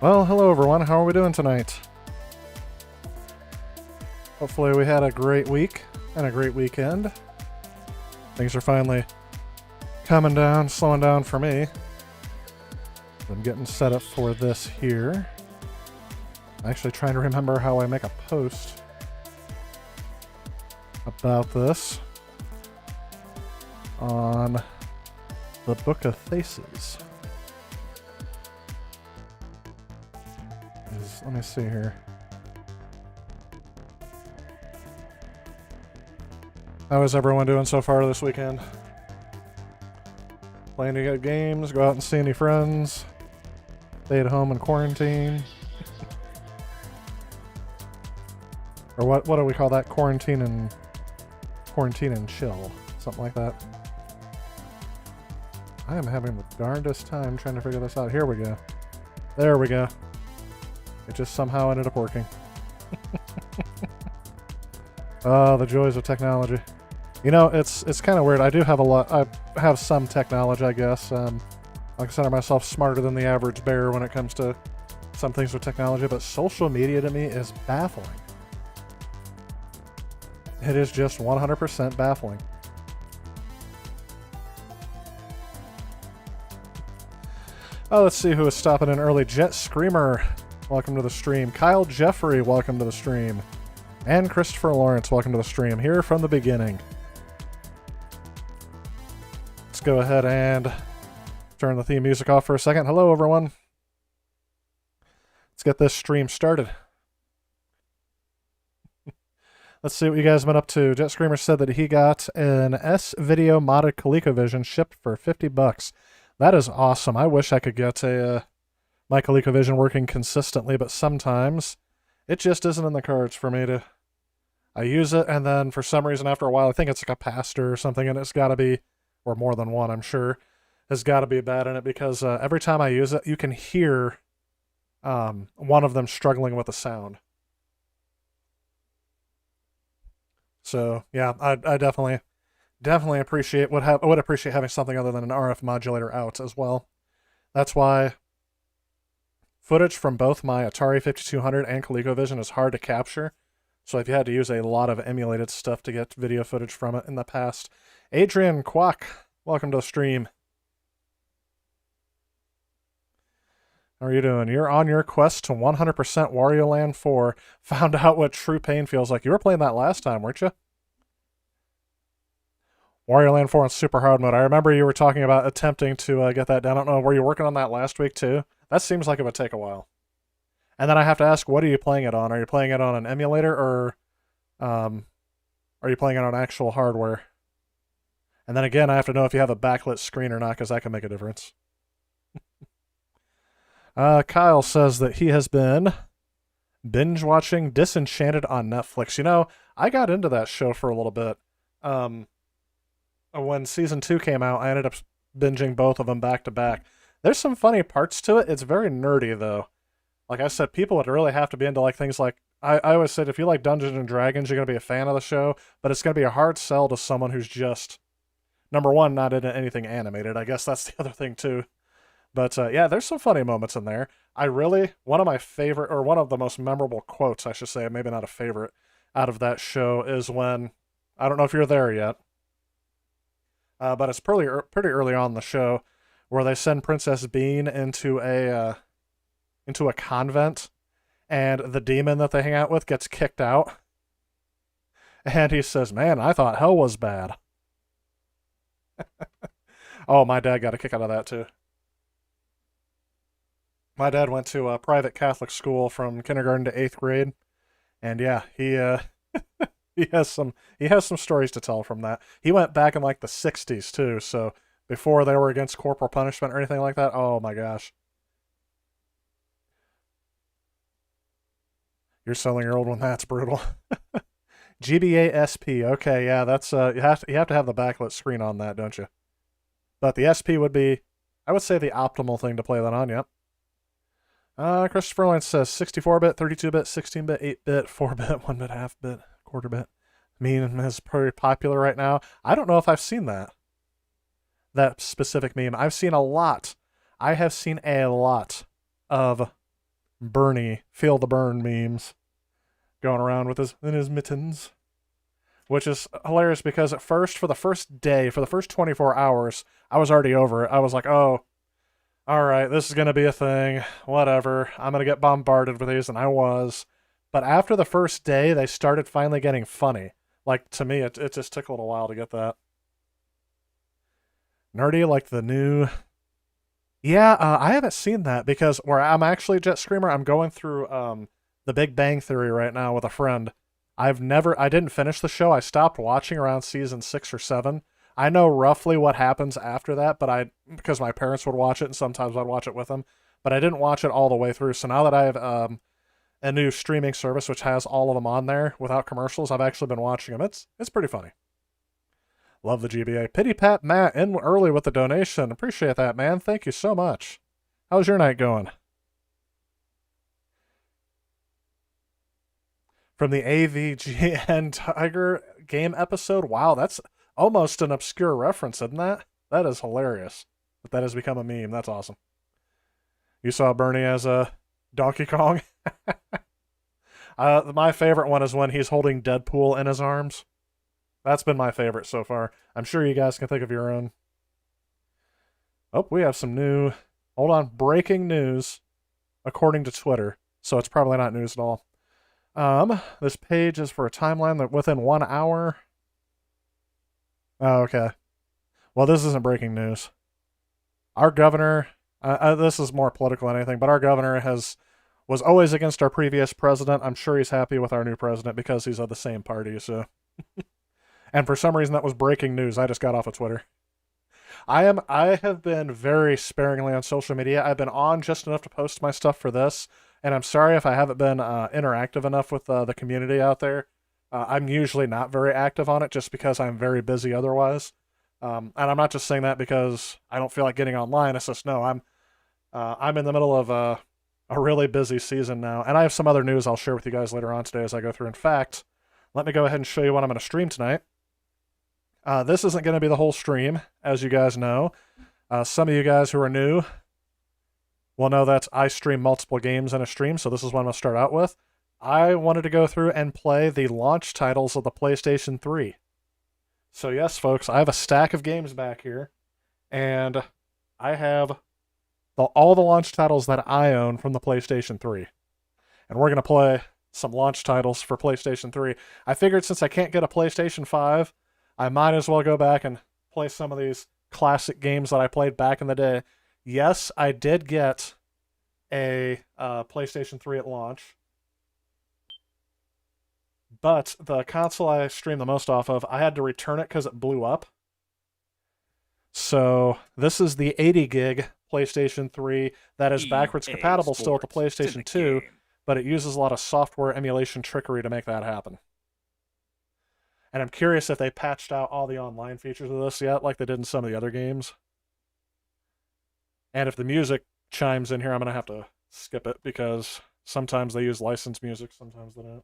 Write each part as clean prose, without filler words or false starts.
Well, hello everyone. How are we doing tonight? Hopefully we had a great week and a great weekend. Things are finally coming down, slowing down for me. I'm getting set up for this here. I'm actually trying to remember how I make a post about this on the Book of Faces. Let me see here. How is everyone doing so far this weekend? Playing any good games? Go out and see any friends? Stay at home and quarantine? Or what do we call that? Quarantine and chill. Something like that. I am having the darndest time trying to figure this out. Here we go. There we go. It just somehow ended up working. Oh, the joys of technology. You know, it's kind of weird. I do have I have some technology, I guess. I consider myself smarter than the average bear when it comes to some things with technology, but social media to me is baffling. It is just 100% baffling. Oh, let's see who is stopping in early. Jet Screamer, welcome to the stream. Kyle Jeffrey, welcome to the stream. And Christopher Lawrence, welcome to the stream. Here from the beginning. Let's go ahead and turn the theme music off for a second. Hello, everyone. Let's get this stream started. Let's see what you guys have been up to. Jet Screamer said that he got an S-Video modded ColecoVision shipped for $50. That is awesome. I wish I could get my ColecoVision working consistently, but sometimes it just isn't in the cards for me to... I use it, and then for some reason after a while, I think it's like a capacitor or something, and it's got to be, or more than one, I'm sure, has got to be bad in it, because every time I use it, you can hear one of them struggling with the sound. So, yeah, I definitely appreciate would appreciate having something other than an RF modulator out as well. That's why footage from both my Atari 5200 and ColecoVision is hard to capture. So if you had to use a lot of emulated stuff to get video footage from it in the past. Adrian Kwok, welcome to the stream. How are you doing? You're on your quest to 100% Wario Land 4. Found out what true pain feels like. You were playing that last time, weren't you? Wario Land 4 on super hard mode. I remember you were talking about attempting to get that down. I don't know, were you working on that last week too? That seems like it would take a while. And then I have to ask, what are you playing it on? Are you playing it on an emulator, or are you playing it on actual hardware? And then again, I have to know if you have a backlit screen or not, because that can make a difference. Kyle says that he has been binge-watching Disenchanted on Netflix. You know, I got into that show for a little bit. When Season 2 came out, I ended up binging both of them back-to-back. There's some funny parts to it. It's very nerdy, though. Like I said, people would really have to be into like things like... I always said, if you like Dungeons and Dragons, you're going to be a fan of the show, but it's going to be a hard sell to someone who's just, number one, not into anything animated. I guess that's the other thing, too. But yeah, there's some funny moments in there. One of my favorite, or one of the most memorable quotes, I should say, maybe not a favorite, out of that show is when, I don't know if you're there yet, but it's pretty early on in the show, where they send Princess Bean into a convent, and the demon that they hang out with gets kicked out. And he says, "Man, I thought hell was bad." Oh, my dad got a kick out of that, too. My dad went to a private Catholic school from kindergarten to 8th grade, and yeah, he he has some stories to tell from that. He went back in like the 60s too, so before they were against corporal punishment or anything like that. Oh my gosh. You're selling your old one. That's brutal. GBA SP. Okay, yeah, that's you have to have the backlit screen on that, don't you? But the SP would be, I would say, the optimal thing to play that on. Yep. Christopher Lance says 64-bit, 32-bit, 16-bit, 8-bit, 4-bit, 1-bit, half-bit, quarter-bit. Meme is pretty popular right now. I don't know if I've seen that specific meme. I've seen a lot. I have seen a lot of Bernie feel the burn memes going around with his mittens, which is hilarious because at first, for the first day, for the first 24 hours, I was already over it. I was like, oh, all right, this is going to be a thing. Whatever. I'm going to get bombarded with these, and I was. But after the first day, they started finally getting funny. Like, to me, it just took a little while to get that. Nerdy, like the new... Yeah, I haven't seen that because where I'm actually Jet Screamer, I'm going through The Big Bang Theory right now with a friend. I didn't finish the show. I stopped watching around season 6 or 7. I know roughly what happens after that, but because my parents would watch it and sometimes I'd watch it with them, but I didn't watch it all the way through. So now that I have a new streaming service which has all of them on there without commercials, I've actually been watching them. It's pretty funny. Love the GBA. Pity Pat Matt in early with the donation. Appreciate that, man. Thank you so much. How's your night going? From the AVGN Tiger game episode? Wow, that's almost an obscure reference, isn't that? That is hilarious. But that has become a meme. That's awesome. You saw Bernie as a Donkey Kong? My favorite one is when he's holding Deadpool in his arms. That's been my favorite so far. I'm sure you guys can think of your own. Oh, we have some new... Hold on. Breaking news, according to Twitter. So it's probably not news at all. This page is for a timeline that within 1 hour... Oh, okay. Well, this isn't breaking news. Our governor... this is more political than anything, but our governor was always against our previous president. I'm sure he's happy with our new president because he's of the same party, so... And for some reason that was breaking news. I just got off of Twitter. I have been very sparingly on social media. I've been on just enough to post my stuff for this, and I'm sorry if I haven't been interactive enough with the community out there. I'm usually not very active on it just because I'm very busy otherwise. And I'm not just saying that because I don't feel like getting online. It's just, no, I'm in the middle of a really busy season now, and I have some other news I'll share with you guys later on today as I go through. In fact, let me go ahead and show you what I'm going to stream tonight. This isn't going to be the whole stream, as you guys know. Some of you guys who are new will know that I stream multiple games in a stream, so this is what I'm going to start out with. I wanted to go through and play the launch titles of the PlayStation 3. So yes, folks, I have a stack of games back here, and I have all the launch titles that I own from the PlayStation 3. And we're going to play some launch titles for PlayStation 3. I figured since I can't get a PlayStation 5, I might as well go back and play some of these classic games that I played back in the day. Yes, I did get a PlayStation 3 at launch, but the console I streamed the most off of, I had to return it because it blew up. So this is the 80 gig PlayStation 3 that is backwards compatible still at the PlayStation 2, but it uses a lot of software emulation trickery to make that happen. And I'm curious if they patched out all the online features of this yet, like they did in some of the other games. And if the music chimes in here, I'm going to have to skip it, because sometimes they use licensed music, sometimes they don't.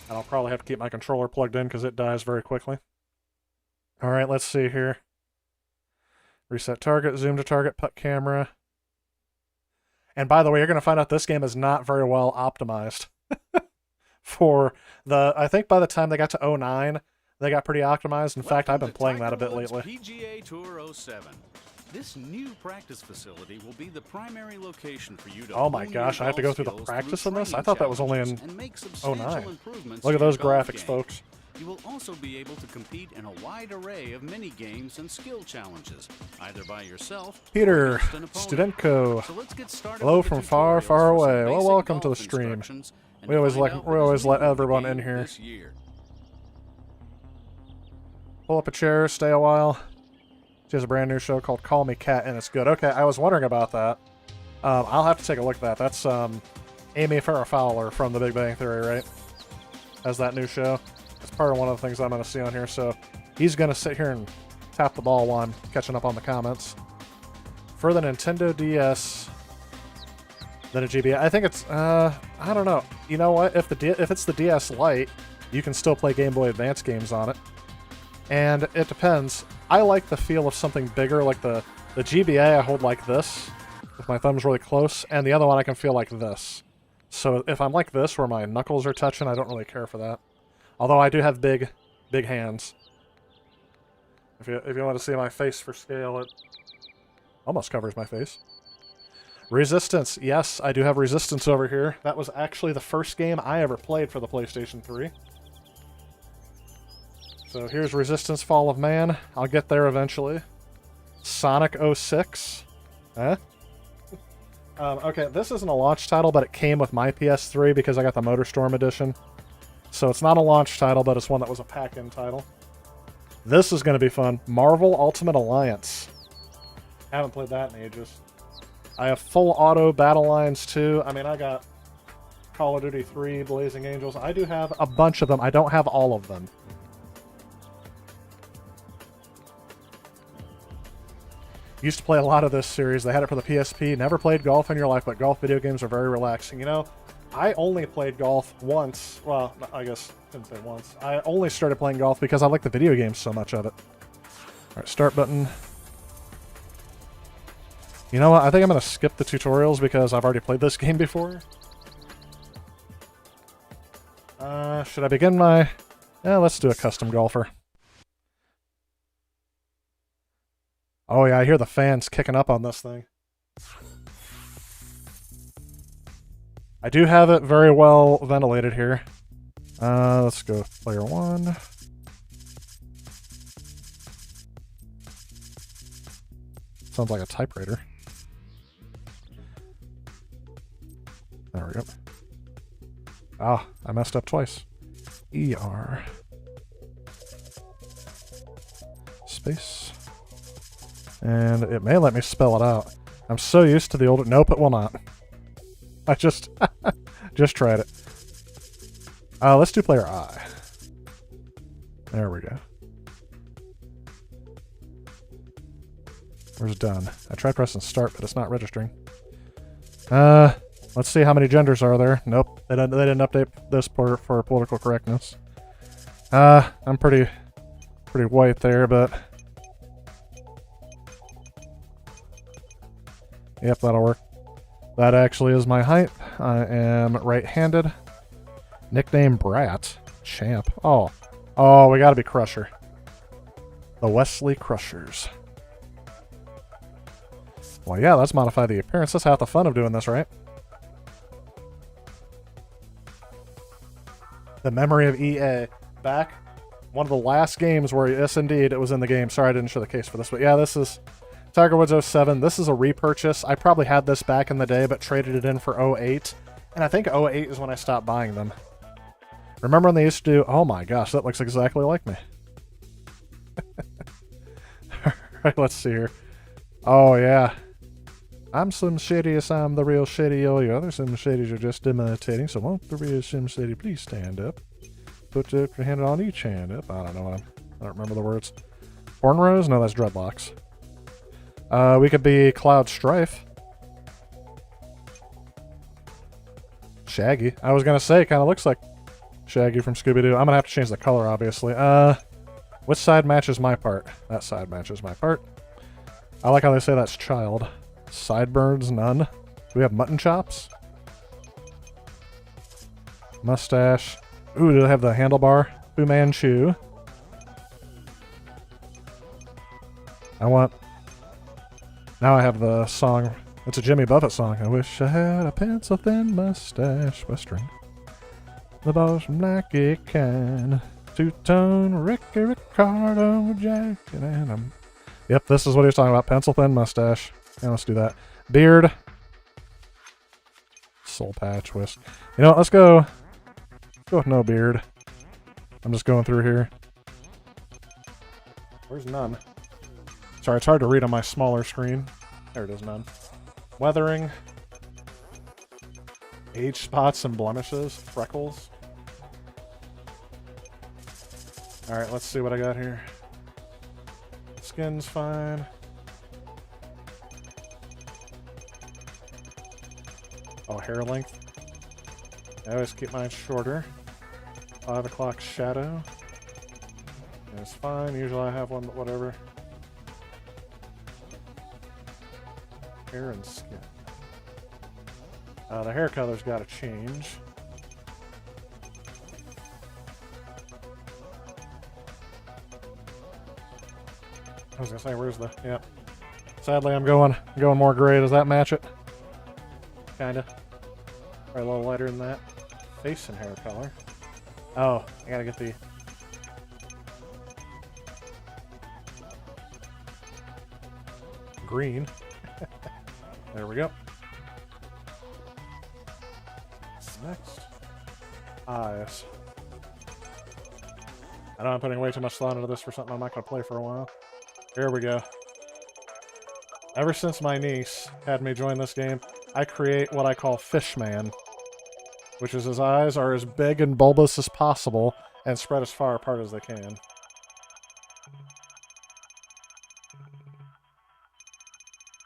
And I'll probably have to keep my controller plugged in, because it dies very quickly. Alright, let's see here. Reset target, zoom to target, put camera. And by the way, you're going to find out this game is not very well optimized. For I think by the time they got to 09, they got pretty optimized. In fact, I've been playing that a bit lately. PGA Tour 07. This new practice facility will be the primary location for you to... Oh my gosh, I have to go through the practice in this? I thought that was only in 09. Look at those graphics, folks. You will also be able to compete in a wide array of mini games and skill challenges, either by yourself Peter or against an opponent. Studenko. So let's get started. Hello with the from far, tutorials far for some away. Well, basic welcome to the golf stream. instructions and We always find out what is let new with the everyone game in here. this year. Pull up a chair, stay a while. She has a brand new show called Call Me Kat, and it's good. Okay, I was wondering about that. I'll have to take a look at that. That's Amy Farrah Fowler from The Big Bang Theory, right? Has that new show. It's part of one of the things I'm going to see on here, so he's going to sit here and tap the ball while I'm catching up on the comments. For the Nintendo DS, then a GBA. I think it's, I don't know. You know what? If it's the DS Lite, you can still play Game Boy Advance games on it. And it depends. I like the feel of something bigger, like the The GBA I hold like this, with my thumbs really close, and the other one I can feel like this. So if I'm like this, where my knuckles are touching, I don't really care for that. Although I do have big hands. If you want to see my face for scale, it almost covers my face. Resistance. Yes, I do have Resistance over here. That was actually the first game I ever played for the PlayStation 3. So here's Resistance Fall of Man. I'll get there eventually. Sonic 06. Huh? Okay, this isn't a launch title, but it came with my PS3 because I got the MotorStorm edition. So it's not a launch title, but it's one that was a pack-in title. This is going to be fun. Marvel Ultimate Alliance. Haven't played that in ages. I have full auto battle lines too. I mean, I got Call of Duty 3, Blazing Angels. I do have a bunch of them. I don't have all of them. Used to play a lot of this series. They had it for the PSP. Never played golf in your life, but golf video games are very relaxing. You know, I only played golf once. Well, I guess I didn't say once. I only started playing golf because I like the video games so much of it. All right, start button. You know what? I think I'm going to skip the tutorials because I've already played this game before. Should I begin my... Yeah, let's do a custom golfer. Oh yeah, I hear the fans kicking up on this thing. I do have it very well ventilated here. Let's go player 1. Sounds like a typewriter. There we go. Ah, I messed up twice. ER. Space. And it may let me spell it out. I'm so used to the older... Nope, it will not. I just... just tried it. Let's do player I. There we go. Where's done? I tried pressing start, but it's not registering. Let's see how many genders are there. Nope, they didn't update this for political correctness. I'm pretty white there, but... Yep, that'll work. That actually is my height. I am right-handed. Nickname Brat. Champ. Oh, we gotta be Crusher. The Wesley Crushers. Well, yeah, let's modify the appearance. That's half the fun of doing this, right? The Memory of EA. Back. One of the last games where, yes, indeed, it was in the game. Sorry I didn't show the case for this, but yeah, this is... Tiger Woods 07. This is a repurchase. I probably had this back in the day, but traded it in for 08. And I think 08 is when I stopped buying them. Remember when they used to do... Oh my gosh, that looks exactly like me. Alright, let's see here. Oh, yeah. I'm Slim Shady, yes, I'm the real Shady. All you other Slim Shadys are just imitating, so won't the real Slim Shady please stand up? Put your hand on each hand up. I don't know. I don't remember the words. Cornrows? No, that's dreadlocks. We could be Cloud Strife. Shaggy. I was gonna say, it kind of looks like Shaggy from Scooby-Doo. I'm gonna have to change the color, obviously. Which side matches my part? That side matches my part. I like how they say that's child. Sideburns, none. Do we have mutton chops? Mustache. Ooh, do they have the handlebar? Fu Manchu. I want... Now I have the song. It's a Jimmy Buffett song. I wish I had a pencil-thin mustache. Western. The boss from Blackie can. Two-tone Ricky Ricardo Jack and I'm... Yep, this is what he was talking about. Pencil-thin mustache. Yeah, let's do that. Beard. Soul patch whisk. You know what? Let's go with no beard. I'm just going through here. Where's none? Sorry, it's hard to read on my smaller screen. There it is, none. Weathering. Age spots and blemishes. Freckles. Alright, let's see what I got here. Skin's fine. Oh, hair length. I always keep mine shorter. 5 o'clock shadow. It's fine. Usually I have one, but whatever. hair and skin. The hair color's got to change. I was gonna say, where's the... Yep. Sadly, I'm going more gray. Does that match it? Kinda. Or a little lighter than that. Face and hair color. Oh, I gotta get the... green. There we go. Next. Eyes. I know I'm putting way too much thought into this for something I'm not going to play for a while. Here we go. Ever since my niece had me join this game, I create what I call Fishman, which is his eyes are as big and bulbous as possible and spread as far apart as they can.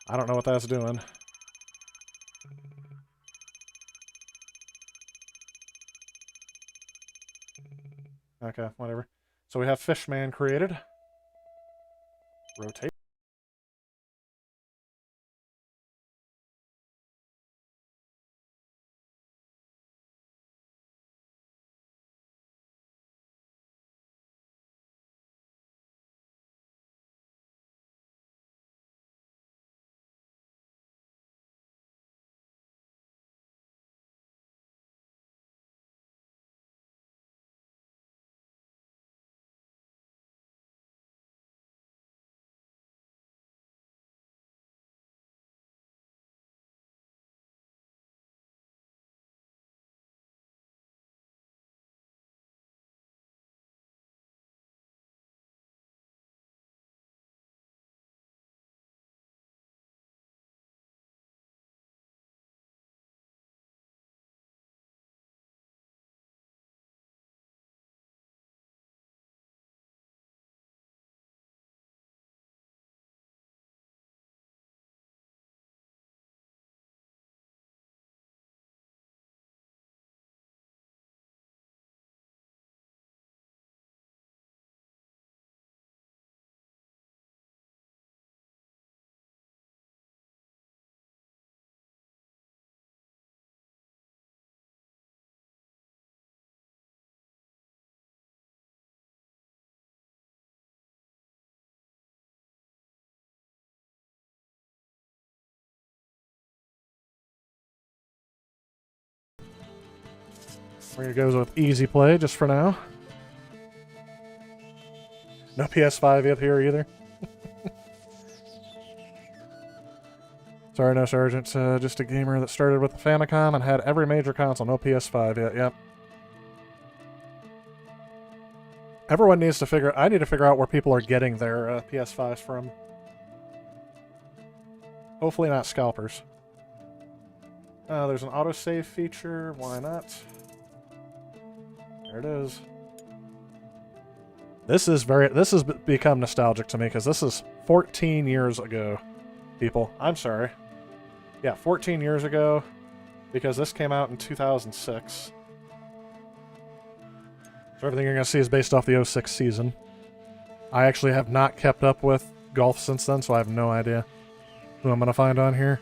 I don't know what that's doing. Okay, whatever. So we have Fishman created. Rotate. We're going to go with easy play just for now. No PS5 yet here either. Sorry, no Sergeant. Just a gamer that started with the Famicom and had every major console. No PS5 yet. Yep. Everyone needs to figure... I need to figure out where people are getting their PS5s from. Hopefully not scalpers. There's an autosave feature. Why not? There it is. This has become nostalgic to me because this is 14 years ago, people. I'm sorry. Yeah, 14 years ago, because this came out in 2006. So everything you're going to see is based off the 06 season. I actually have not kept up with golf since then, so I have no idea who I'm going to find on here.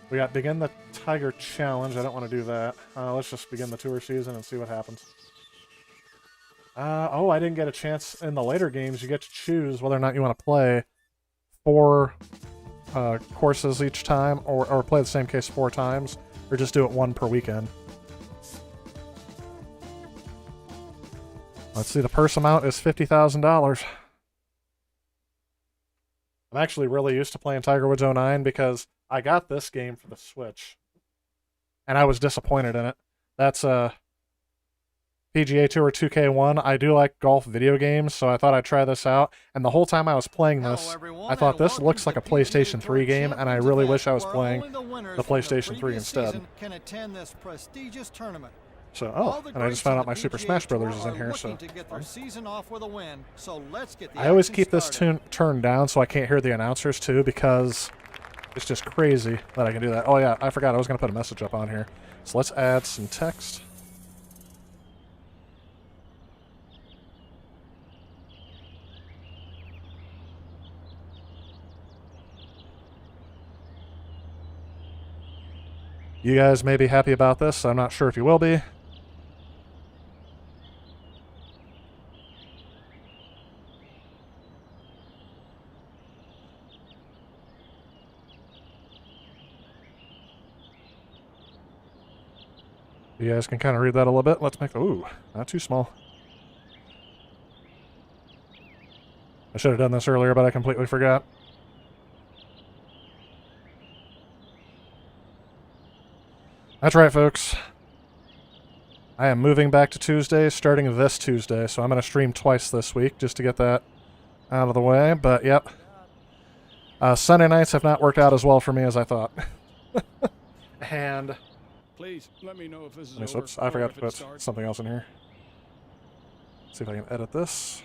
We got begin the Tiger Challenge. I don't want to do that. Let's just begin the tour season and see what happens. Oh, I didn't get a chance in the later games. You get to choose whether or not you want to play 4 courses each time, or play the same case 4 times, or just do it 1 per weekend. Let's see, the purse amount is $50,000. I'm actually really used to playing Tiger Woods 09 because I got this game for the Switch, and I was disappointed in it. That's PGA Tour 2K1. I do like golf video games, so I thought I'd try this out. And the whole time I was playing this, I thought this looks like a PlayStation 3 game, and I really wish I was playing the PlayStation 3 insteed. So, oh, and I just found out my Super Smash Brothers is in here, so... I always keep this turned down so I can't hear the announcers, too, because it's just crazy that I can do that. Oh, yeah, I forgot I was going to put a message up on here. So let's add some text. You guys may be happy about this. I'm not sure if you will be. You guys can kind of read that a little bit. Let's make the... Ooh, not too small. I should have done this earlier, but I completely forgot. That's right, folks. I am moving back to Tuesday, starting this Tuesday, so I'm going to stream twice this week just to get that out of the way. But, yep. Sunday nights have not worked out as well for me as I thought. And... Please let me know if this is over. Oops, I forgot to put something else in here. Let's see if I can edit this.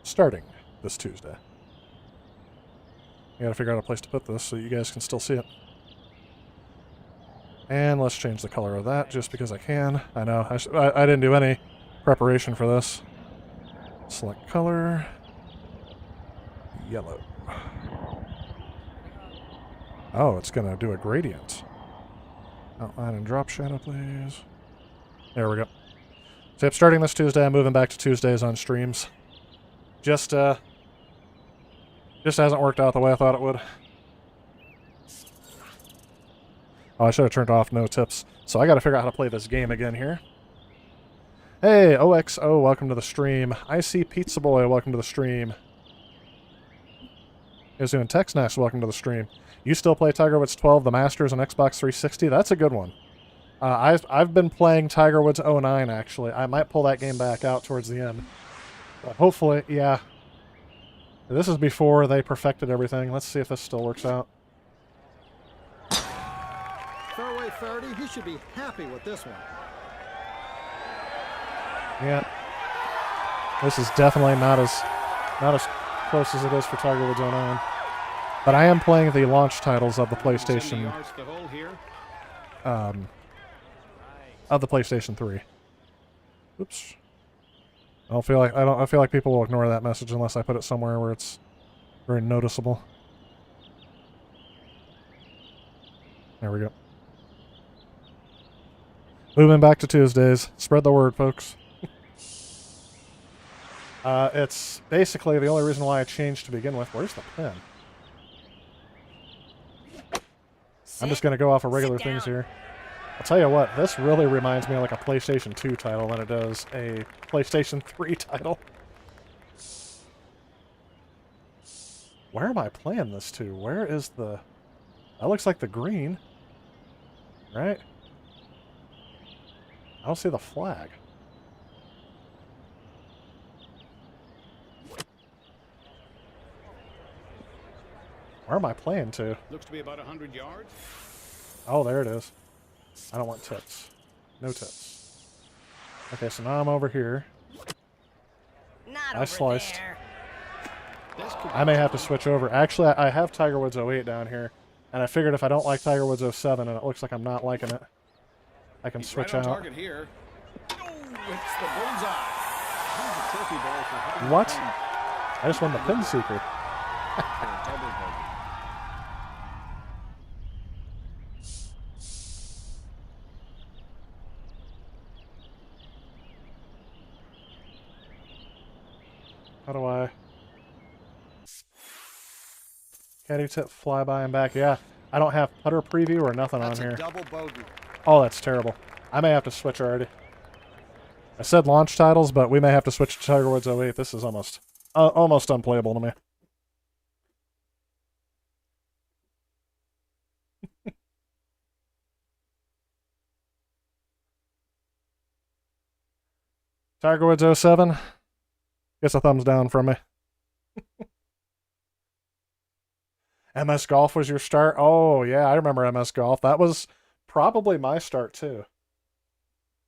Starting this Tuesday. I gotta figure out a place to put this so you guys can still see it. And let's change the color of that just because I can. I know, I didn't do any preparation for this. Select color. Yellow. Oh, it's gonna do a gradient. Outline and drop shadow, please. There we go. So yep, starting this Tuesday, I'm moving back to Tuesdays on streams. Just hasn't worked out the way I thought it would. Oh, I should have turned off no tips. So I gotta figure out how to play this game again here. Hey, OXO, welcome to the stream. I see Pizza Boy, welcome to the stream. Izu and TextNext, welcome to the stream. You still play Tiger Woods 12, the Masters on Xbox 360? That's a good one. I've been playing Tiger Woods 09, actually. I might pull that game back out towards the end. But hopefully, yeah. This is before they perfected everything. Let's see if this still works out. Fairway 30, he should be happy with this one. Yeah. This is definitely not as close as it is for Tiger Woods 09. But I am playing the launch titles of the PlayStation of the PlayStation 3. Oops. I feel like people will ignore that message unless I put it somewhere where it's very noticeable. There we go. Moving back to Tuesdays. Spread the word, folks. It's basically the only reason why I changed to begin with. Where's the pen? I'm just going to go off of regular things here. I'll tell you what, this really reminds me of like a PlayStation 2 title than it does a PlayStation 3 title. Where am I playing this to? Where is the... That looks like the green. Right? I don't see the flag. Where am I playing to? Looks to be about 100 yards. Oh, there it is. I don't want tips. No tips. Okay, so now I'm over here. I sliced. I may have to switch over. Actually, I have Tiger Woods 08 down here, and I figured if I don't like Tiger Woods 07, and it looks like I'm not liking it, I can switch out. Target here. Oh, it's the bullseye. Here's a trophy ball for what? I just won the pin secret. How do I... Caddy tip, fly by and back. Yeah, I don't have putter preview or nothing on here. Double bogey. Oh, that's terrible. I may have to switch already. I said launch titles, but we may have to switch to Tiger Woods 08. This is almost unplayable to me. Tiger Woods 07. Guess a thumbs down from me. MS Golf was your start? Oh, yeah, I remember MS Golf. That was probably my start, too.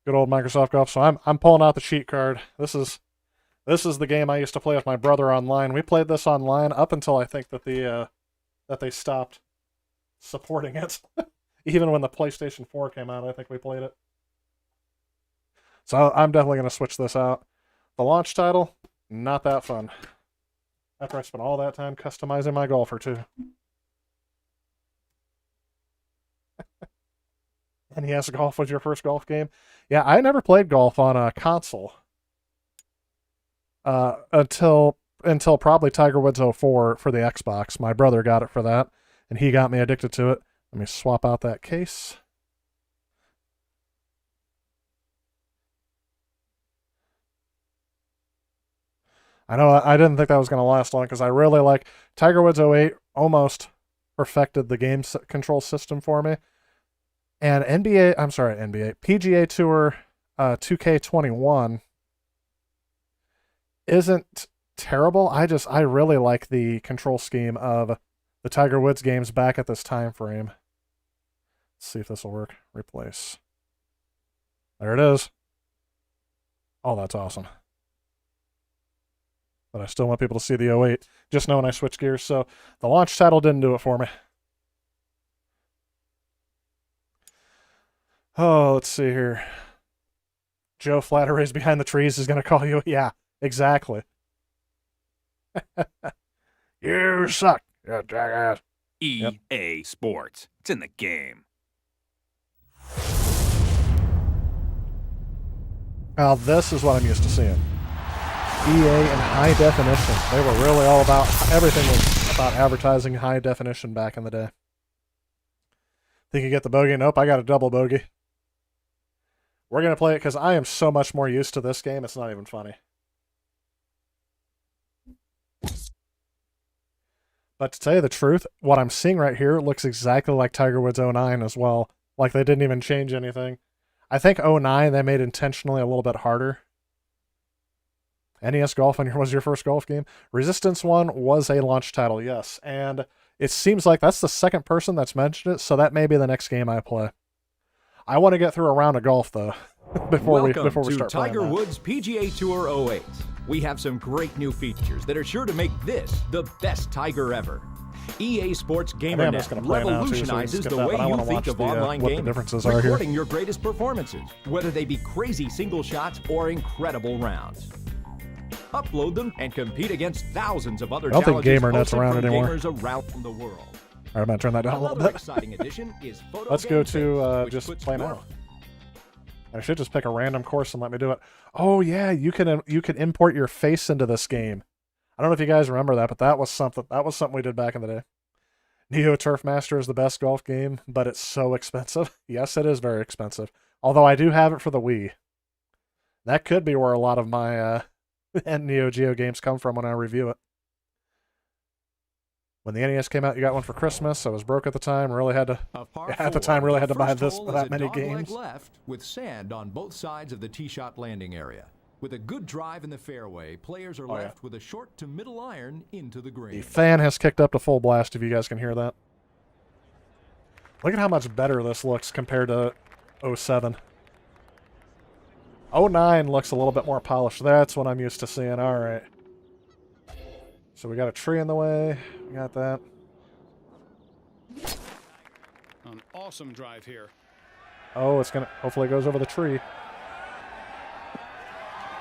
Good old Microsoft Golf. So I'm pulling out the cheat card. This is the game I used to play with my brother online. We played this online up until I think that that they stopped supporting it. Even when the PlayStation 4 came out, I think we played it. So I'm definitely going to switch this out. The launch title, not that fun. After I spent all that time customizing my golfer, too. NES Golf was your first golf game? Yeah, I never played golf on a console. Until probably Tiger Woods 04 for the Xbox. My brother got it for that, and he got me addicted to it. Let me swap out that case. I know I didn't think that was going to last long because I really like Tiger Woods 08 almost perfected the game control system for me. And PGA Tour 2K21 isn't terrible. I really like the control scheme of the Tiger Woods games back at this time frame. Let's see if this will work. Replace. There it is. Oh, that's awesome. But I still want people to see the 08, just knowing I switched gears. So the launch title didn't do it for me. Oh, let's see here. Joe Flatteray's behind the trees is going to call you. Yeah, exactly. You suck, you jackass. EA Sports. It's in the game. Now, this is what I'm used to seeing. EA in high definition. They were really all about, everything was about advertising high definition back in the day. Think you get the bogey? Nope, I got a double bogey. We're going to play it because I am so much more used to this game, it's not even funny. But to tell you the truth, what I'm seeing right here looks exactly like Tiger Woods 09 as well. Like they didn't even change anything. I think 09 they made intentionally a little bit harder. NES Golf was your first golf game? Resistance 1 was a launch title, yes. And it seems like that's the second person that's mentioned it, so that may be the next game I play. I want to get through a round of golf, though, before we start playing Tiger that. Woods PGA Tour 08. We have some great new features that are sure to make this the best Tiger ever. EA Sports GamerNet revolutionizes the way you think of online gaming, recording your greatest performances, whether they be crazy single shots or incredible rounds. Upload them and compete against thousands of other I don't think challenges GamerNet's hosted around from anymore. gamers around the world. All right, I'm going to turn that down a little Another bit. exciting addition is Photo Let's Game go Saves, to which just puts play your now. I should just pick a random course and let me do it. Oh yeah, you can import your face into this game. I don't know if you guys remember that, but that was something we did back in the day. Neo Turf Master is the best golf game, but it's so expensive. Yes, it is very expensive. Although I do have it for the Wii. That could be where a lot of my Neo Geo games come from when I review it. When the NES came out, you got one for Christmas. I was broke at the time. Really had to buy this for that many games. Left with sand on both sides of the tee shot landing area. With a good drive in the fairway, players are left with a short to middle iron into the green. The fan has kicked up to full blast, if you guys can hear that. Look at how much better this looks compared to 07. 09 looks a little bit more polished. That's what I'm used to seeing. All right. So we got a tree in the way. We got that. An awesome drive here. Oh, it's going to... Hopefully it goes over the tree.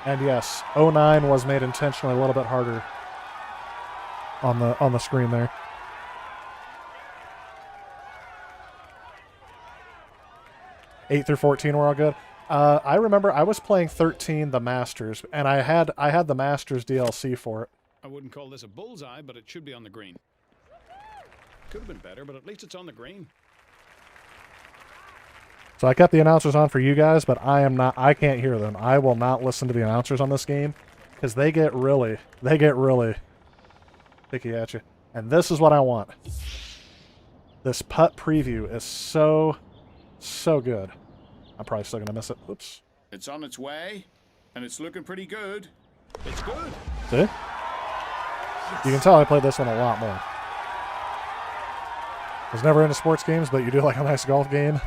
And yes, 09 was made intentionally a little bit harder on the screen there. Eight through 14 were all good. I remember I was playing 13, the Masters, and I had the Masters DLC for it. I wouldn't call this a bullseye, but it should be on the green. Could have been better, but at least it's on the green. So I kept the announcers on for you guys, but I can't hear them. I will not listen to the announcers on this game because they get really picky at you. And this is what I want. This putt preview is so good. I'm probably still going to miss it. Oops. It's on its way, and it's looking pretty good. It's good. See? You can tell I played this one a lot more. I was never into sports games, but you do like a nice golf game.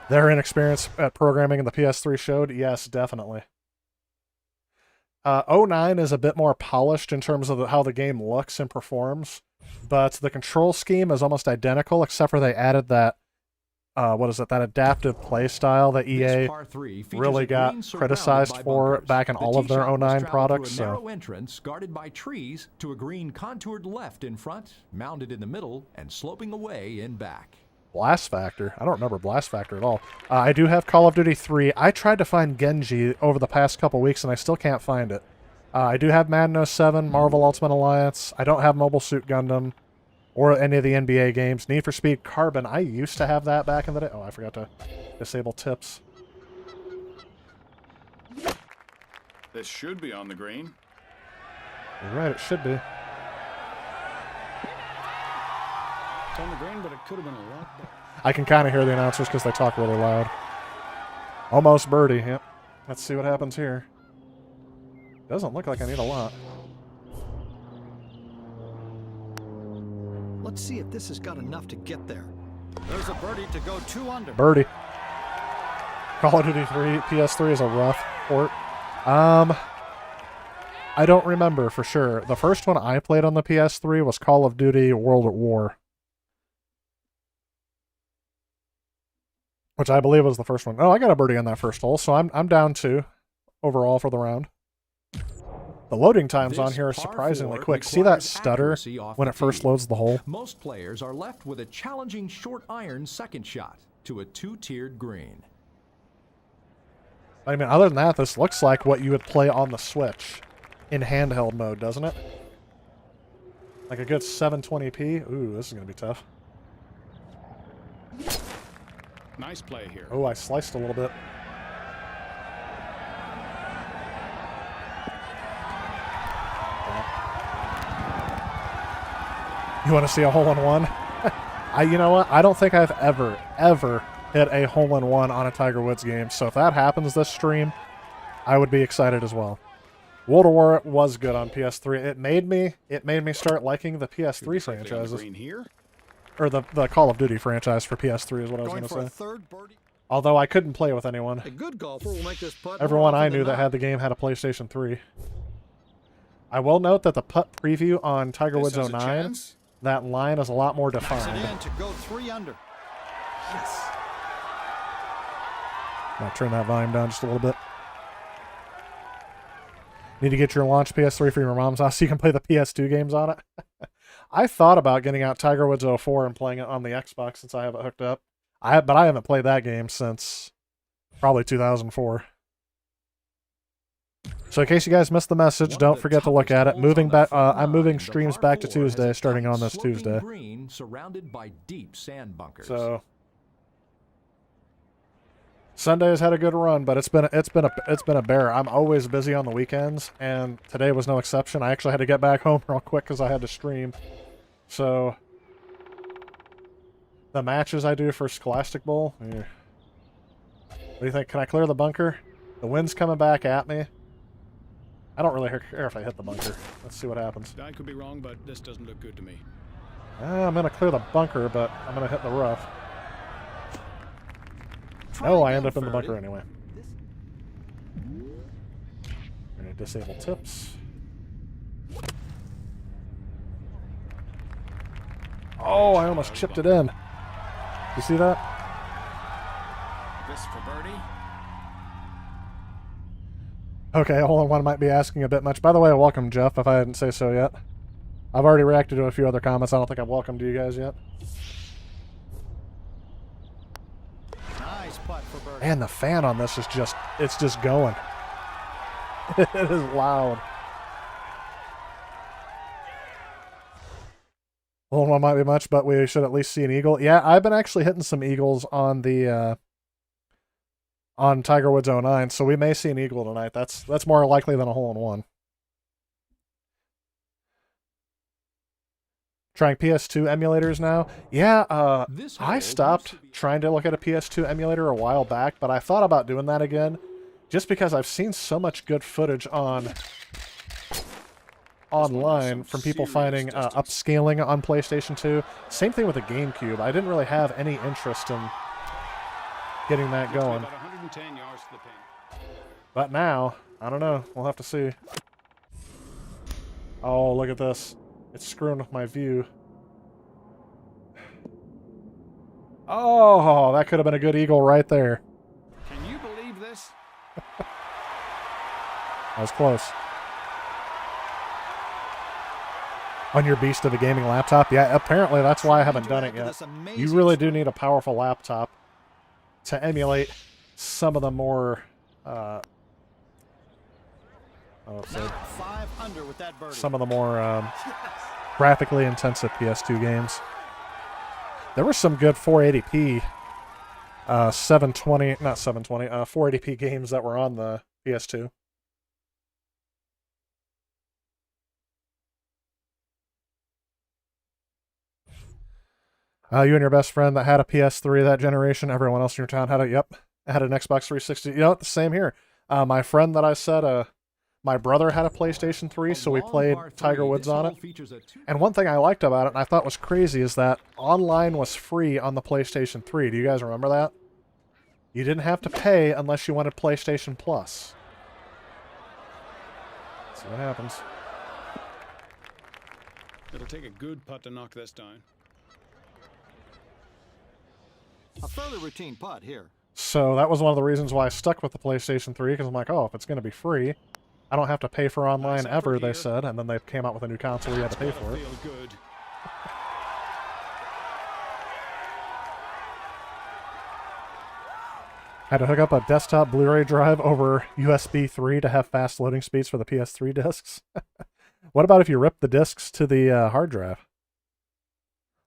Their inexperience at programming in the PS3 showed? Yes, definitely. 09 is a bit more polished in terms of how the game looks and performs, but the control scheme is almost identical, except for they added that what is it? That adaptive play style that EA really got criticized for back in all of their 09 products. A narrow entrance guarded by trees to a green contoured left in front, mounded in the middle, and sloping away in back. Blast Factor. I don't remember Blast Factor at all. I do have Call of Duty 3. I tried to find Genji over the past couple weeks, and I still can't find it. I do have Madden 07, Marvel Ultimate Alliance. I don't have Mobile Suit Gundam or any of the NBA games. Need for Speed Carbon. I used to have that back in the day. Oh, I forgot to disable tips. This should be on the green. You're right, it should be. It's on the green, but it could have been a lot better. I can kind of hear the announcers because they talk really loud. Almost birdie, yep. Let's see what happens here. Doesn't look like I need a lot. Let's see if this has got enough to get there. There's a birdie to go 2 under. Birdie. Call of Duty 3, PS3 is a rough port. I don't remember for sure. The first one I played on the PS3 was Call of Duty World at War, which I believe was the first one. Oh, I got a birdie on that first hole, so I'm down 2 overall for the round. The loading times on here are surprisingly quick. See that stutter when it first loads the hole? Most players are left with a challenging short iron second shot to a 2-tiered green. I mean, other than that, this looks like what you would play on the Switch in handheld mode, doesn't it? Like a good 720p. Ooh, this is going to be tough. Nice play here. Oh, I sliced a little bit. You want to see a hole-in-one? You know what? I don't think I've ever hit a hole-in-one on a Tiger Woods game. So if that happens this stream, I would be excited as well. World of War was good on PS3. It made me start liking the PS3 franchises. Or the Call of Duty franchise for PS3 is what I was going to say. Although I couldn't play with anyone. A good golfer will make this putt. Everyone I knew that had the game had a PlayStation 3. I will note that the putt preview on Tiger Woods 09, that line is a lot more defined. It in to go 3 under. Yes. I'm going to turn that volume down just a little bit. Need to get your launch PS3 for your mom's house so you can play the PS2 games on it. I thought about getting out Tiger Woods 04 and playing it on the Xbox since I have it hooked up. But I haven't played that game since probably 2004. So in case you guys missed the message, don't forget to look at it. Moving back, I'm moving streams back to Tuesday, starting on this Tuesday. Surrounded by deep sand bunkers. So Sunday has had a good run, but it's been a bear. I'm always busy on the weekends, and today was no exception. I actually had to get back home real quick because I had to stream. So the matches I do for Scholastic Bowl. What do you think? Can I clear the bunker? The wind's coming back at me. I don't really care if I hit the bunker. Let's see what happens. I could be wrong, but this doesn't look good to me. I'm going to clear the bunker, but I'm going to hit the rough. Oh, I end up in the bunker anyway. We're going to disable tips. Oh, I almost chipped it in. You see that? This for birdie. Okay, hole-in-one might be asking a bit much. By the way, welcome, Jeff, if I didn't say so yet. I've already reacted to a few other comments. I don't think I've welcomed you guys yet. Nice putt for birdie. And the fan on this is it's just going. It is loud. Hole-in-one might be much, but we should at least see an eagle. Yeah, I've been actually hitting some eagles on the on Tiger Woods 09, so we may see an eagle tonight. That's more likely than a hole-in-one. Trying PS2 emulators now? Yeah, I stopped trying to look at a PS2 emulator a while back, but I thought about doing that again, just because I've seen so much good footage online from people finding upscaling on PlayStation 2. Same thing with the GameCube. I didn't really have any interest in getting that going. But now, I don't know. We'll have to see. Oh, look at this. It's screwing with my view. Oh, that could have been a good eagle right there. Can you believe this? That was close. On your beast of a gaming laptop? Yeah, apparently that's why I haven't done it yet. You really do need a powerful laptop to emulate some of the more some of the more graphically intensive PS2 games. There were some good 480p 480p games that were on the PS2. You and your best friend that had a PS3 that generation, everyone else in your town had had an Xbox 360. You know, the same here. My friend that I said, my brother had a PlayStation 3, so we played Tiger Woods on it. And one thing I liked about it, and I thought was crazy, is that online was free on the PlayStation 3. Do you guys remember that? You didn't have to pay unless you wanted PlayStation Plus. Let's see what happens. It'll take a good putt to knock this down. A fairly routine putt here. So that was one of the reasons why I stuck with the PlayStation 3, because I'm like, oh, if it's going to be free, I don't have to pay for online ever, they said, and then they came out with a new console you had to pay for it. Good. Had to hook up a desktop Blu-ray drive over USB 3 to have fast loading speeds for the PS3 discs. What about if you rip the discs to the hard drive?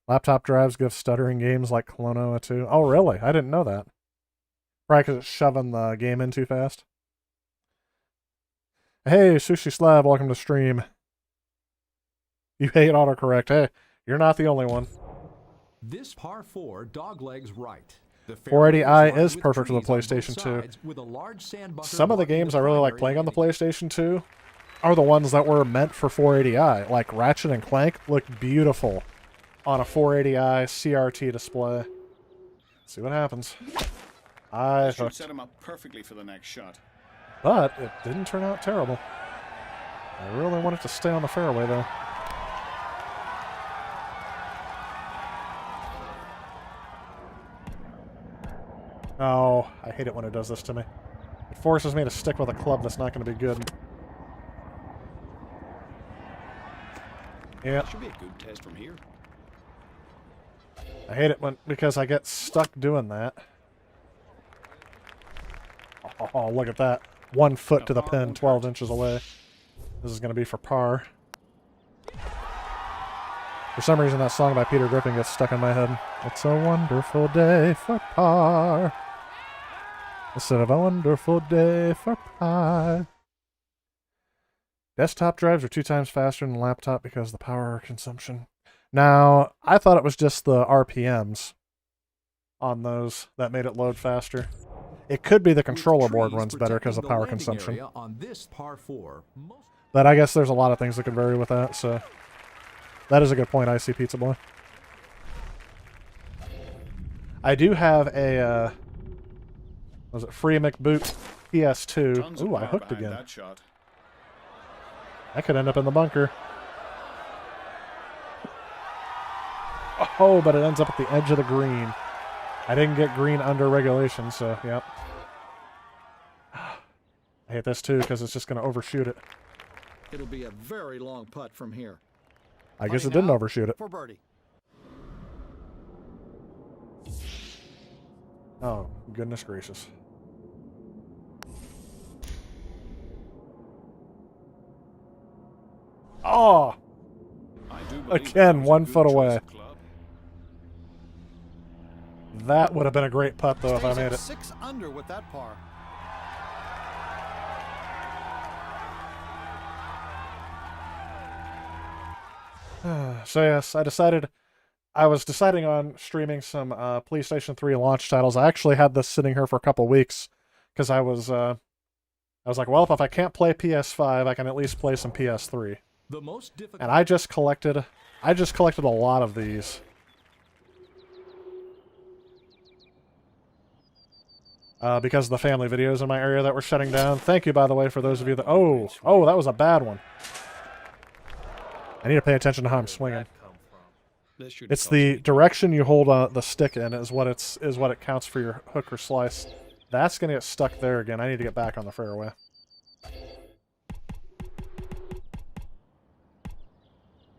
Laptop drives give stuttering games like Colonoa 2. Oh, really? I didn't know that. Probably because it's shoving the game in too fast. Hey, Sushi Slab, welcome to stream. You hate autocorrect. Hey, you're not the only one. This par 4 doglegs right. 480i is perfect for the PlayStation 2. Some of the games I really like playing on the PlayStation 2 are the ones that were meant for 480i. Like Ratchet and Clank look beautiful on a 480i CRT display. Let's see what happens. I should set him up perfectly for the next shot. But it didn't turn out terrible. I really wanted to stay on the fairway, though. Oh, I hate it when it does this to me. It forces me to stick with a club that's not going to be good. Yeah. Should be a good test from here. I hate it because I get stuck doing that. Oh, look at that. 1 foot to the pin, 12 inches away. This is going to be for par. For some reason, that song by Peter Griffin gets stuck in my head. It's a wonderful day for par. Instead of a wonderful day for par. Desktop drives are 2 times faster than the laptop because of the power consumption. Now, I thought it was just the RPMs on those that made it load faster. It could be the controller board runs better because of power consumption. But I guess there's a lot of things that could vary with that, so that is a good point, Icy Pizza Boy. I do have a, was it Free McBoot PS2? Ooh, I hooked again. That could end up in the bunker. Oh, but it ends up at the edge of the green. I didn't get green under regulation, so, yep. I hate this, too, because it's just going to overshoot it. It'll be a very long putt from here. I guess it didn't overshoot it. For birdie. Oh, goodness gracious. Oh! Again, 1 foot away. That would have been a great putt, though, if I made it. 6 under with that par. So yes, I was deciding on streaming some PlayStation 3 launch titles. I actually had this sitting here for a couple weeks because I was like, well, if I can't play PS5, I can at least play some PS3. And I just collected a lot of these. Because of the family videos in my area that were shutting down. Thank you, by the way, for those of you that... Oh, that was a bad one. I need to pay attention to how I'm swinging. It's the direction you hold the stick in is what it counts for your hook or slice. That's gonna get stuck there again. I need to get back on the fairway.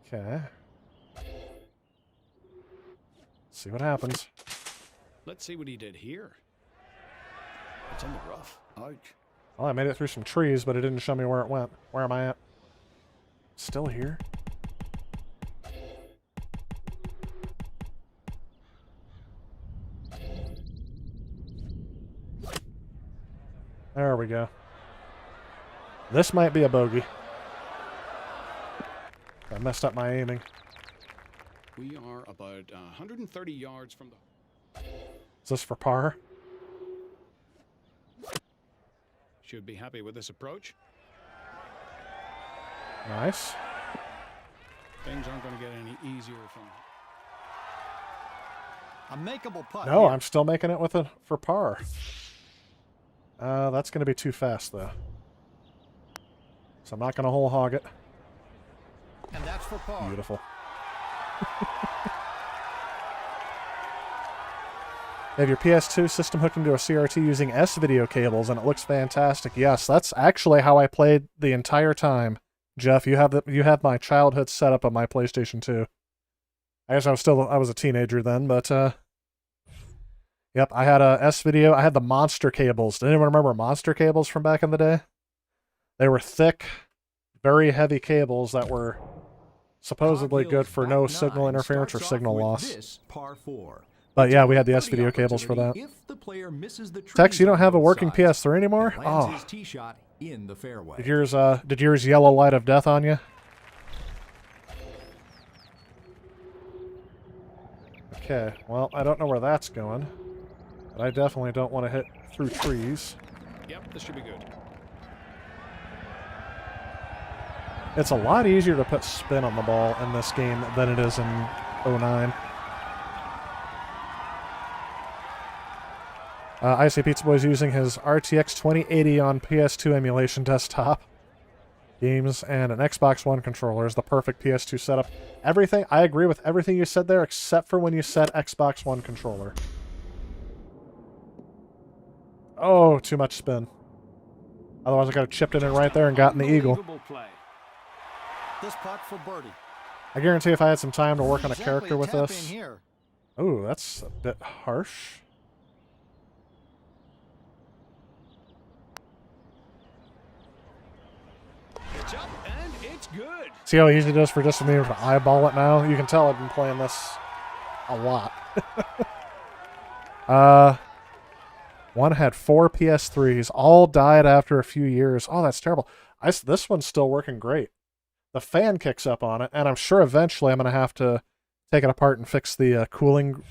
Okay. See what happens. Let's see what he did here. It's in the rough. Ouch. Well, I made it through some trees, but it didn't show me where it went. Where am I at? Still here? There we go. This might be a bogey. I messed up my aiming. We are about 130 yards from the... Is this for par? Should be happy with this approach. Nice. Things aren't going to get any easier from a makeable putt. No, here. I'm still making it with for par. That's going to be too fast, though. So I'm not going to whole hog it. And that's for par. Beautiful. You have your PS2 system hooked into a CRT using S-video cables, and it looks fantastic. Yes, that's actually how I played the entire time. Jeff, you have my childhood setup on my PlayStation 2. I guess I was a teenager then, but yep, I had a S-video. I had the monster cables. Did anyone remember monster cables from back in the day? They were thick, very heavy cables that were supposedly good for no signal interference or signal loss. But yeah, we had the S-video cables for that. Tex, you don't have a working PS3 anymore? Oh. Did yours yellow light of death on you? Okay, well, I don't know where that's going. But I definitely don't want to hit through trees. Yep, this should be good. It's a lot easier to put spin on the ball in this game than it is in 09. Icy Pizza Boy's using his RTX 2080 on PS2 emulation desktop games and an Xbox One controller is the perfect PS2 setup. Everything, I agree with everything you said there except for when you said Xbox One controller. Oh, too much spin. Otherwise I could have chipped it in right there and gotten the eagle. This putt for birdie. I guarantee if I had some time to work on a character with this... Oh, that's a bit harsh. It's up and it's good. See how easy it is for just me to eyeball it now? You can tell I've been playing this a lot. One had 4 PS3s. All died after a few years. Oh, that's terrible. This one's still working great. The fan kicks up on it, and I'm sure eventually I'm going to have to take it apart and fix the cooling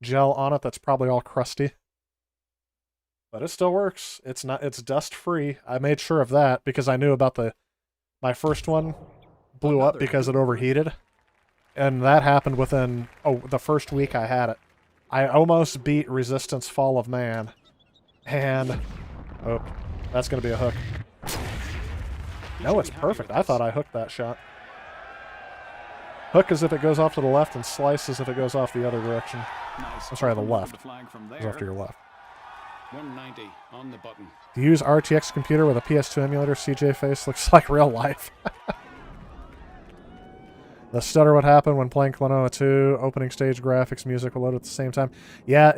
gel on it that's probably all crusty. But it still works. It's dust free. I made sure of that because I knew about my first one blew up because it overheated. And that happened within the first week I had it. I almost beat Resistance Fall of Man. And oh, that's going to be a hook. No, it's perfect. I thought I hooked that shot. Hook as if it goes off to the left and slice as if it goes off the other direction. Nice. I'm sorry, the left. It goes off to your left. 190 on the button. To use RTX computer with a PS2 emulator, CJ face looks like real life. The stutter would happen when playing Klonoa 2. Opening stage graphics, music will load at the same time. Yeah,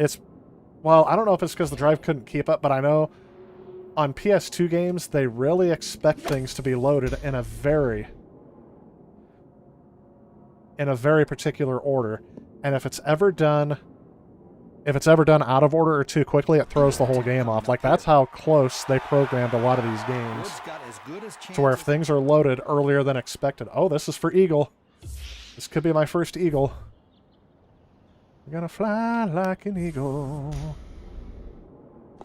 well, I don't know if it's because the drive couldn't keep up, but I know on PS2 games, they really expect things to be loaded in a very particular order. And if it's ever done out of order or too quickly, it throws the whole game off. Like, that's how close they programmed a lot of these games. To where if things are loaded earlier than expected. Oh, this is for Eagle. This could be my first Eagle. I'm gonna fly like an eagle.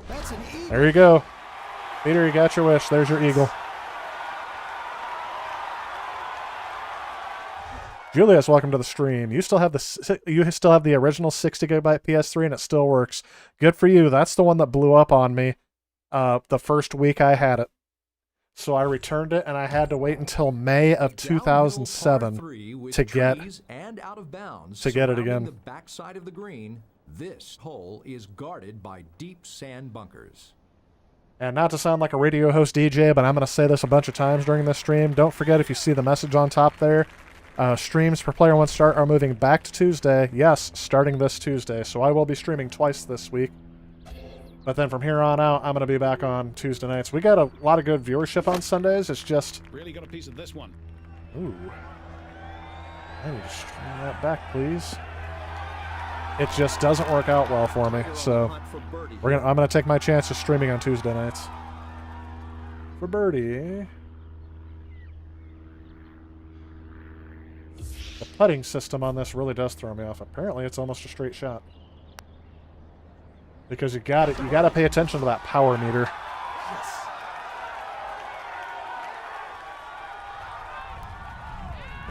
That's an eagle. There you go. Peter, you got your wish. There's your Eagle. Julius, welcome to the stream. You still have the original 60 gigabyte PS3 and it still works. Good for you. That's the one that blew up on me the first week I had it. So I returned it, and I had to wait until May of 2007 to get it again. The backside of the green, this hole is guarded by deep sand bunkers. And not to sound like a radio host DJ, but I'm going to say this a bunch of times during this stream. Don't forget, if you see the message on top there, streams for Player One Start are moving back to Tuesday. Yes, starting this Tuesday. So I will be streaming twice this week. But then from here on out, I'm going to be back on Tuesday nights. We got a lot of good viewership on Sundays. It's just... Really got a piece of this one. Ooh. I need to stream that back, please. It just doesn't work out well for me, so I'm gonna take my chances streaming on Tuesday nights. For birdie. The putting system on this really does throw me off. Apparently it's almost a straight shot. Because you gotta pay attention to that power meter.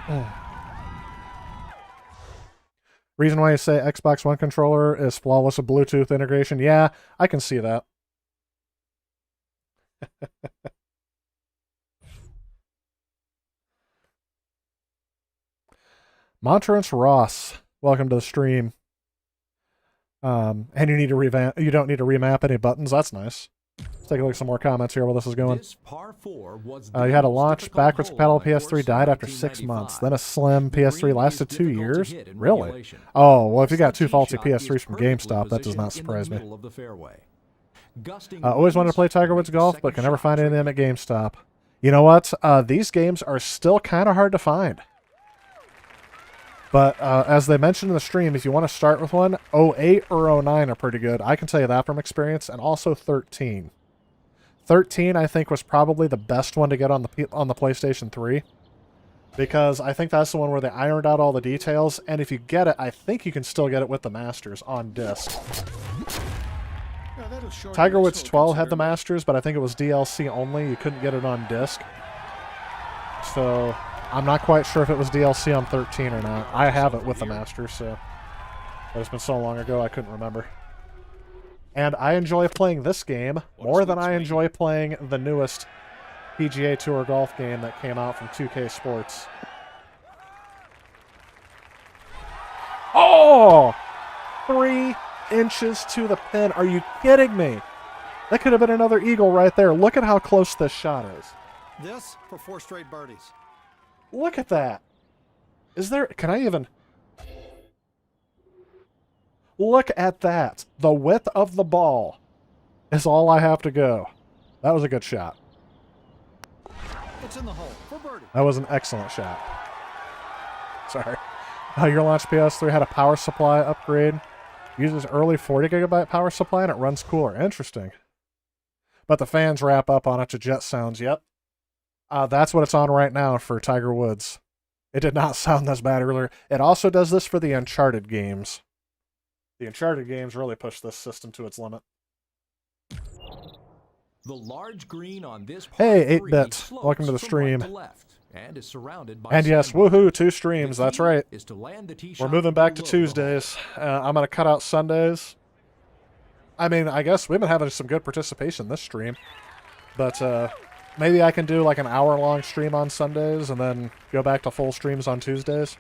Yes. Reason why you say Xbox One controller is flawless with Bluetooth integration. Yeah, I can see that. Montrance Ross, welcome to the stream. And you need to revamp. You don't need to remap any buttons. That's nice. Let's take a look at some more comments here while this is going. You had a launch backwards pedal PS3 died after 6 months. Then a slim PS3 lasted 2 years. Really? Oh, well, if you got two faulty PS3s from GameStop, that does not surprise me. Always wanted to play Tiger Woods Golf, but can never find any of them at GameStop. You know what? These games are still kind of hard to find. But as they mentioned in the stream, if you want to start with one, 08 or 09 are pretty good. I can tell you that from experience, and also 13. 13, I think, was probably the best one to get on the PlayStation 3. Because I think that's the one where they ironed out all the details, and if you get it, I think you can still get it with the Masters on disc. Tiger Woods 12 had the Masters, but I think it was DLC only. You couldn't get it on disc. So I'm not quite sure if it was DLC on 13 or not. I have it with the Masters, so... But it's been so long ago, I couldn't remember. And I enjoy playing this game more than I enjoy playing the newest PGA Tour golf game that came out from 2K Sports. Oh! 3 inches to the pin. Are you kidding me? That could have been another eagle right there. Look at how close this shot is. This for 4 straight birdies. Look at that. Is there... Can I even... Look at that. The width of the ball is all I have to go. That was a good shot. It's in the hole for birdie. That was an excellent shot. Sorry. Your launch PS3 had a power supply upgrade. Uses early 40 gigabyte power supply and it runs cooler. Interesting. But the fans wrap up on it to jet sounds. Yep. That's what it's on right now for Tiger Woods. It did not sound this bad earlier. It also does this for the Uncharted games. The Uncharted games really push this system to its limit. The large green on this hey, 8-Bit. Welcome to the stream. And yes, woohoo, 2 streams. That's right. We're moving back to Tuesdays. I'm going to cut out Sundays. I mean, I guess we've been having some good participation this stream. But maybe I can do like an hour-long stream on Sundays and then go back to full streams on Tuesdays.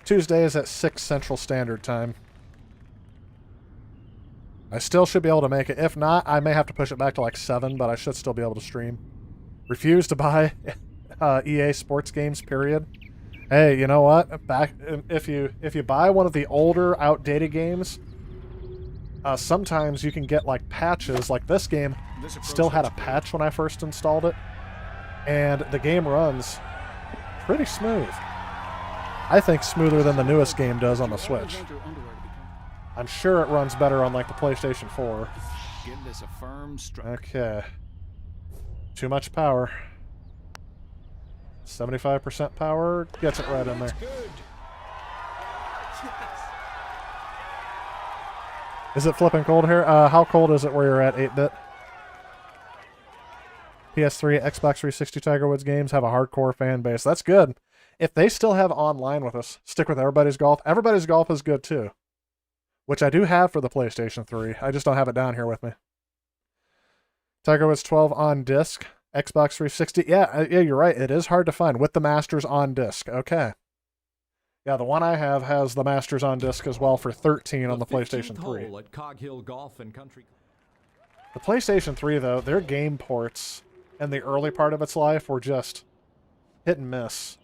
Tuesdays at 6 Central Standard Time. I still should be able to make it. If not, I may have to push it back to like 7, but I should still be able to stream. Refuse to buy EA Sports games, period. Hey, you know what? If you buy one of the older, outdated games, sometimes you can get like patches. Like this game still had a patch when I first installed it, and the game runs pretty smooth. I think smoother than the newest game does on the Switch. I'm sure it runs better on like the PlayStation 4. Give this a firm strike. Okay. Too much power. 75% power gets it right in there. Good. Is it flipping cold here? How cold is it where you're at, 8-Bit? PS3, Xbox 360 Tiger Woods games have a hardcore fan base. That's good. If they still have online with us, stick with Everybody's Golf. Everybody's Golf is good too. Which I do have for the PlayStation 3. I just don't have it down here with me. Tiger Woods 12 on disc. Xbox 360. Yeah, you're right. It is hard to find with the Masters on disc. Okay. Yeah, the one I have has the Masters on disc as well for $13 on the PlayStation 3. At Cog Hill Golf and Country. The PlayStation 3, though, their game ports in the early part of its life were just hit and miss.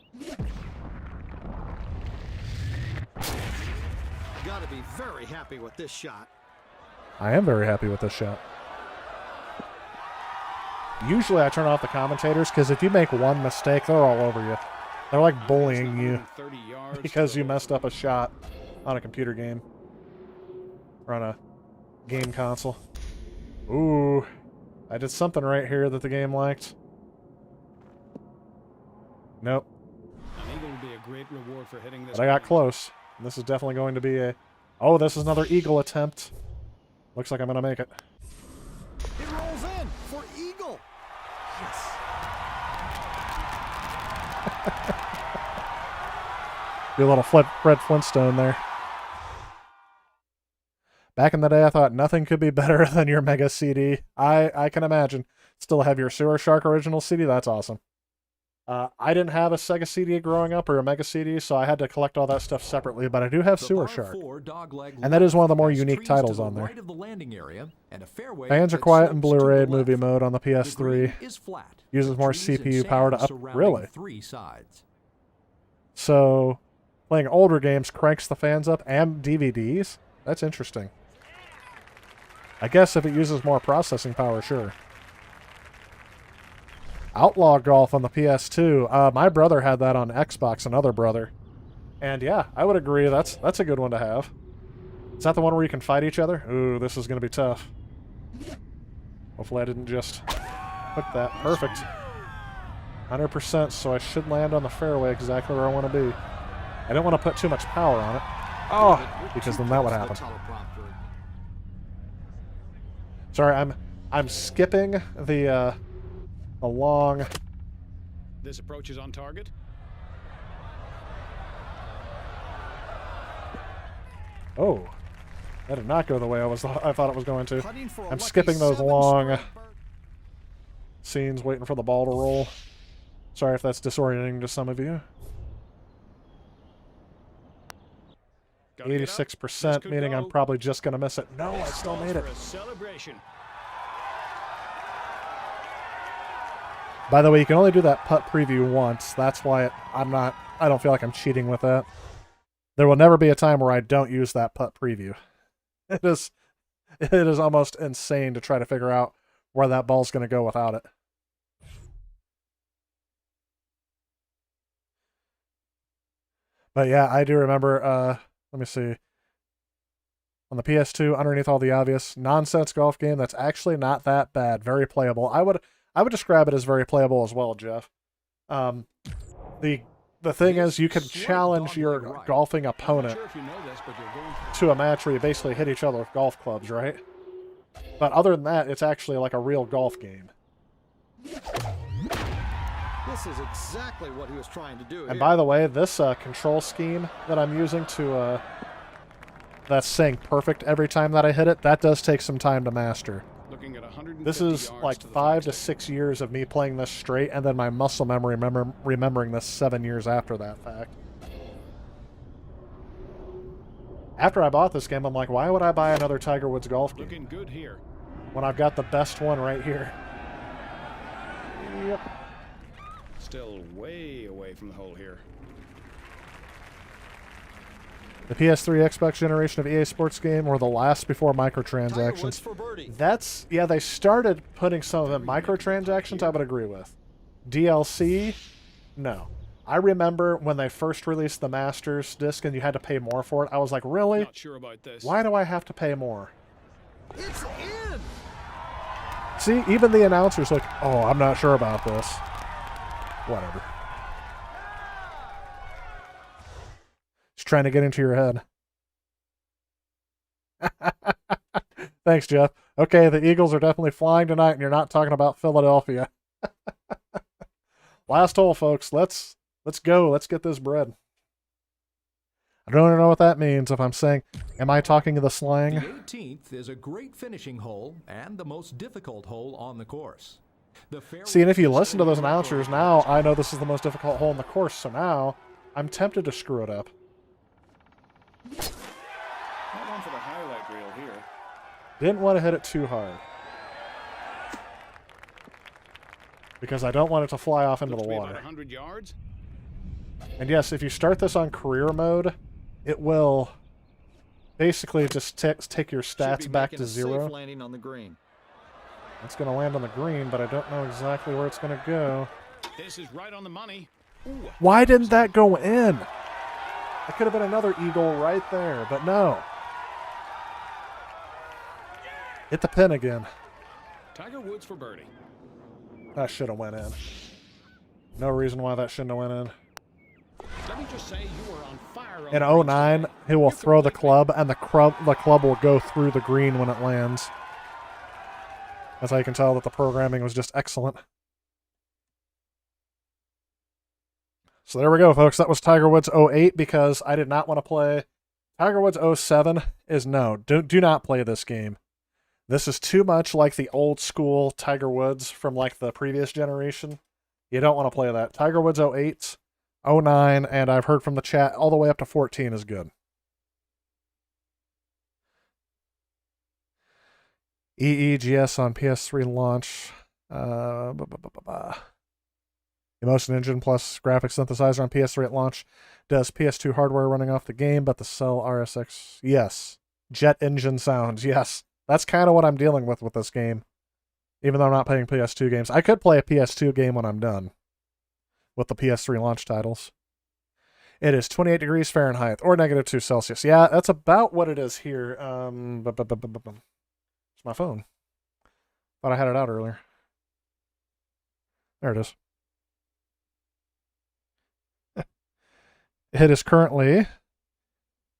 Gotta be very happy with this shot. I am very happy with this shot. Usually I turn off the commentators because if you make one mistake, they're all over you. They're like bullying you because you messed up a shot on a computer game or on a game console. Ooh, I did something right here that the game liked. Nope. An eagle would be a great reward for hitting this. But I got close. This is definitely going to be a... Oh, this is another eagle attempt. Looks like I'm going to make it. It rolls in for eagle. Yes. Do a little Fred Flintstone there. Back in the day, I thought nothing could be better than your Mega CD. I can imagine. Still have your Sewer Shark original CD? That's awesome. I didn't have a Sega CD growing up or a Mega CD, so I had to collect all that stuff separately, but I do have Sewer Shark. And that is one of the more unique titles on there. Fans are quiet in Blu-ray movie mode on the PS3. Uses more CPU power to up... Really? So, playing older games cranks the fans up and DVDs? That's interesting. I guess if it uses more processing power, sure. Outlaw Golf on the PS2. My brother had that on Xbox, another brother. And yeah, I would agree, that's a good one to have. Is that the one where you can fight each other? Ooh, this is going to be tough. Hopefully I didn't just hook that. Perfect. 100%, so I should land on the fairway exactly where I want to be. I don't want to put too much power on it. Oh, because then that would happen. Sorry, I'm skipping the long... This approach is on target. Oh, that did not go the way I thought it was going to. I'm skipping those long scenes, waiting for the ball to roll. Sorry if that's disorienting to some of you. 86%, meaning I'm probably just going to miss it. No, I still made it. By the way, you can only do that putt preview once. That's why I don't feel like I'm cheating with that. There will never be a time where I don't use that putt preview. It is almost insane to try to figure out where that ball's going to go without it. But yeah, I do remember, let me see. On the PS2, underneath all the obvious nonsense golf game that's actually not that bad. Very playable. I would describe it as very playable as well, Jeff. The thing is, you can challenge your golfing opponent to a match where you basically hit each other with golf clubs, right? But other than that, it's actually like a real golf game. This is exactly what he was trying to do. And by the way, this control scheme that I'm using to that's saying perfect every time that I hit it, that does take some time to master. This is like 5 to 6 years of me playing this straight, and then my muscle memory remembering this 7 years after that fact. After I bought this game, I'm like, why would I buy another Tiger Woods golf game? Looking good here. When I've got the best one right here. Yep. Still way away from the hole here. The PS3 Xbox generation of EA Sports game were the last before microtransactions. That's, yeah, they started putting some of them microtransactions, I would agree with. DLC, no. I remember when they first released the Masters disc and you had to pay more for it. I was like, really? Not sure about this. Why do I have to pay more? It's in. See, even the announcer's like, oh, I'm not sure about this. Whatever. Just trying to get into your head. Thanks, Jeff. Okay, the Eagles are definitely flying tonight, and you're not talking about Philadelphia. Last hole, folks. Let's go. Let's get this bread. I don't even know what that means if I'm saying, am I talking the slang? The 18th is a great finishing hole and the most difficult hole on the course. See, and if you listen to those announcers now, I know this is the most difficult hole in the course, so now I'm tempted to screw it up. Not one for the highlight reel here. Didn't want to hit it too hard. Because I don't want it to fly off into the water. 100 yards. And yes, if you start this on career mode, it will basically just take your stats back to 0. Landing on the green. It's going to land on the green, but I don't know exactly where it's going to go. This is right on the money. Ooh. Why didn't that go in? It could have been another eagle right there, but no. Hit the pin again. Tiger Woods for birdie. That should have went in. No reason why that shouldn't have went in. Let me just say you are on fire. In 09, he will throw the club, and the club will go through the green when it lands. That's how you can tell that the programming was just excellent. So there we go, folks. That was Tiger Woods 08 because I did not want to play. Tiger Woods 07 is no. Do not play this game. This is too much like the old school Tiger Woods from like the previous generation. You don't want to play that. Tiger Woods 08, 09, and I've heard from the chat all the way up to 14 is good. EEGS on PS3 launch. Emotion Engine plus graphics synthesizer on PS3 at launch. Does PS2 hardware running off the game, but the Cell RSX. Yes. Jet engine sounds. Yes. That's kind of what I'm dealing with this game. Even though I'm not playing PS2 games. I could play a PS2 game when I'm done with the PS3 launch titles. It is 28 degrees Fahrenheit or -2 Celsius. Yeah, that's about what it is here. It's my phone. Thought I had it out earlier. There it is. It is currently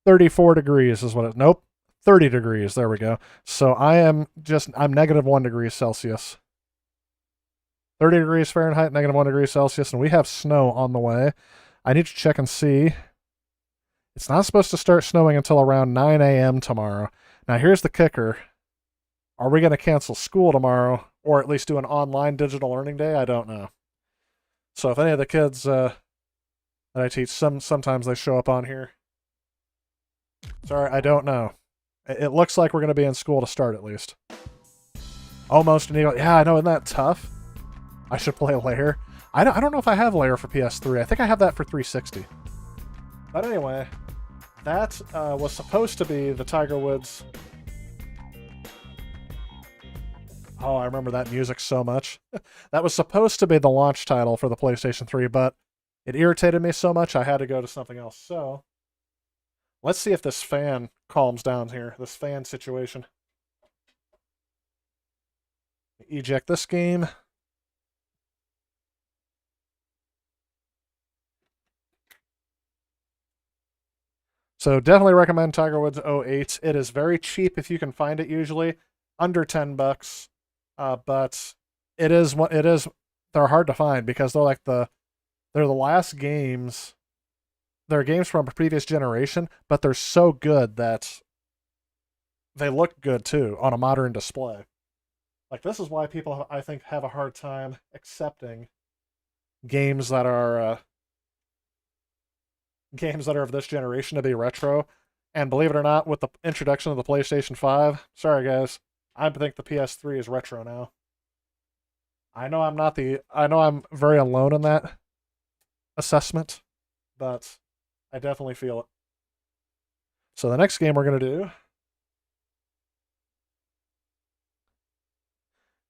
34 degrees is what it... Nope. 30 degrees. There we go. So I'm -1 degree Celsius. 30 degrees Fahrenheit, -1 degree Celsius, and we have snow on the way. I need to check and see. It's not supposed to start snowing until around 9 a.m. tomorrow. Now here's the kicker. Are we going to cancel school tomorrow, or at least do an online digital learning day? I don't know. So if any of the kids that I teach, sometimes they show up on here. Sorry, I don't know. It looks like we're going to be in school to start, at least. Almost an eagle. Yeah, I know, isn't that tough? I should play Lair. I don't know if I have Lair for PS3. I think I have that for 360. But anyway, that was supposed to be the Tiger Woods... Oh, I remember that music so much. That was supposed to be the launch title for the PlayStation 3, but it irritated me so much I had to go to something else. So, let's see if this fan calms down here, this fan situation. Eject this game. So definitely recommend Tiger Woods 08. It is very cheap if you can find it usually, under $10. But it is what it is. They're hard to find because they're the last games. They're games from a previous generation, but they're so good that they look good too on a modern display. Like this is why people, I think, have a hard time accepting games that are of this generation to be retro. And believe it or not, with the introduction of the PlayStation 5, sorry guys, I think the PS3 is retro now. I know I'm very alone in that assessment, but I definitely feel it. So the next game we're going to do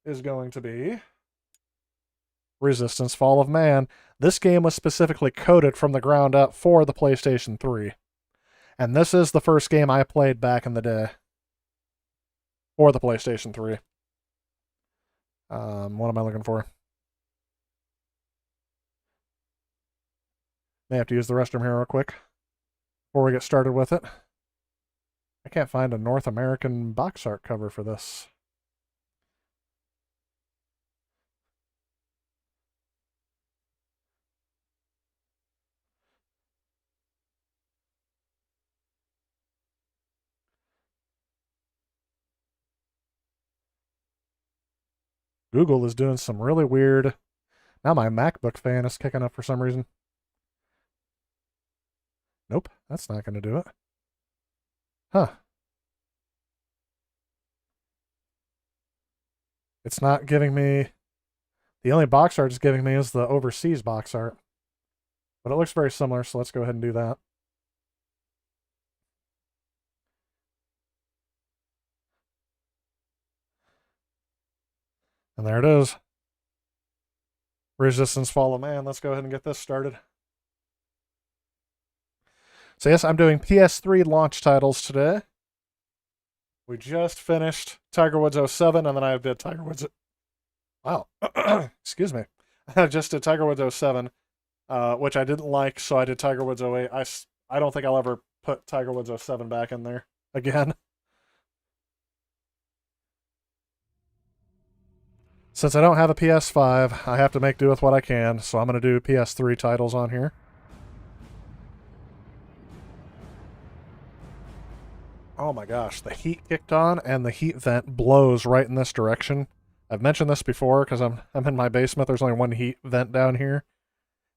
is going to be Resistance: Fall of Man. This game was specifically coded from the ground up for the PlayStation 3. And this is the first game I played back in the day. For the PlayStation 3. What am I looking for? May have to use the restroom here real quick before we get started with it. I can't find a North American box art cover for this. Google is doing some really weird... Now my MacBook fan is kicking up for some reason. Nope, that's not going to do it. Huh. It's not giving me... The only box art it's giving me is the overseas box art. But it looks very similar, so let's go ahead and do that. And there it is. Resistance Fall of Man. Let's go ahead and get this started. So yes, I'm doing PS3 launch titles today. We just finished Tiger Woods 07, and then I did Tiger Woods... Wow. Excuse me. I just did Tiger Woods 07, which I didn't like, so I did Tiger Woods 08. I don't think I'll ever put Tiger Woods 07 back in there again. Since I don't have a PS5, I have to make do with what I can, so I'm going to do PS3 titles on here. Oh my gosh, the heat kicked on, and the heat vent blows right in this direction. I've mentioned this before because I'm in my basement. There's only one heat vent down here.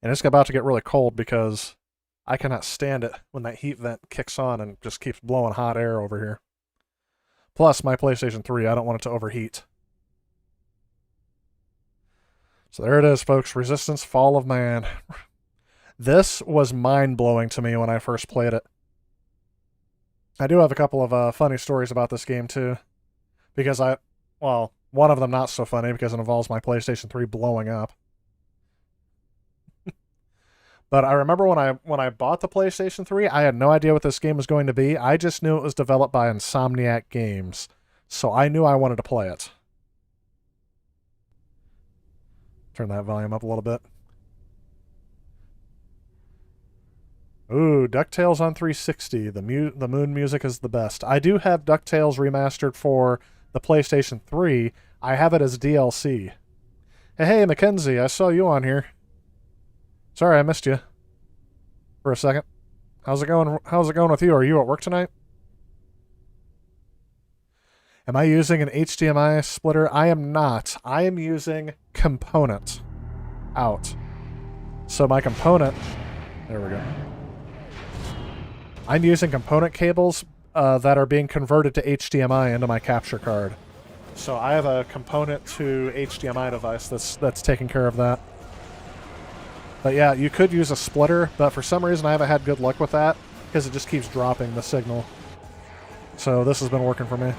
And it's about to get really cold because I cannot stand it when that heat vent kicks on and just keeps blowing hot air over here. Plus, my PlayStation 3, I don't want it to overheat. So there it is, folks. Resistance Fall of Man. This was mind-blowing to me when I first played it. I do have a couple of funny stories about this game, too. Because well, one of them not so funny because it involves my PlayStation 3 blowing up. But I remember when I bought the PlayStation 3, I had no idea what this game was going to be. I just knew it was developed by Insomniac Games. So I knew I wanted to play it. Turn that volume up a little bit. Ooh, DuckTales on 360. The moon music is the best. I do have DuckTales Remastered for the PlayStation 3. I have it as DLC. Hey, Mackenzie, I saw you on here. Sorry, I missed you for a second. How's it going? How's it going with you? Are you at work tonight? Am I using an HDMI splitter? I am not. I am using component out. So my component... There we go. I'm using component cables that are being converted to HDMI into my capture card. So I have a component to HDMI device that's taking care of that. But yeah, you could use a splitter, but for some reason I haven't had good luck with that because it just keeps dropping the signal. So this has been working for me.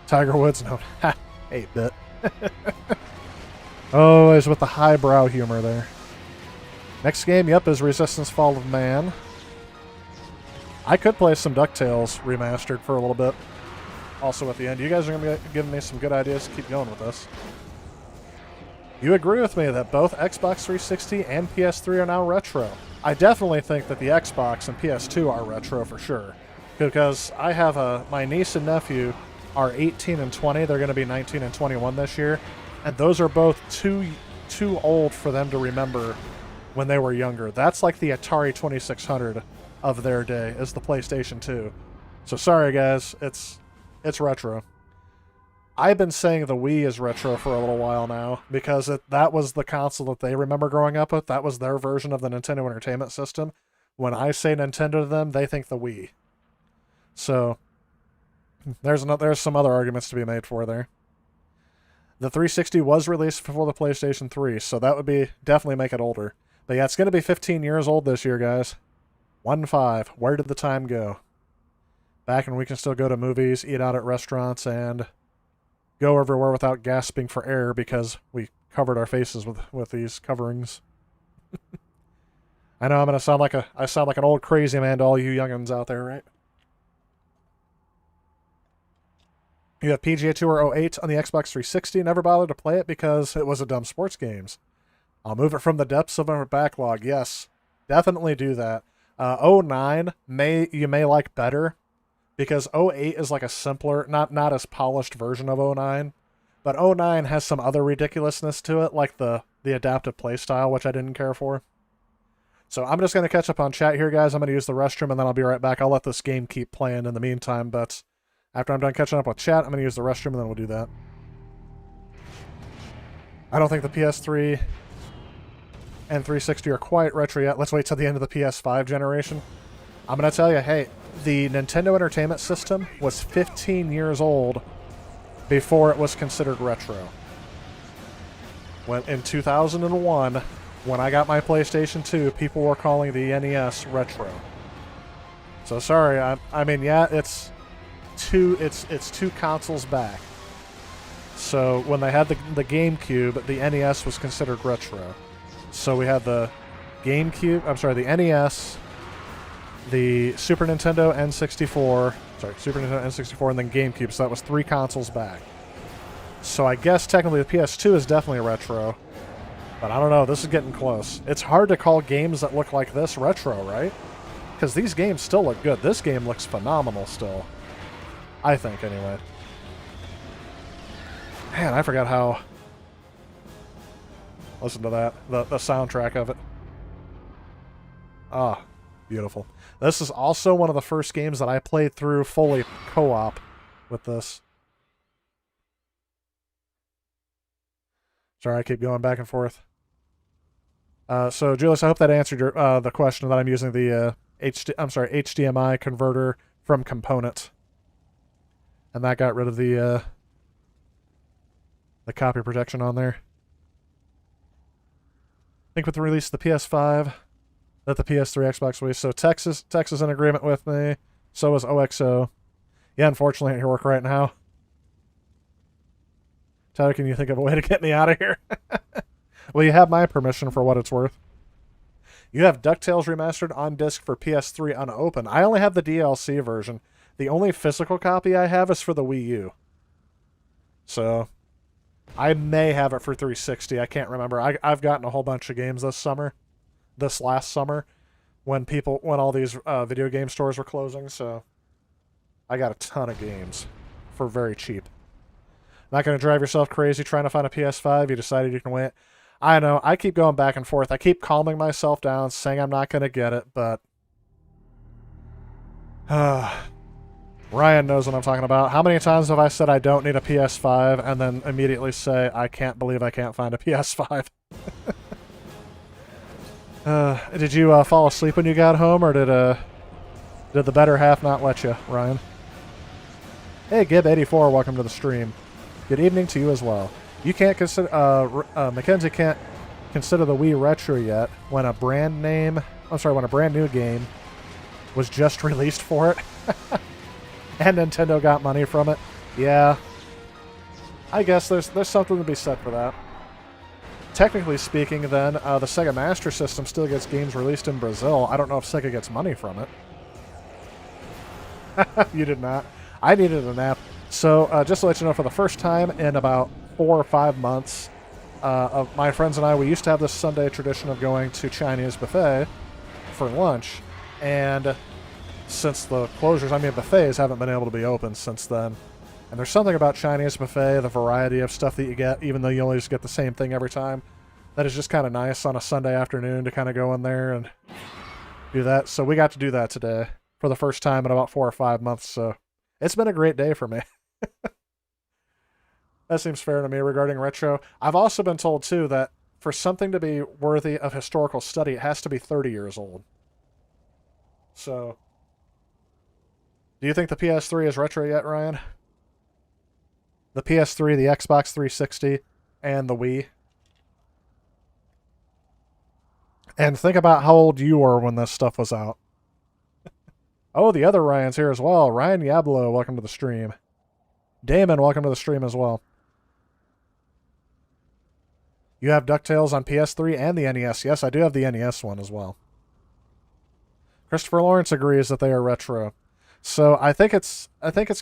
Tiger Woods, no, 8-bit. Always with the highbrow humor there. Next game, yep, is Resistance Fall of Man. I could play some DuckTales Remastered for a little bit. Also at the end. You guys are going to be giving me some good ideas to keep going with this. You agree with me that both Xbox 360 and PS3 are now retro. I definitely think that the Xbox and PS2 are retro for sure. Because I have my niece and nephew are 18 and 20. They're going to be 19 and 21 this year. And those are both too old for them to remember when they were younger. That's like the Atari 2600 of their day, is the PlayStation 2. So sorry guys, it's retro. I've been saying the Wii is retro for a little while now because that was the console that they remember growing up with. That was their version of the Nintendo Entertainment System. When I say Nintendo to them, they think the Wii. So there's some other arguments to be made for there. The 360 was released before the PlayStation 3, so that would be definitely make it older. But yeah, it's going to be 15 years old this year, guys. 1-5. Where did the time go? Back when we can still go to movies, eat out at restaurants, and go everywhere without gasping for air because we covered our faces with these coverings. I know I'm going to sound like an old crazy man to all you youngins out there, right? You have PGA Tour 08 on the Xbox 360. Never bothered to play it because it was a dumb sports games. I'll move it from the depths of our backlog. Yes, definitely do that. 09 you may like better because 08 is like a simpler, not as polished version of 09. But 09 has some other ridiculousness to it, like the adaptive playstyle, which I didn't care for. So I'm just going to catch up on chat here, guys. I'm going to use the restroom, and then I'll be right back. I'll let this game keep playing in the meantime, but after I'm done catching up with chat, I'm going to use the restroom, and then we'll do that. I don't think the PS3 and 360 are quite retro yet. Let's wait till the end of the PS5 generation. I'm going to tell you, hey, the Nintendo Entertainment System was 15 years old before it was considered retro. When in 2001, when I got my PlayStation 2, people were calling the NES retro. So sorry, I mean, yeah, it's two consoles back. So when they had the GameCube, the NES was considered retro. So we had the the NES, the Super Nintendo N64, and then GameCube. So that was 3 consoles back. So I guess technically the PS2 is definitely retro. But I don't know, this is getting close. It's hard to call games that look like this retro, right? Because these games still look good. This game looks phenomenal still. I think, anyway. Man, I forgot how... Listen to that. The soundtrack of it. Ah, beautiful. This is also one of the first games that I played through fully co-op with this. Sorry, I keep going back and forth. So, Julius, I hope that answered your the question that I'm using the HDMI converter from component, and that got rid of the copy protection on there. I think with the release of the PS5, that the PS3, Xbox One. So Texas is in agreement with me. So is OXO. Yeah, unfortunately, at your work right now. Tyler, can you think of a way to get me out of here? Well, you have my permission for what it's worth. You have DuckTales Remastered on disc for PS3 unopened. I only have the DLC version. The only physical copy I have is for the Wii U. So, I may have it for 360. I can't remember. I've gotten a whole bunch of games this last summer, when all these video game stores were closing. So, I got a ton of games for very cheap. Not going to drive yourself crazy trying to find a PS5. You decided you can wait. I know, I keep going back and forth. I keep calming myself down, saying I'm not going to get it, but... Ryan knows what I'm talking about. How many times have I said I don't need a PS5, and then immediately say, I can't believe I can't find a PS5? Did you fall asleep when you got home, or did the better half not let you, Ryan? Hey, Gib84, welcome to the stream. Good evening to you as well. You can't consider, Mackenzie can't consider the Wii retro yet when a brand new game was just released for it. And Nintendo got money from it. Yeah. I guess there's something to be said for that. Technically speaking, then, the Sega Master System still gets games released in Brazil. I don't know if Sega gets money from it. You did not. I needed a nap. So, just to let you know, for the first time in about 4 or 5 months, of my friends and I, we used to have this Sunday tradition of going to Chinese buffet for lunch, and since the closures, buffets haven't been able to be open since then. And there's something about Chinese buffet, the variety of stuff that you get, even though you only just get the same thing every time, that is just kind of nice on a Sunday afternoon to kind of go in there and do that. So we got to do that today for the first time in about 4 or 5 months, so it's been a great day for me. That seems fair to me regarding retro. I've also been told, too, that for something to be worthy of historical study, it has to be 30 years old. So, do you think the PS3 is retro yet, Ryan? The PS3, the Xbox 360, and the Wii? And think about how old you were when this stuff was out. Oh, the other Ryan's here as well. Ryan Yablo, welcome to the stream. Damon, welcome to the stream as well. You have DuckTales on PS3 and the NES. Yes, I do have the NES one as well. Christopher Lawrence agrees that they are retro. So I think it's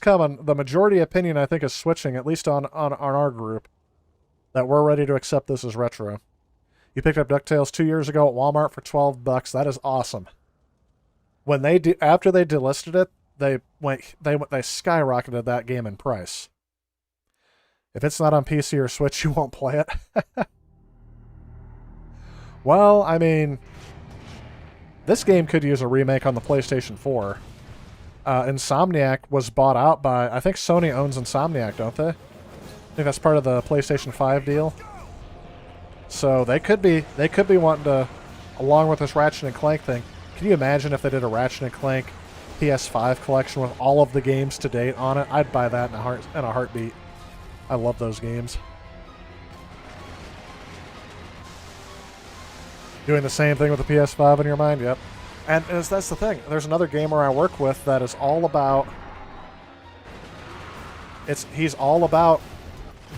coming. The majority opinion, I think, is switching, at least on our group, that we're ready to accept this as retro. You picked up DuckTales 2 years ago at Walmart for $12. That is awesome. When after they delisted it, they skyrocketed that game in price. If it's not on PC or Switch, you won't play it. Well, I mean, this game could use a remake on the PlayStation 4. Insomniac was bought out by... I think Sony owns Insomniac, don't they? I think that's part of the PlayStation 5 deal. So they could be wanting to, along with this Ratchet and Clank thing. Can you imagine if they did a Ratchet and Clank PS5 collection with all of the games to date on it? I'd buy that in a heartbeat. I love those games. Doing the same thing with the PS5 in your mind? Yep. And that's the thing. There's another gamer I work with that is all about... He's all about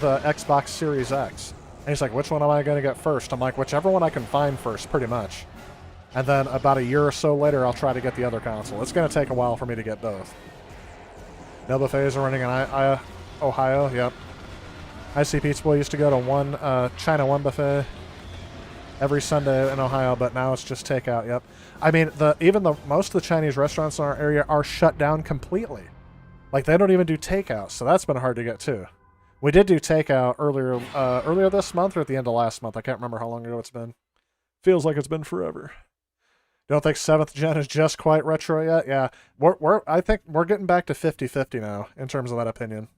the Xbox Series X. And he's like, which one am I going to get first? I'm like, whichever one I can find first, pretty much. And then about a year or so later, I'll try to get the other console. It's going to take a while for me to get both. No buffets are running in Ohio, yep. I see Pizza Boy used to go to China One buffet every Sunday in Ohio, but now it's just takeout, yep. I mean, most of the Chinese restaurants in our area are shut down completely. Like, they don't even do takeout, so that's been hard to get, too. We did do takeout earlier this month or at the end of last month. I can't remember how long ago it's been. Feels like it's been forever. Don't think 7th gen is just quite retro yet? Yeah. I think we're getting back to 50-50 now, in terms of that opinion.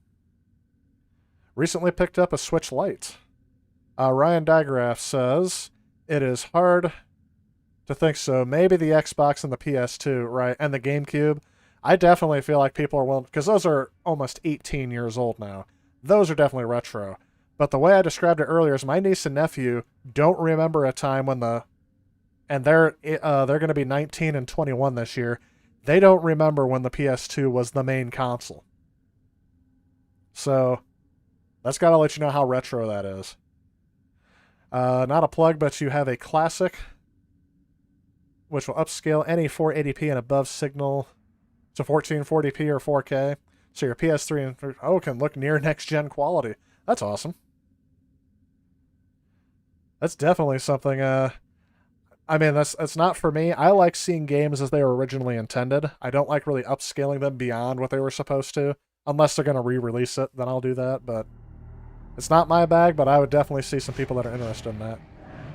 Recently picked up a Switch Lite. Ryan Digraph says, it is hard to think so. Maybe the Xbox and the PS2, right? And the GameCube. I definitely feel like people are willing, because those are almost 18 years old now. Those are definitely retro. But the way I described it earlier is my niece and nephew don't remember a time when and they're going to be 19 and 21 this year. They don't remember when the PS2 was the main console. So that's got to let you know how retro that is. Not a plug, but you have a classic, which will upscale any 480p and above signal to 1440p or 4K. So your PS3 can look near next-gen quality. That's awesome. That's definitely something, I mean, that's not for me. I like seeing games as they were originally intended. I don't like really upscaling them beyond what they were supposed to. Unless they're going to re-release it, then I'll do that, but it's not my bag, but I would definitely see some people that are interested in that.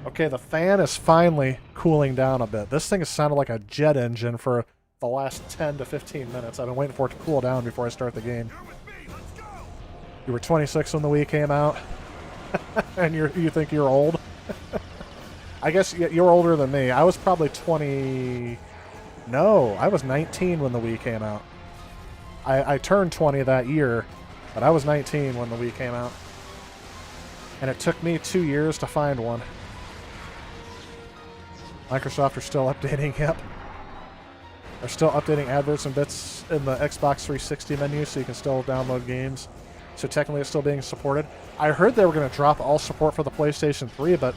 Okay, the fan is finally cooling down a bit. This thing has sounded like a jet engine for the last 10 to 15 minutes. I've been waiting for it to cool down before I start the game. You were 26 when the Wii came out, and you think you're old? I guess you're older than me. I was probably 20... No, I was 19 when the Wii came out. I turned 20 that year, but I was 19 when the Wii came out. And it took me 2 years to find one. Microsoft are still updating, yep. They're still updating adverts and bits in the Xbox 360 menu so you can still download games. So technically it's still being supported. I heard they were going to drop all support for the PlayStation 3, but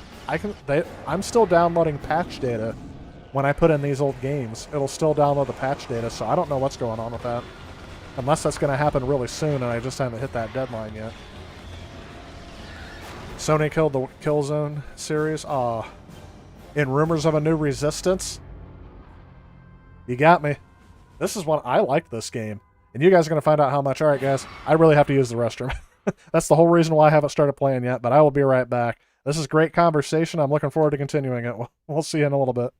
I'm still downloading patch data when I put in these old games. It'll still download the patch data, so I don't know what's going on with that. Unless that's going to happen really soon and I just haven't hit that deadline yet. Sony killed the Killzone series. Aw. In rumors of a new Resistance. You got me. This is one I like this game. And you guys are going to find out how much. Alright, guys. I really have to use the restroom. That's the whole reason why I haven't started playing yet, but I will be right back. This is great conversation. I'm looking forward to continuing it. We'll see you in a little bit.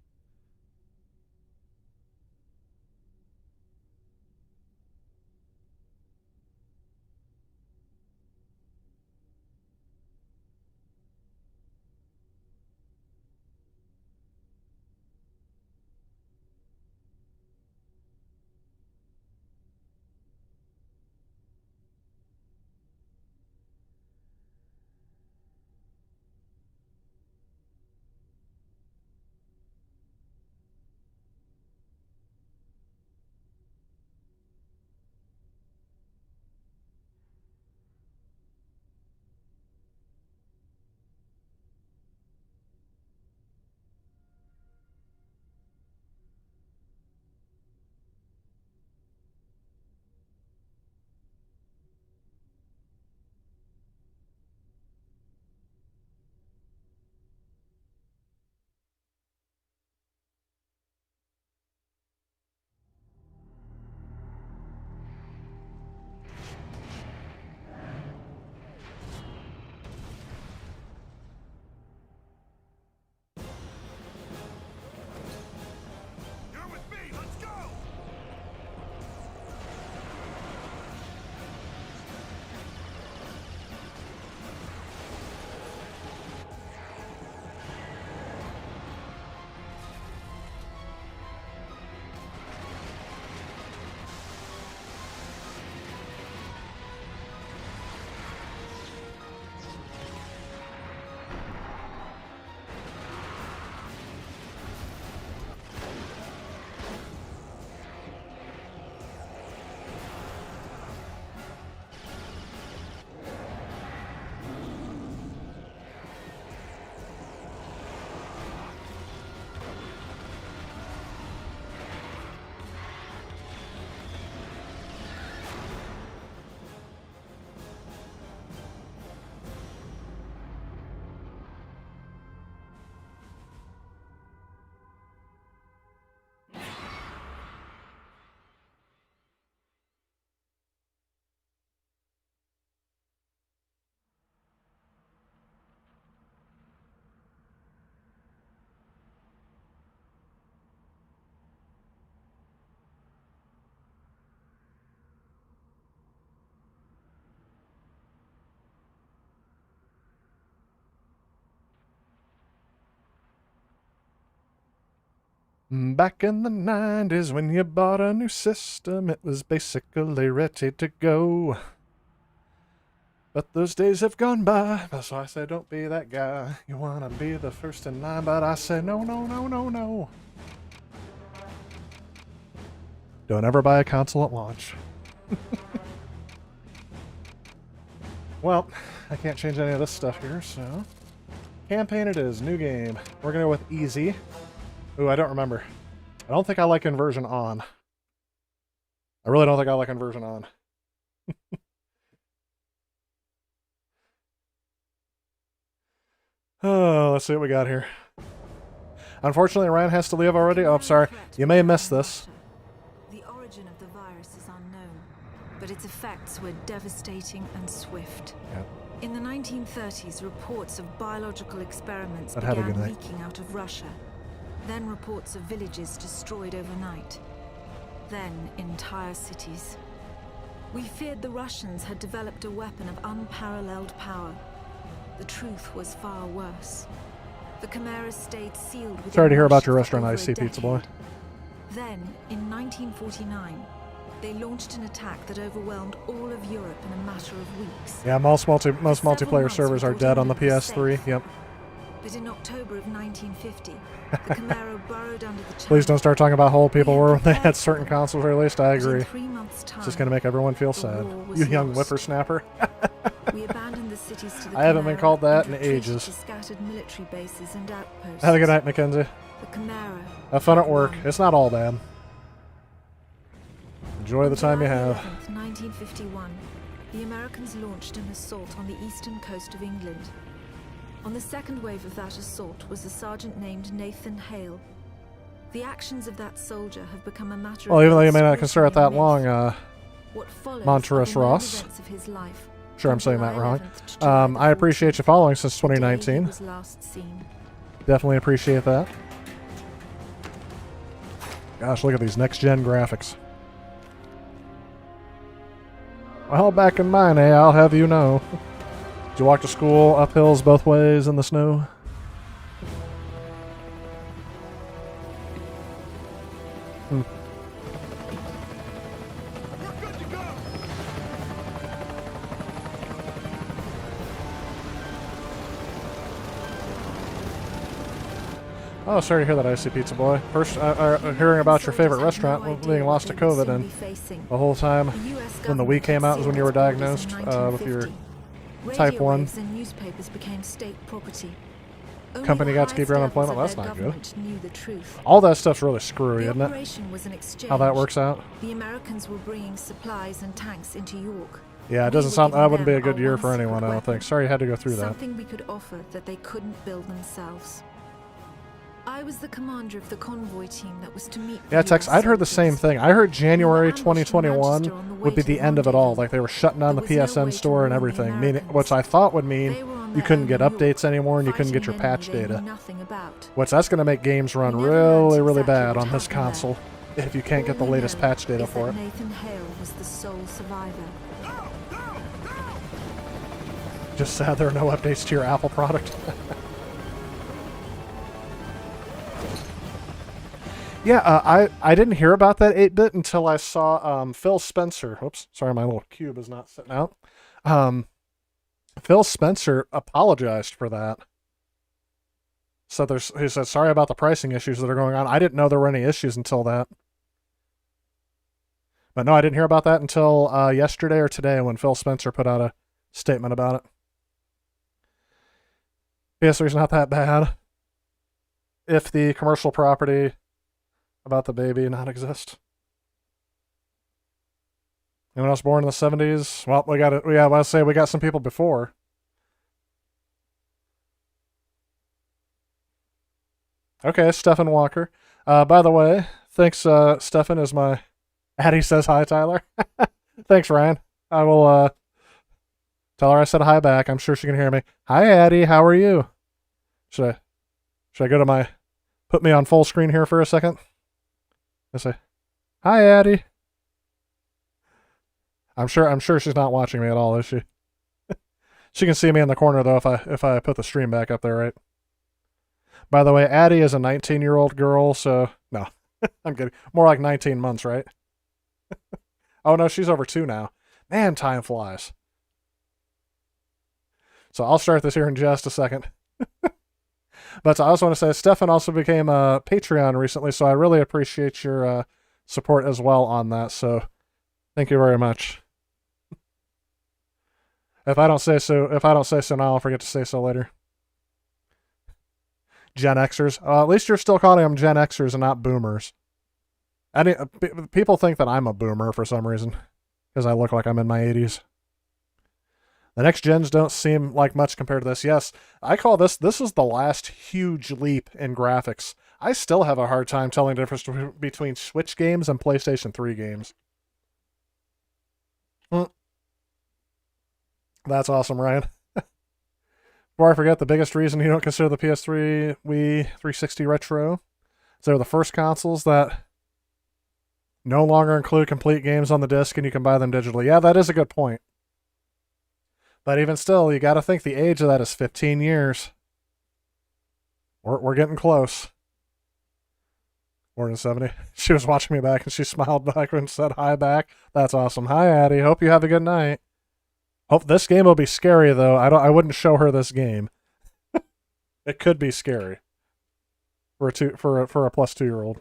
Back in the 90s when you bought a new system, it was basically ready to go. But those days have gone by, so I say don't be that guy. You want to be the first in line, but I say no, no, no, no, no. Don't ever buy a console at launch. Well, I can't change any of this stuff here, so... Campaign it is, new game. We're going to go with easy. Ooh, I don't remember. I don't think I like inversion on. I really don't think I like inversion on. Oh, let's see what we got here. Unfortunately, Ryan has to leave already. Oh, I'm sorry. You may miss this. The origin of the virus is unknown, but its effects were devastating and swift. Yep. In the 1930s, reports of biological experiments But have a began good night. leaking out of Russia. Then reports of villages destroyed overnight. Then entire cities. We feared the Russians had developed a weapon of unparalleled power. The truth was far worse. The chimeras stayed sealed within Sorry to hear about your Russia for restaurant, over Icy a Pizza Boy. decade. Then, in 1949, they launched an attack that overwhelmed all of Europe in a matter of weeks. Yeah, most Several multiplayer months servers are before dead on the everyone was PS3. safe. Yep. But in October of 1950, the Chimera burrowed under the Please don't start talking about how old people We had were when they prepared had for certain them. consoles released. I But in agree. 3 months' time, It's just going to make everyone feel the sad. war was You young lost. whippersnapper. We abandoned the cities to the I haven't been Chimera called that and in retreated ages. to scattered military bases and outposts. Have a good night, Mackenzie. The Chimera. Have fun at had work. won. It's not all bad. Enjoy the time you July have. 11th, 1951, the Americans launched an assault on the eastern coast of England. On the second wave of that assault was a sergeant named Nathan Hale. The actions of that soldier have become a matter Well, of even though you may not consider it that myth. long, What follows Montrose are the known Ross. events of his life, sure I'm from saying that July wrong. 11th to July the I appreciate you 14th, following since the day he 2019. was last seen. Definitely appreciate that. Gosh, look at these next-gen graphics. Well, back in my day, I'll have you know. Did you walk to school up hills both ways in the snow? Oh, sorry to hear that, Icy Pizza Boy. First, hearing about your favorite restaurant being lost to COVID, and the whole time when the Wii came out was when you were diagnosed with your type 1. And newspapers became state property. Only Company the got to keep your highest unemployment. levels That's of not their good. government knew the truth. All that stuff's really screwy, The isn't it? operation was an exchange. How that works out? The Americans were bringing supplies and tanks into York. Yeah, it We doesn't were sound. giving That wouldn't be a them good our year one for anyone, secret I don't think. weapon. Sorry you had to go through that. Something we could offer that they couldn't build themselves. I was the commander of the convoy team that was to meet. Yeah, the Tex, US I'd heard the same soldiers. thing. I heard January ambushed in 2021 Manchester on the would way be to the the end of it all. rendezvous. Like they were shutting down the There was no PSN way to store and warn the everything, meaning, Americans. which I thought would mean They were on you their couldn't own get in updates York, anymore and you couldn't get your fighting an patch enemy they data. knew nothing about. Which that's going to make games run We never learned really, really exactly bad what on this happened console if you can't All get the we latest know patch data is for that it. Nathan Hale was the sole survivor. Just sad there are no updates to your Apple product. Yeah, I didn't hear about that 8-bit until I saw Phil Spencer. Oops, sorry, my little cube is not sitting out. Phil Spencer apologized for that. So he said, sorry about the pricing issues that are going on. I didn't know there were any issues until that. But no, I didn't hear about that until yesterday or today when Phil Spencer put out a statement about it. PS3's not that bad. If the commercial property about the baby not exist. Anyone else born in the 70s? Well, we got it. Yeah, I say we got some people before. Okay, Stephen Walker. By the way, thanks, Stephen, is my... Addie says hi, Tyler. Thanks, Ryan. I will tell her I said hi back. I'm sure she can hear me. Hi, Addie. How are you? Should I go to my... Put me on full screen here for a second? I say, hi, Addie. I'm sure she's not watching me at all, is she? She can see me in the corner though if I put the stream back up there, right? By the way, Addie is a 19-year-old girl, so no. I'm kidding. More like 19 months, right? Oh, no, she's over 2 now. Man, time flies. So I'll start this here in just a second. But I also want to say, Stefan also became a Patreon recently, so I really appreciate your support as well on that. So thank you very much. If I don't say so now, I'll forget to say so later. Gen Xers. At least you're still calling them Gen Xers and not boomers. People think that I'm a boomer for some reason, because I look like I'm in my 80s. The next gens don't seem like much compared to this. Yes, I call this is the last huge leap in graphics. I still have a hard time telling the difference between Switch games and PlayStation 3 games. That's awesome, Ryan. Before I forget, the biggest reason you don't consider the PS3, Wii, 360 retro is they're the first consoles that no longer include complete games on the disc and you can buy them digitally. Yeah, that is a good point. But even still, you got to think the age of that is 15 years. We're getting close. More than 70. She was watching me back and she smiled back and said hi back. That's awesome. Hi, Addie. Hope you have a good night. Hope this game will be scary though. I wouldn't show her this game. It could be scary for a plus 2-year-old.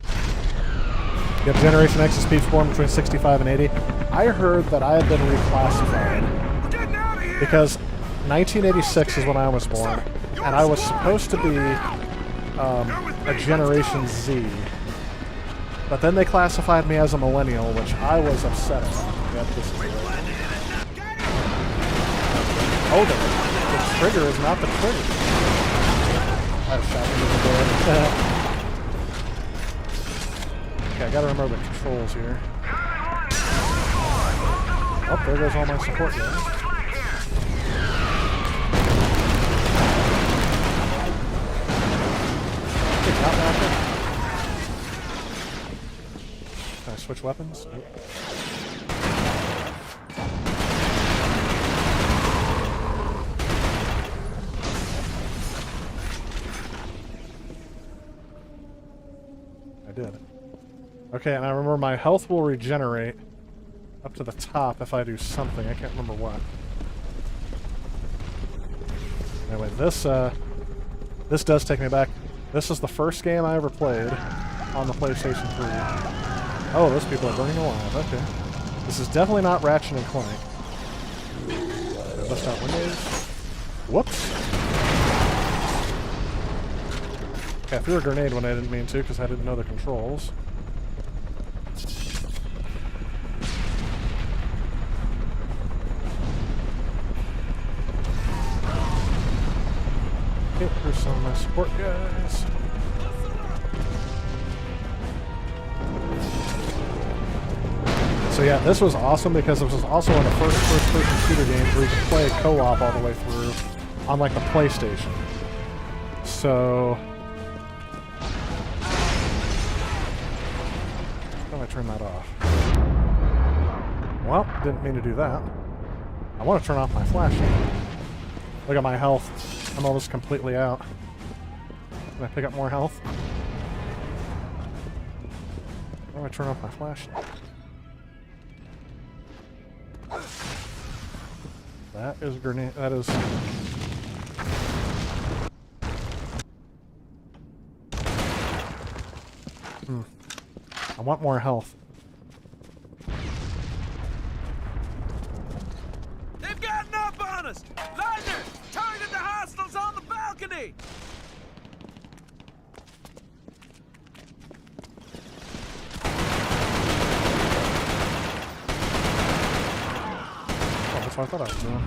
You have Generation X's speed form between 65 and 80. I heard that I had been reclassified because 1986 is when I was born, and I was supposed to be a Generation Z. But then they classified me as a millennial, which I was upset about. Yep, this is it. Oh, the trigger is not the trigger. I shot him in the door. Okay, I gotta remember the controls here. Oh, there goes all my support guys. Okay, got that. Can I switch weapons? Nope. I did. Okay, and I remember my health will regenerate up to the top if I do something. I can't remember what. Anyway, this does take me back. This is the first game I ever played on the PlayStation 3. Oh, those people are burning alive. Okay. This is definitely not Ratchet and Clank. Okay, bust out windows. Whoops. Okay, I threw a grenade when I didn't mean to because I didn't know the controls. Okay, here's some of my support guys. So yeah, this was awesome because this was also one of the first-person shooter games where you could play co-op all the way through on like the PlayStation. So how do I turn that off? Well, didn't mean to do that. I want to turn off my flashlight. Look at my health. I'm almost completely out. Can I pick up more health? How do I turn off my flashlight? That is a grenade. That is. I want more health. They've gotten up on us! Lightner! Target the hostiles on the balcony! Oh, that's what I thought I was doing.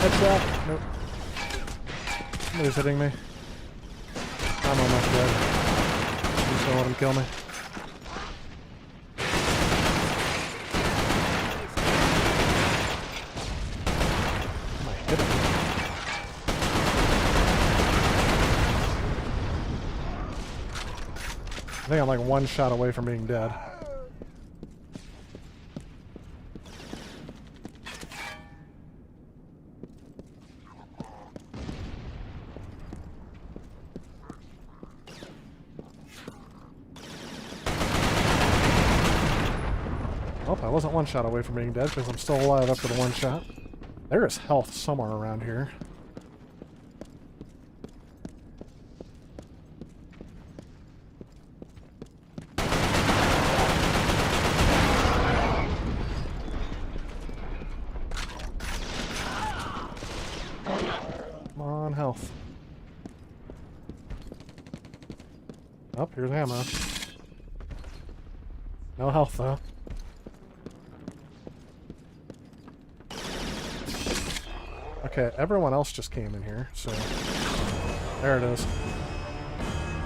Headshot. Nope. Somebody's hitting me. I'm almost dead. Please don't let him kill me. Am I hitting him? I think I'm like one shot away from being dead. Well, I wasn't one shot away from being dead because I'm still alive after the one shot. There is health somewhere around here. Come on, health. Oh, here's ammo. No health, though. Okay, everyone else just came in here, so... There it is.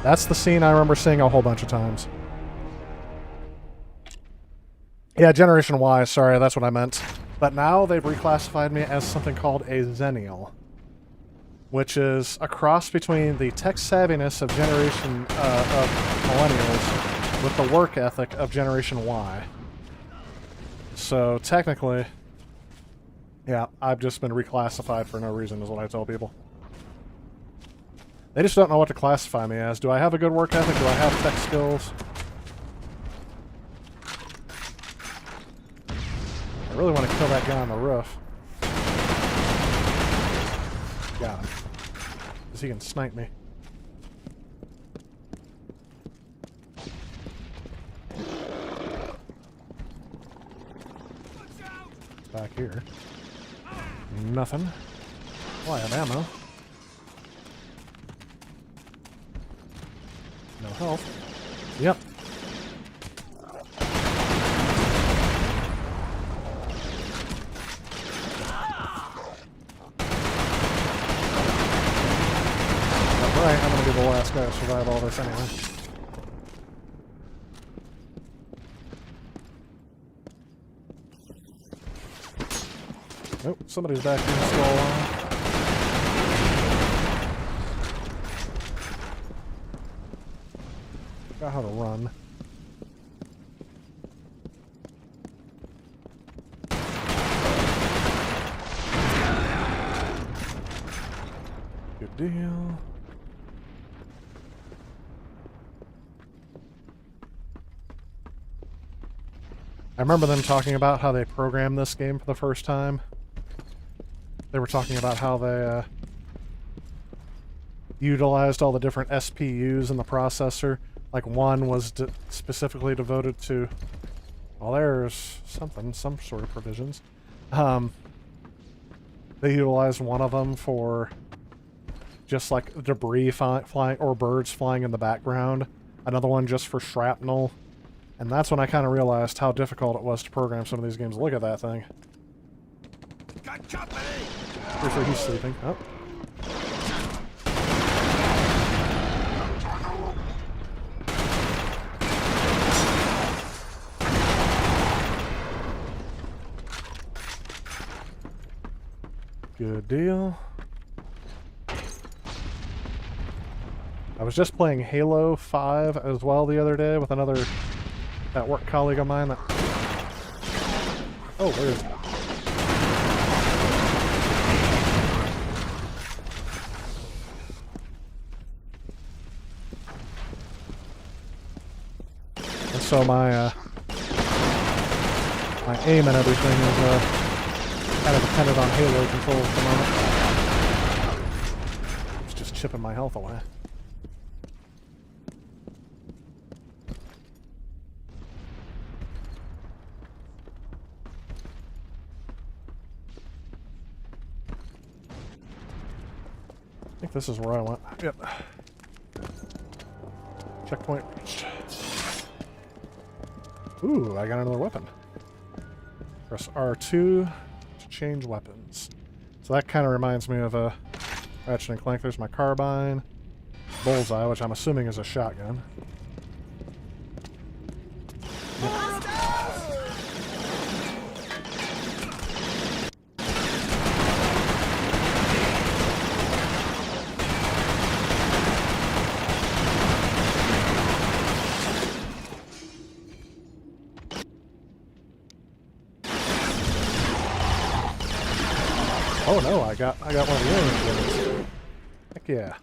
That's the scene I remember seeing a whole bunch of times. Yeah, Generation Y, sorry, that's what I meant. But now they've reclassified me as something called a Zennial, which is a cross between the tech savviness of Generation of Millennials with the work ethic of Generation Y. So technically, yeah, I've just been reclassified for no reason is what I tell people. They just don't know what to classify me as. Do I have a good work ethic? Do I have tech skills? I really want to kill that guy on the roof. Got him. Because he can snipe me. Back here. Nothing. Oh, I have ammo. No health. Yep. Alright, I'm gonna be the last guy to survive all this anyway. Nope, somebody's back here still alive. Forgot how to run. Good deal. I remember them talking about how they programmed this game for the first time. They were talking about how they utilized all the different SPUs in the processor. Like one was specifically devoted to... Well, there's something, some sort of provisions. They utilized one of them for just like debris flying or birds flying in the background. Another one just for shrapnel. And that's when I kind of realized how difficult it was to program some of these games. Look at that thing. Pretty sure he's sleeping. Oh. Good deal. I was just playing Halo 5 as well the other day with another that work colleague of mine that... Oh, where is it? And so my aim and everything is kind of dependent on Halo controls at the moment. It's just chipping my health away. I think this is where I went. Yep. Checkpoint reached. Ooh, I got another weapon. Press R2 to change weapons. So that kind of reminds me of a Ratchet and Clank. There's my carbine. Bullseye, which I'm assuming is a shotgun. Yep. Oh no, I got one of the alien guns. Heck yeah.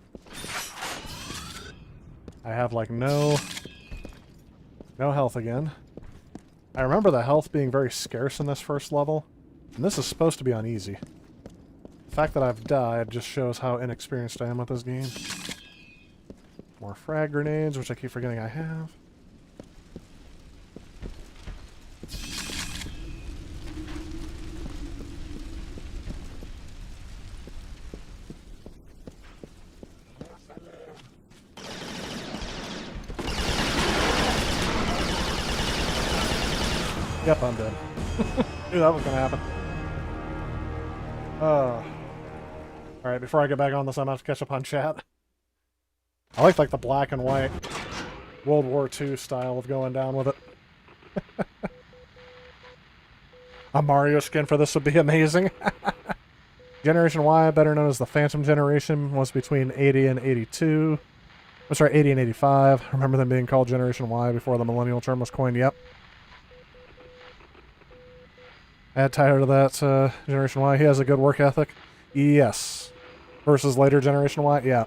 I have like no health again. I remember the health being very scarce in this first level, and this is supposed to be on easy. The fact that I've died just shows how inexperienced I am with this game. More frag grenades, which I keep forgetting I have. Yep, I'm dead. Knew that was gonna happen. Alright, before I get back on this, I'm gonna have to catch up on chat. I like the black and white World War II style of going down with it. A Mario skin for this would be amazing. Generation Y, better known as the Phantom Generation, was between 80 and 82. I'm sorry, 80 and 85. I remember them being called Generation Y before the millennial term was coined. Yep. Add Tyler to that, Generation Y. He has a good work ethic. Yes. Versus later Generation Y. Yeah.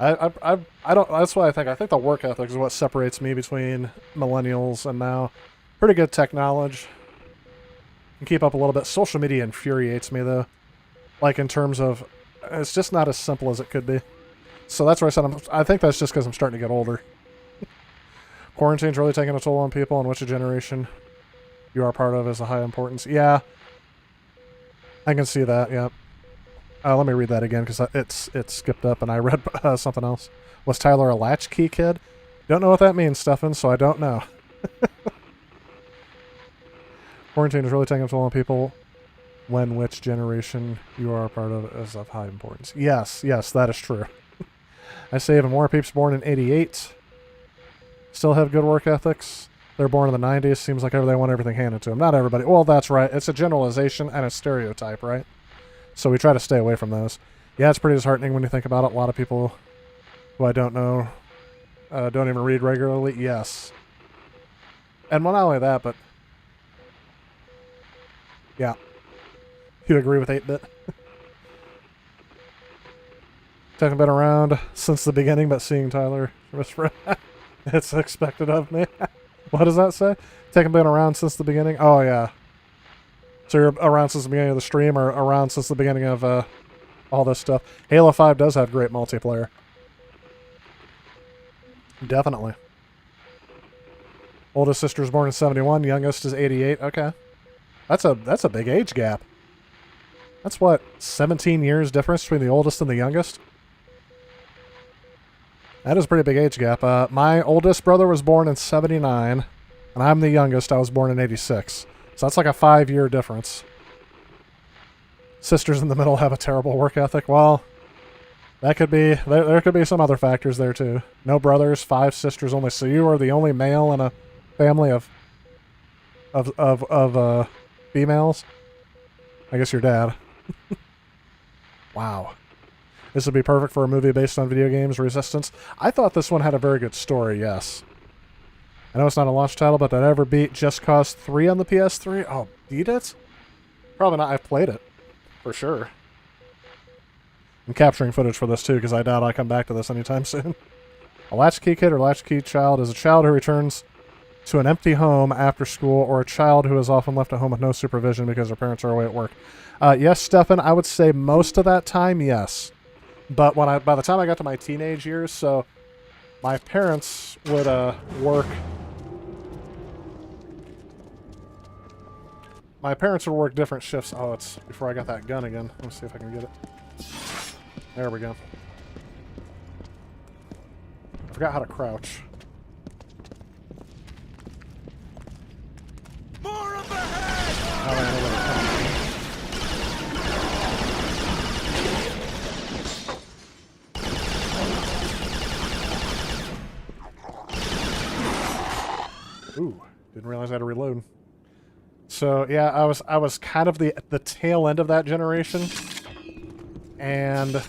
I don't. That's what I think. I think the work ethic is what separates me between millennials and now. Pretty good tech knowledge. Can keep up a little bit. Social media infuriates me though. Like in terms of, it's just not as simple as it could be. So that's why I said I think that's just because I'm starting to get older. Quarantine's really taking a toll on people, and which generation you are part of is a high importance. Yeah, I can see that. Yeah. Let me read that again because it skipped up and I read something else. Was Tyler a latchkey kid? Don't know what that means, Stefan, so I don't know. Quarantine is really taking a toll on people when which generation you are a part of is of high importance. Yes, that is true. I say even more peeps born in 88 still have good work ethics. They're born in the 90s. Seems like they want everything handed to them. Not everybody. Well, that's right. It's a generalization and a stereotype, right? So we try to stay away from those. Yeah, it's pretty disheartening when you think about it. A lot of people who I don't know don't even read regularly. Yes. And well, not only that, but yeah. You agree with 8-bit? Technically been around since the beginning, but seeing Tyler, it's expected of me. What does that say? Technically been around since the beginning? Oh, yeah. So you're around since the beginning of the stream, or around since the beginning of all this stuff. Halo 5 does have great multiplayer. Definitely. Oldest sister's born in 71, youngest is 88. Okay. That's a big age gap. That's what, 17 years difference between the oldest and the youngest? That is a pretty big age gap. My oldest brother was born in 79, and I'm the youngest. I was born in 86. So that's like a 5-year difference. Sisters in the middle have a terrible work ethic. Well, that could be, there could be some other factors there too. No brothers, 5 sisters only. So you are the only male in a family of females? I guess your dad. Wow. This would be perfect for a movie based on video games, Resistance. I thought this one had a very good story, yes. I know it's not a launch title, but did I ever beat Just Cause 3 on the PS3? Oh, beat it? Probably not. I've played it. For sure. I'm capturing footage for this too, because I doubt I'll come back to this anytime soon. A latchkey kid or latchkey child is a child who returns to an empty home after school, or a child who is often left at home with no supervision because their parents are away at work. Yes, Stefan, I would say most of that time, yes. But by the time I got to my teenage years, so my parents would work. My parents would work different shifts. Oh, it's before I got that gun again. Let's see if I can get it. There we go. I forgot how to crouch. More up ahead! Oh, man, I gotta Ooh, didn't realize I had to reload. So yeah, I was kind of the tail end of that generation, and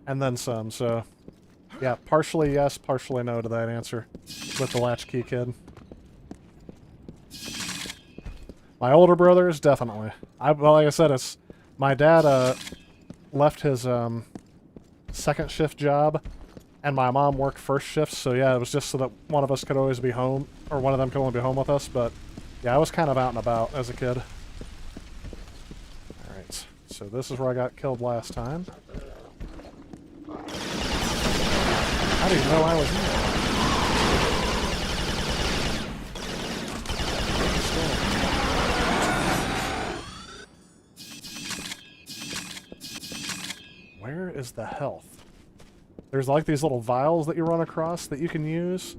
then some. So yeah, partially yes, partially no to that answer with the latchkey kid. My older brothers, definitely. Well, like I said, it's my dad left his second shift job, and my mom worked first shift. So yeah, it was just so that one of us could always be home, or one of them could only be home with us. But Yeah, I was kind of out and about as a kid. Alright, so this is where I got killed last time. How do you know I was here? Where is the health? There's like these little vials that you run across that you can use.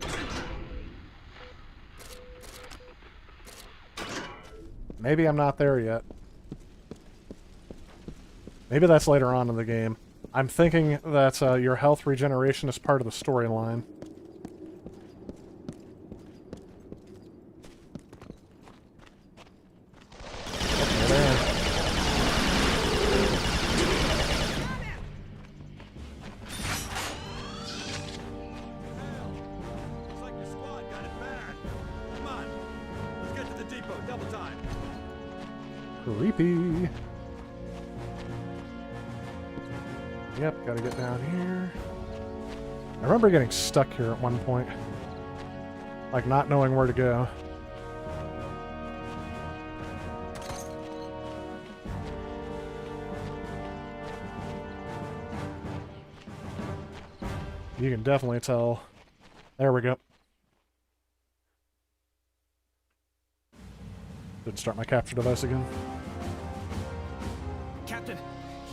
Maybe I'm not there yet. Maybe that's later on in the game. I'm thinking that your health regeneration is part of the storyline. Looks like your squad got it bad. Come on, let's get to the depot. Double time. Creepy. Yep, gotta get down here. I remember getting stuck here at one point. Like, not knowing where to go. You can definitely tell. There we go. Didn't start my capture device again. Captain,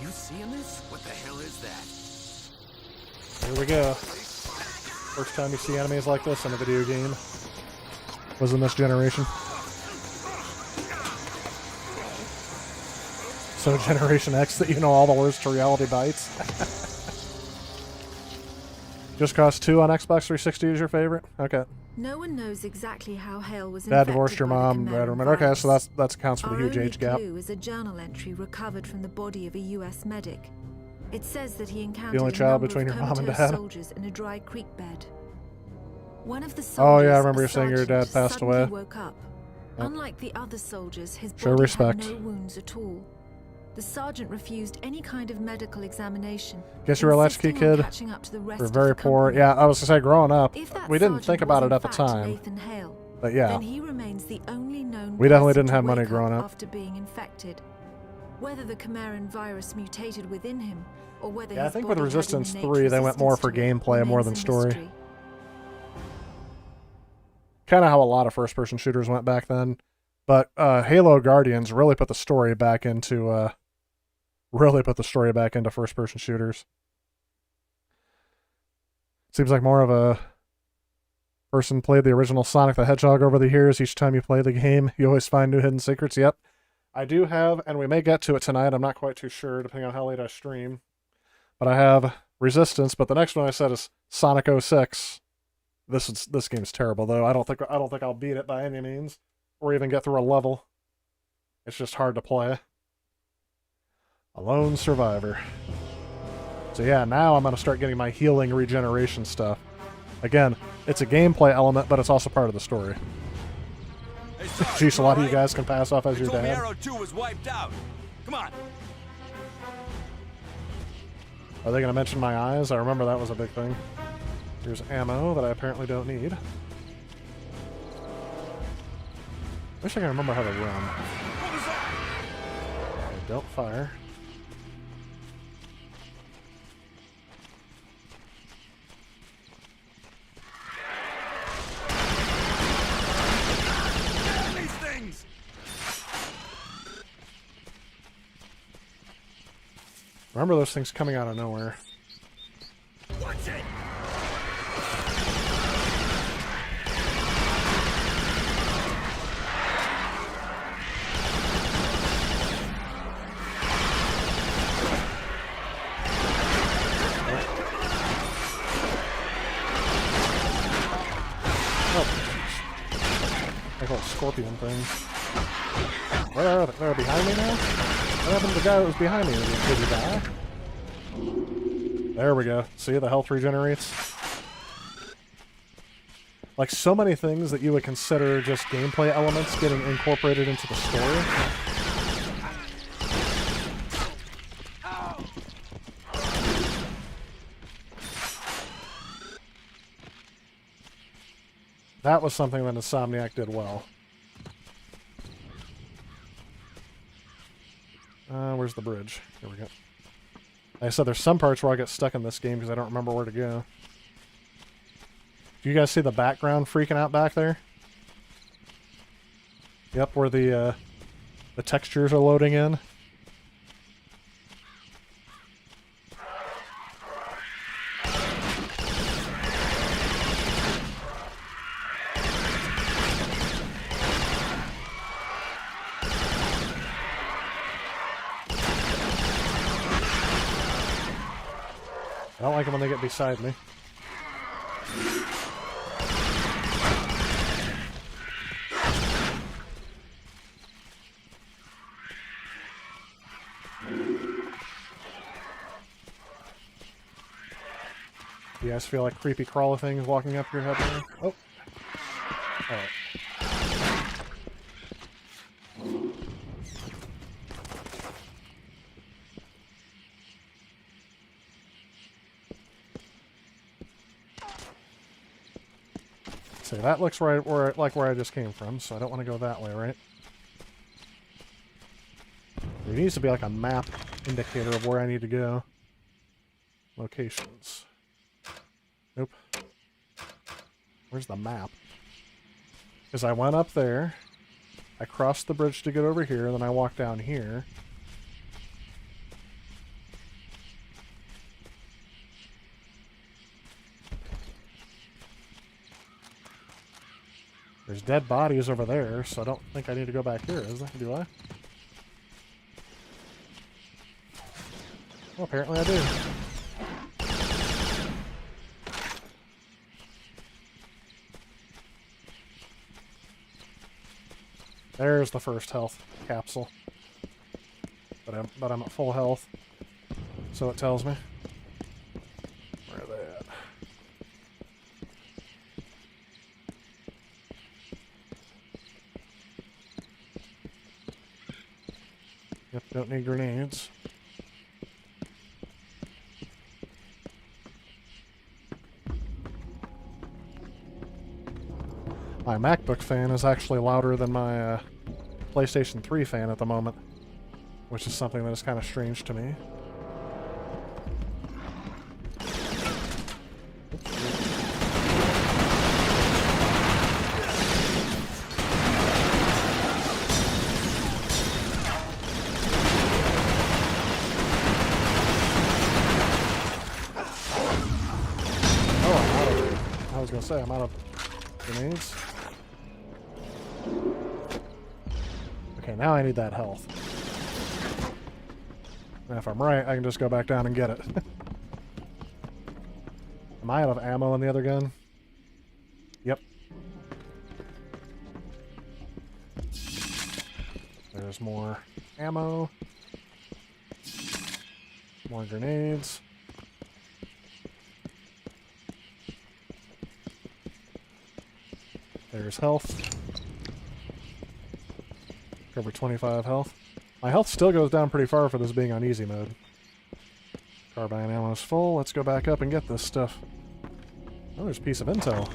you seeing this? What the hell is that? Here we go. First time you see enemies like this in a video game was in this generation. So Generation X that you know all the words to reality bites. Just Cause 2 on Xbox 360 is your favorite? Okay. No one knows exactly how Hale was Dad infected divorced your by the mom. Chimeran Dad remember. Okay, virus. so that accounts for the Our huge only age gap. clue is a journal entry recovered from the body of a U.S. medic. It says that he encountered The only a child number between of your mom and comatose dad. soldiers in a dry creek bed. One of the soldiers, Oh, yeah, I remember a you saying your dad sergeant, passed suddenly away. woke up. Yep. Unlike the other soldiers, his Show body respect. had no wounds at all. The sergeant refused any kind of medical examination. Guess you were a latchkey insisting on kid. catching up to the rest We're of very the poor. company. Yeah, I was gonna say, growing up, If that we didn't sergeant think about was it in at the fact time. Nathan Hale, But yeah. then he remains the only known We definitely person didn't to have money wake growing up. after being infected. Whether the Chimeran virus mutated within him, or whether Yeah, I his think with body had Resistance an 3, innate they went more for resistance to it, gameplay more remains than a story. mystery. Kind of how a lot of first-person shooters went back then. But Halo Guardians really put the story back into first-person shooters. Seems like more of a person played the original Sonic the Hedgehog over the years. Each time you play the game, you always find new hidden secrets. Yep. I do have, and we may get to it tonight, I'm not quite too sure, depending on how late I stream. But I have Resistance, but the next one I said is Sonic 06. This game's terrible though. I don't think I'll beat it by any means, or even get through a level. It's just hard to play. A lone survivor. So yeah, now I'm gonna start getting my healing regeneration stuff. Again, it's a gameplay element, but it's also part of the story. Hey, Sarge, Jeez, a you lot of all you guys can pass off as They your told me dad. Arrow 2 was wiped out. Come on. Are they gonna mention my eyes? I remember that was a big thing. Here's ammo that I apparently don't need. Wish I can remember how to run. What was that? Okay, don't fire. These things. Remember those things coming out of nowhere. Watch it. Like little scorpion things. Where are they? They're behind me now? What happened to the guy that was behind me? Did he die? There we go. See, the health regenerates. Like so many things that you would consider just gameplay elements getting incorporated into the story. That was something that Insomniac did well. where's the bridge? Here we go. Like I said, there's some parts where I get stuck in this game because I don't remember where to go. Do you guys see the background freaking out back there? Yep, where the textures are loading in. I don't like them when they get beside me. You guys feel like creepy crawler things walking up your head there? Oh. Alright. See, that looks right like where I just came from, so I don't want to go that way, right? There needs to be like a map indicator of where I need to go. Locations. Nope. Where's the map? Because I went up there, I crossed the bridge to get over here, and then I walked down here. There's dead bodies over there, so I don't think I need to go back here, is there? Do I? Well, apparently I do. There's the first health capsule. But I'm at full health. So it tells me. Where are they at? Yep, don't need grenades. My MacBook fan is actually louder than my PlayStation 3 fan at the moment, which is something that is kind of strange to me. Oh, I was going to say, I'm out of grenades. Okay, now I need that health. And if I'm right, I can just go back down and get it. Am I out of ammo in the other gun? Yep. There's more ammo. More grenades. There's health. Over 25 health. My health still goes down pretty far for this being on easy mode. Carbine ammo is full. Let's go back up and get this stuff. Oh, there's a piece of intel.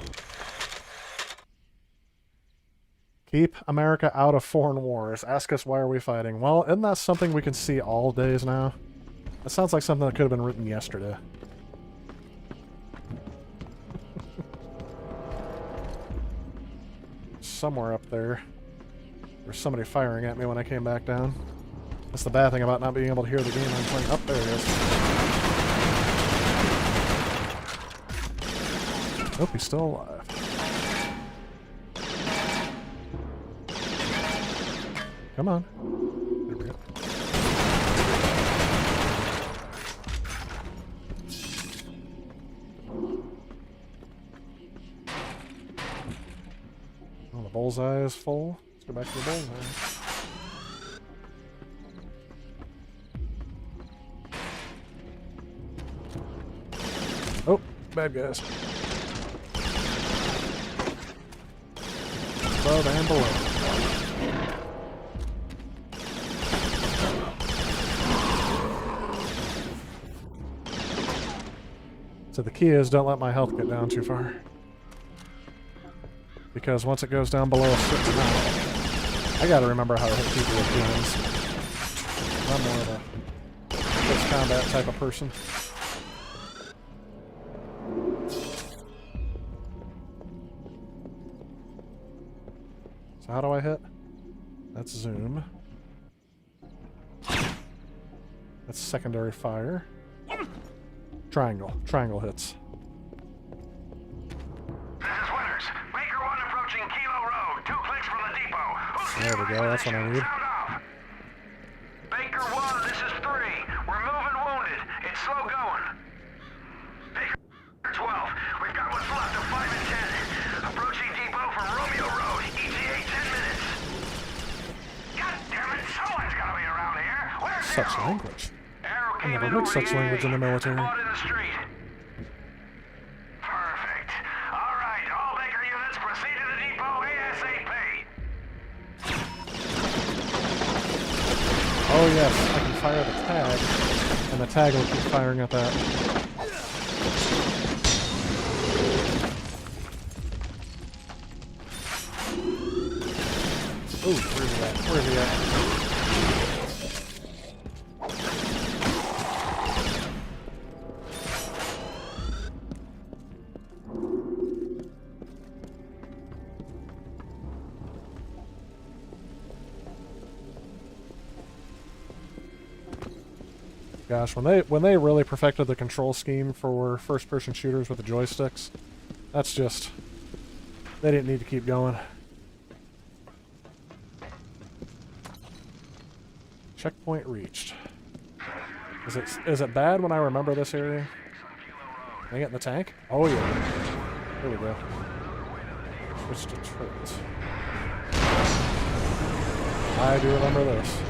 Keep America out of foreign wars. Ask us why are we fighting. Well, isn't that something we can see all days now? That sounds like something that could have been written yesterday. Somewhere up there. There's somebody firing at me when I came back down. That's the bad thing about not being able to hear the game I'm playing. Up there he is. Nope, he's still alive. Come on. There we go. Oh, the bullseye is full. Let's go back to the bullseye. Oh, bad guys. Above and below. So the key is don't let my health get down too far. Because once it goes down below a certain amount, I gotta remember how to hit people with guns. I'm more of a close combat type of person. So how do I hit? That's zoom. That's secondary fire. Triangle. Triangle hits. This is Winters. Baker 1 approaching Kilo Road. 2 clicks from the depot. There we go. That's what I need. Baker 1, this is 3. We're moving wounded. It's slow going. Baker 12. We've got what's left of 5 and 10. Approaching depot from Romeo Road. ETA 10 minutes. God damn it. Someone's gotta be around here. Where's Such Arrow? language. Arrow I came never in heard over such the language in the military. Spot in the street. Perfect. All right, all Baker units proceed to the depot ASAP. Oh yes, I can fire the tag, and the tag will keep firing at that. Ooh, where's he at? Where's he at? Gosh, when they really perfected the control scheme for first-person shooters with the joysticks, that's just... they didn't need to keep going. Checkpoint reached. Is it bad when I remember this area? Can I get in the tank? Oh yeah. Here we go. Switch to turret. I do remember this.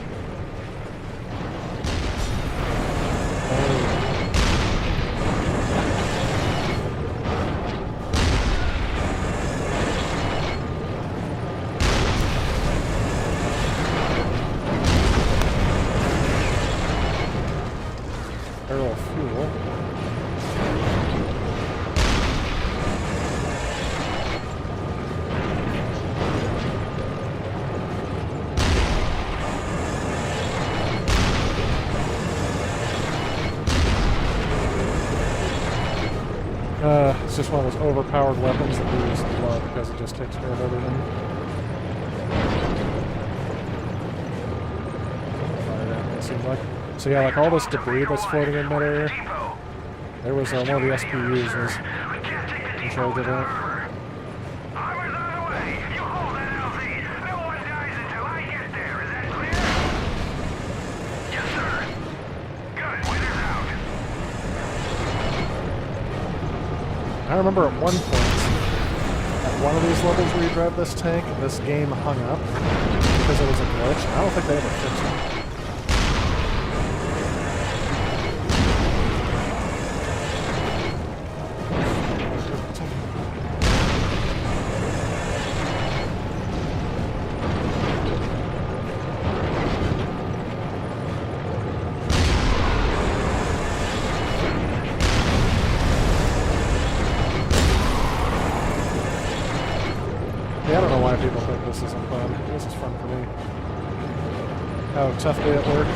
Barrel fuel. It's just one of those overpowered weapons that we just love because it just takes care of everything. It seems like. So yeah, like all this debris that's floating in midair, there was one of the SPUs was in charge of that. I remember at one point, at one of these levels where you drive this tank, this game hung up because it was a glitch. I don't think they ever fixed it. I don't know why people think this isn't fun. This is fun for me. Have a tough day at work.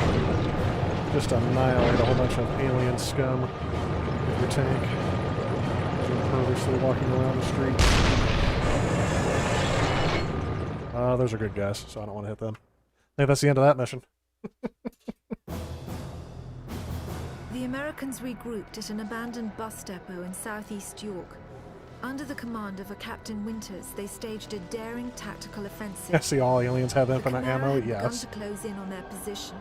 Just annihilate a whole bunch of alien scum with your tank. Just purposely walking around the street. Those are good guys, so I don't want to hit them. I think that's the end of that mission. The Americans regrouped at an abandoned bus depot in southeast York. Under the command of a Captain Winters, they staged a daring tactical offensive. I see all aliens have infinite ammo, had yes. begun to close in on their position.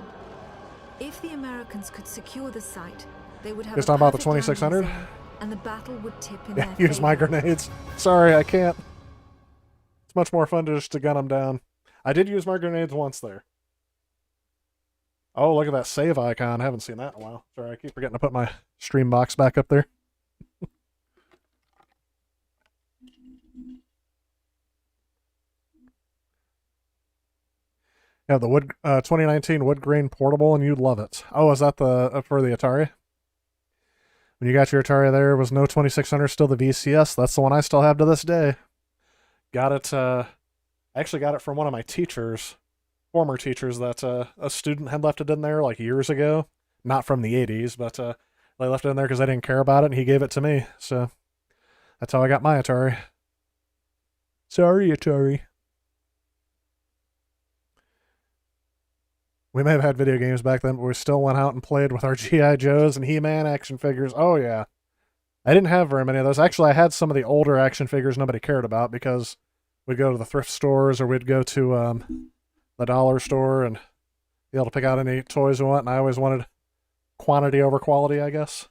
If the Americans could secure the site, they would have Just a talking about the perfect 2600? landing zone, and the battle would tip in Yeah, their use my favor. grenades. Sorry, I can't. It's much more fun just to gun them down. I did use my grenades once there. Oh, look at that save icon. I haven't seen that in a while. Sorry, I keep forgetting to put my stream box back up there. Yeah, the wood 2019 wood grain portable, and you love it. Oh, is that the for the Atari? When you got your Atari, there was no 2600, still the VCS. That's the one I still have to this day. Got it. I actually got it from one of my teachers former teachers that a student had left it in there like years ago. Not from the 80s, but they left it in there because they didn't care about it, and he gave it to me. So that's how I got my Atari. Sorry, Atari. We may have had video games back then, but we still went out and played with our G.I. Joes and He-Man action figures. Oh, yeah. I didn't have very many of those. Actually, I had some of the older action figures nobody cared about because we'd go to the thrift stores or we'd go to the dollar store and be able to pick out any toys we want, and I always wanted quantity over quality, I guess.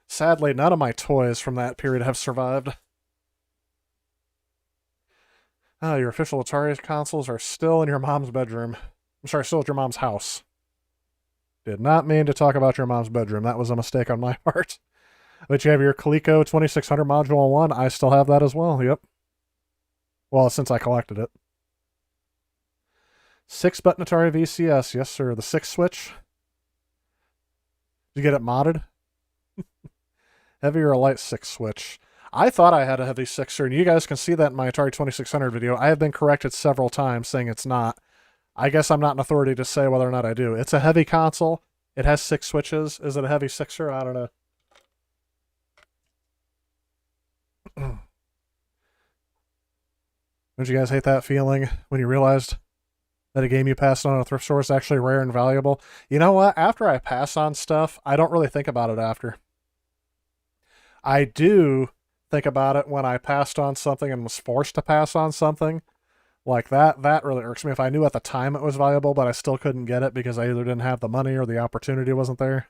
Sadly, none of my toys from that period have survived. Oh, your official Atari consoles are still in your mom's bedroom. I'm sorry, still at your mom's house. Did not mean to talk about your mom's bedroom. That was a mistake on my part. But you have your Coleco 2600 Module 1. I still have that as well, yep. Well, since I collected it. 6-button Atari VCS, yes sir. The 6 switch. Did you get it modded? Heavy or a light 6 switch? I thought I had a heavy 6er, and you guys can see that in my Atari 2600 video. I have been corrected several times saying it's not. I guess I'm not an authority to say whether or not I do. It's a heavy console. It has 6 switches. Is it a heavy 6er? I don't know. Don't you guys hate that feeling when you realized that a game you passed on at a thrift store is actually rare and valuable? You know what? After I pass on stuff, I don't really think about it after. I do think about it when I passed on something and was forced to pass on something. Like that really irks me. If I knew at the time it was valuable, but I still couldn't get it because I either didn't have the money or the opportunity wasn't there.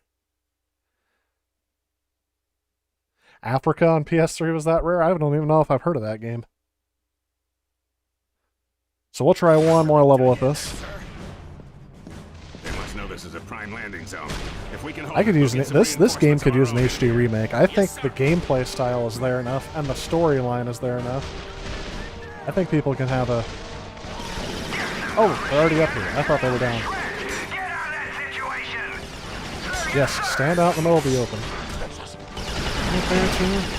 Africa on PS3 was that rare? I don't even know if I've heard of that game. So we'll try one more level with this. They must know this is a prime landing zone. If we can hold I could use this game could use an own. HD remake. I think the gameplay style is there enough and the storyline is there enough. I think people can have a... Oh, they're already up here. I thought they were down. Yes, stand out in the middle of the open. Right there, too.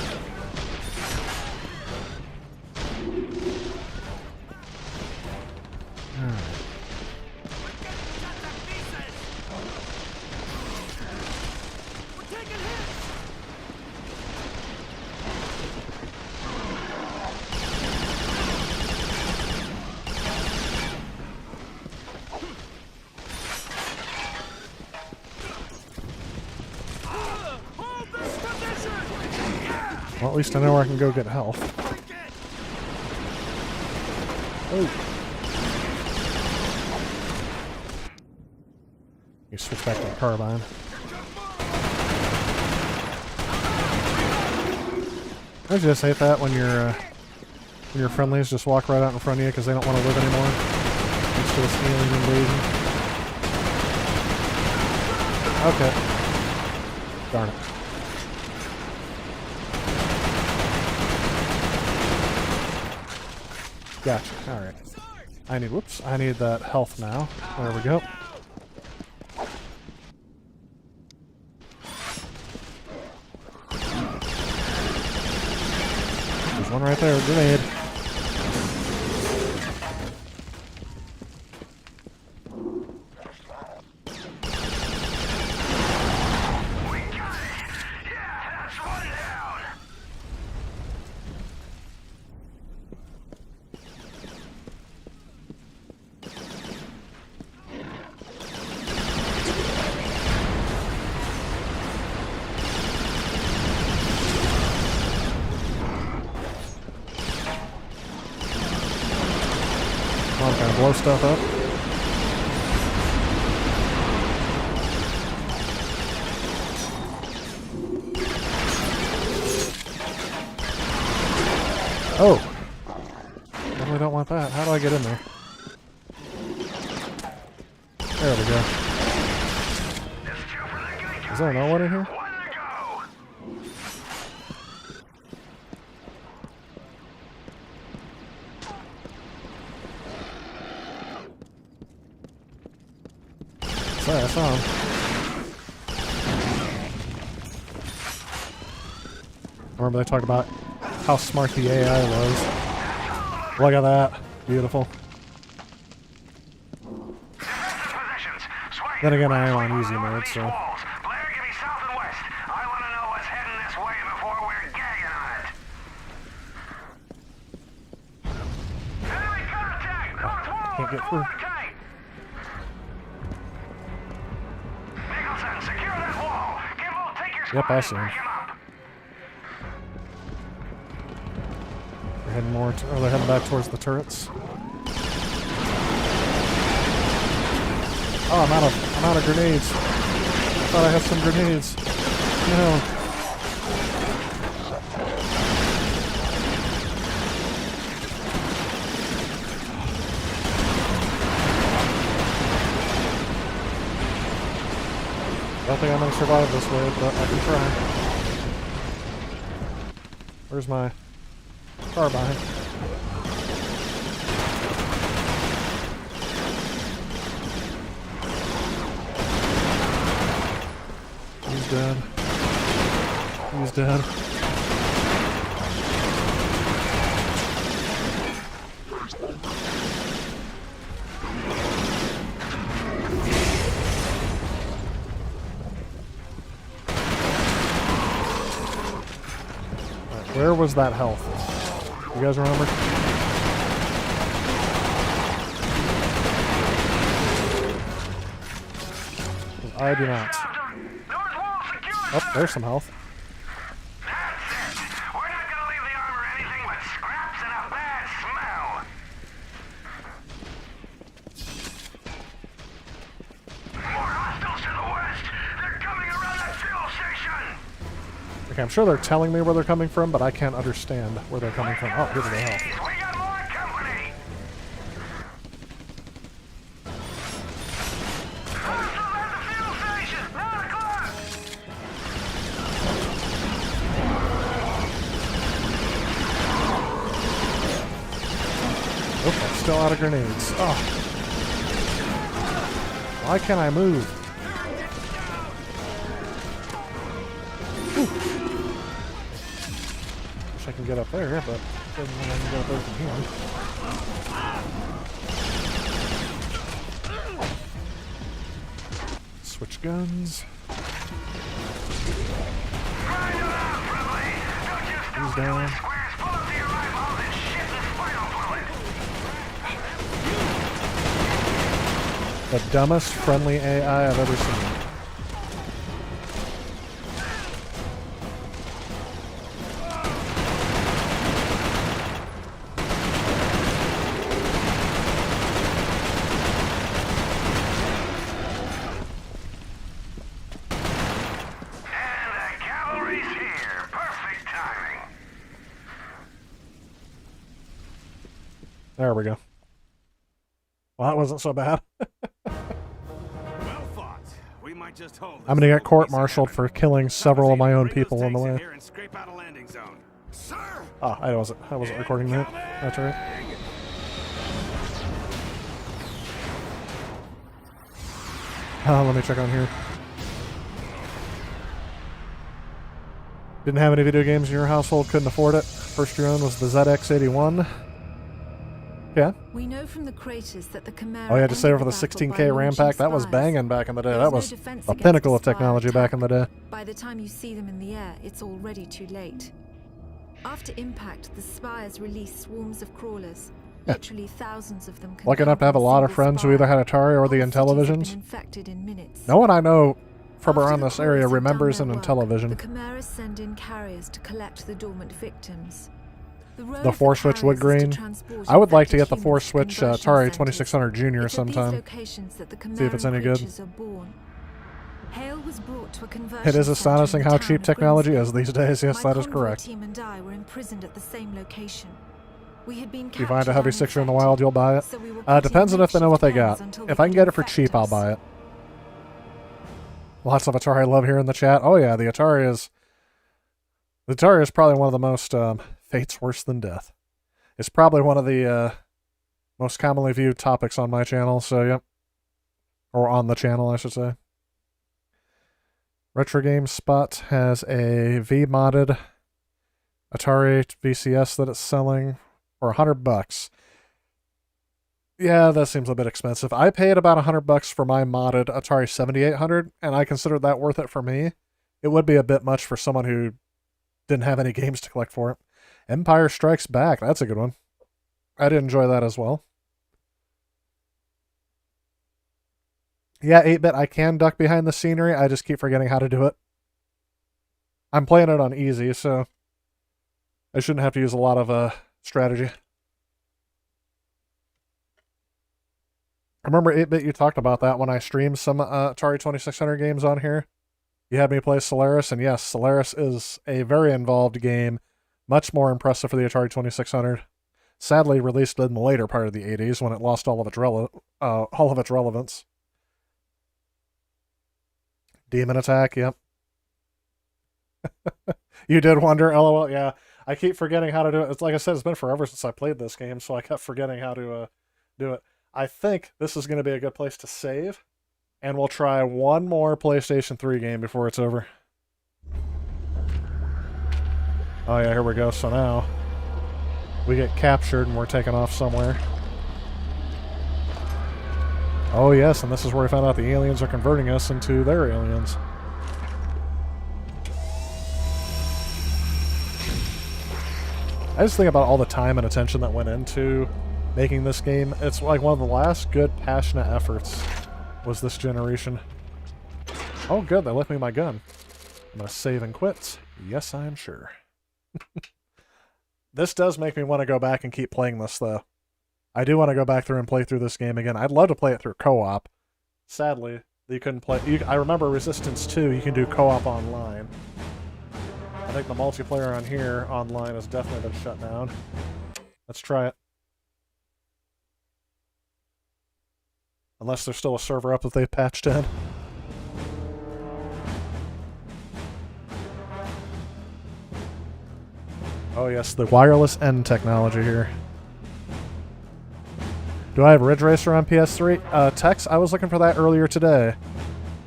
Well, at least I know where I can go get health. Oh. You switch back to the carbine. I just hate that when your friendlies just walk right out in front of you because they don't want to live anymore. It's just alien invasion. Okay. Darn it. Gotcha. Alright. I need that health now. There we go. There's one right there, a grenade. I'm trying to blow stuff up. Oh! Definitely don't want that. How do I get in there? There we go. Is there no one in here? Sorry, I saw him. Remember they talked about how smart the AI was. Look at that. Beautiful. Then again, I am on easy mode, so. Blair, give me south and west. I want to know what's heading this way before we're gagging on it. Enemy contact! North wall! Can't get through. Nicholson, secure that wall. Gimbal, take your Yep, I squad see and him. break him up. They're heading more, they're heading back towards the turrets. Oh, I'm out of grenades. I thought I had some grenades. No. I don't think I'm gonna survive this way, but I can try. Where's my carbine? He's dead. He's dead. Right, where was that health? You guys remember? I do not. Oh, there's some health. That's it. We're not gonna leave the armor anything but scraps and a bad smell. More hostiles to the west. They're coming around that fuel station. Okay, I'm sure they're telling me where they're coming from, but I can't understand where they're coming from. Oh, here's the health. We got more company. Hostiles at the fuel station. 9 o'clock. Oh, I'm still out of grenades. Oh. Why can't I move? Ooh. Wish I can get up there, but doesn't mean I can get up there from here. Switch guns. He's down. The dumbest friendly AI I've ever seen. There we go. Well, that wasn't so bad. Well fought. We might just hold. I'm gonna get court-martialed for killing several of my own people on the way. And scrape out a landing zone. Sir. Oh, I wasn't recording that. That's right. Let me check on here. Didn't have any video games in your household, couldn't afford it. First you owned was the ZX81. Yeah. We know from the craters that the Chimera. Oh, you had to save for the battle by 16K RAM pack. That was spies. banging back in the day. There That was was no defense a against pinnacle a of spy technology attack. back in the day. By the time you see them in the air, it's already too late. After impact, the spires release swarms of crawlers. Yeah. Literally thousands of them. Lucky enough to have a lot of friends who either had Atari or the Intellivisions. Infected in minutes. No one I know from After around the this area crawlers have remembers done an their work, Intellivision. The Chimeras send in carriers to collect the dormant victims. road The for 4-switch wood carriers is to grain. transport I would like to get infected the humans to 4-switch conversion Atari centers. 2600 Junior It's at these sometime. locations that the See if it's any good. creatures are born. Hale was brought to a conversion It is center astonishing in the how town cheap of technology Grimsby. is these days. Yes, My that is convoy correct. team and I were imprisoned at the same location. We had been If you find a captured heavy and sixer in the infected, wild, you'll buy it. so we were put in Depends on if they know what they makeshift got. pens until If they I can could get it for infect cheap, I'll us. buy it. Lots of Atari love here in the chat. Oh yeah, the Atari is probably one of the most fate's worse than death. It's probably one of the most commonly viewed topics on my channel. So yep, or on the channel, I should say. Retro Game Spot has a V-modded Atari VCS that it's selling for $100. Yeah, that seems a bit expensive. I paid about $100 for my modded Atari 7800, and I considered that worth it for me. It would be a bit much for someone who didn't have any games to collect for it. Empire Strikes Back, that's a good one. I did enjoy that as well. Yeah, 8-bit, I can duck behind the scenery. I just keep forgetting how to do it. I'm playing it on easy, so I shouldn't have to use a lot of strategy. I remember 8-bit, you talked about that when I streamed some Atari 2600 games on here. You had me play Solaris, and yes, Solaris is a very involved game, much more impressive for the Atari 2600. Sadly released in the later part of the 80s when it lost all of its relevance. Demon Attack, yep. You did wonder, LOL, yeah. I keep forgetting how to do it. It's like I said, it's been forever since I played this game, so I kept forgetting how to do it. I think this is going to be a good place to save, and we'll try one more PlayStation 3 game before it's over. Oh yeah, here we go. So now we get captured and we're taken off somewhere. Oh yes, and this is where we found out the aliens are converting us into their aliens. I just think about all the time and attention that went into making this game. It's like one of the last good, passionate efforts was this generation. Oh good, they left me my gun. I'm gonna save and quit. Yes, I am sure. This does make me want to go back and keep playing this, though. I do want to go back through and play through this game again. I'd love to play it through co-op. Sadly, you couldn't play... I remember Resistance 2, you can do co-op online. I think the multiplayer on here, online, has definitely been shut down. Let's try it. Unless there's still a server up that they've patched in. Oh yes, the wireless end technology here. Do I have Ridge Racer on PS3? Tex, I was looking for that earlier today,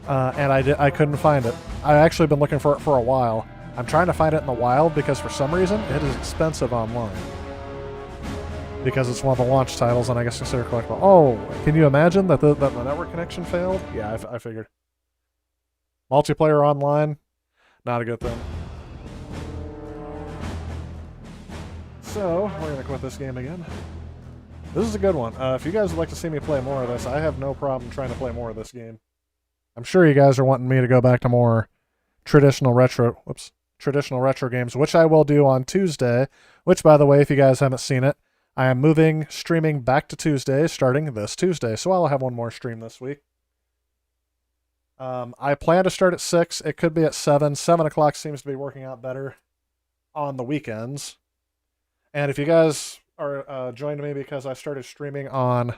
and I couldn't find it. I've actually been looking for it for a while. I'm trying to find it in the wild because for some reason it is expensive online. Because it's one of the launch titles, and I guess considered collectible. Oh, can you imagine that the network connection failed? Yeah, I figured. Multiplayer online, not a good thing. So, we're going to quit this game again. This is a good one. If you guys would like to see me play more of this, I have no problem trying to play more of this game. I'm sure you guys are wanting me to go back to more traditional retro games, which I will do on Tuesday, which, by the way, if you guys haven't seen it, I am moving streaming back to Tuesday, starting this Tuesday, so I'll have one more stream this week. I plan to start at 6. It could be at 7. 7 o'clock seems to be working out better on the weekends. And if you guys are joined me because I started streaming on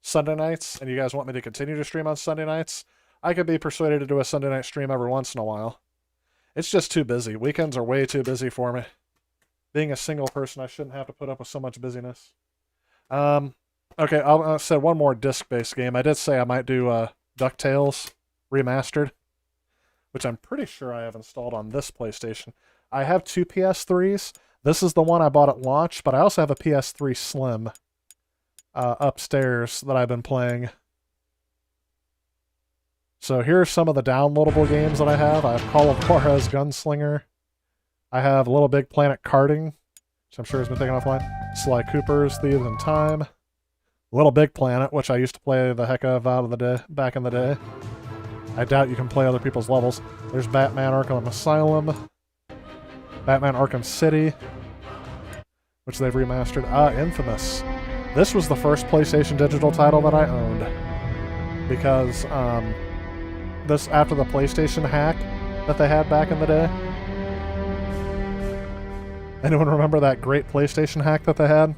Sunday nights, and you guys want me to continue to stream on Sunday nights, I could be persuaded to do a Sunday night stream every once in a while. It's just too busy. Weekends are way too busy for me. Being a single person, I shouldn't have to put up with so much busyness. Okay, I'll say one more disc-based game. I did say I might do DuckTales Remastered, which I'm pretty sure I have installed on this PlayStation. I have 2 PS3s. This is the one I bought at launch, but I also have a PS3 Slim upstairs that I've been playing. So here are some of the downloadable games that I have. I have Call of Juarez Gunslinger. I have Little Big Planet Karting, which I'm sure has been taken offline. Sly Cooper's Thieves in Time. Little Big Planet, which I used to play the heck of back in the day. I doubt you can play other people's levels. There's Batman Arkham Asylum. Batman Arkham City, which they've remastered. Infamous. This was the first PlayStation digital title that I owned. Because this after the PlayStation hack that they had back in the day. Anyone remember that great PlayStation hack that they had?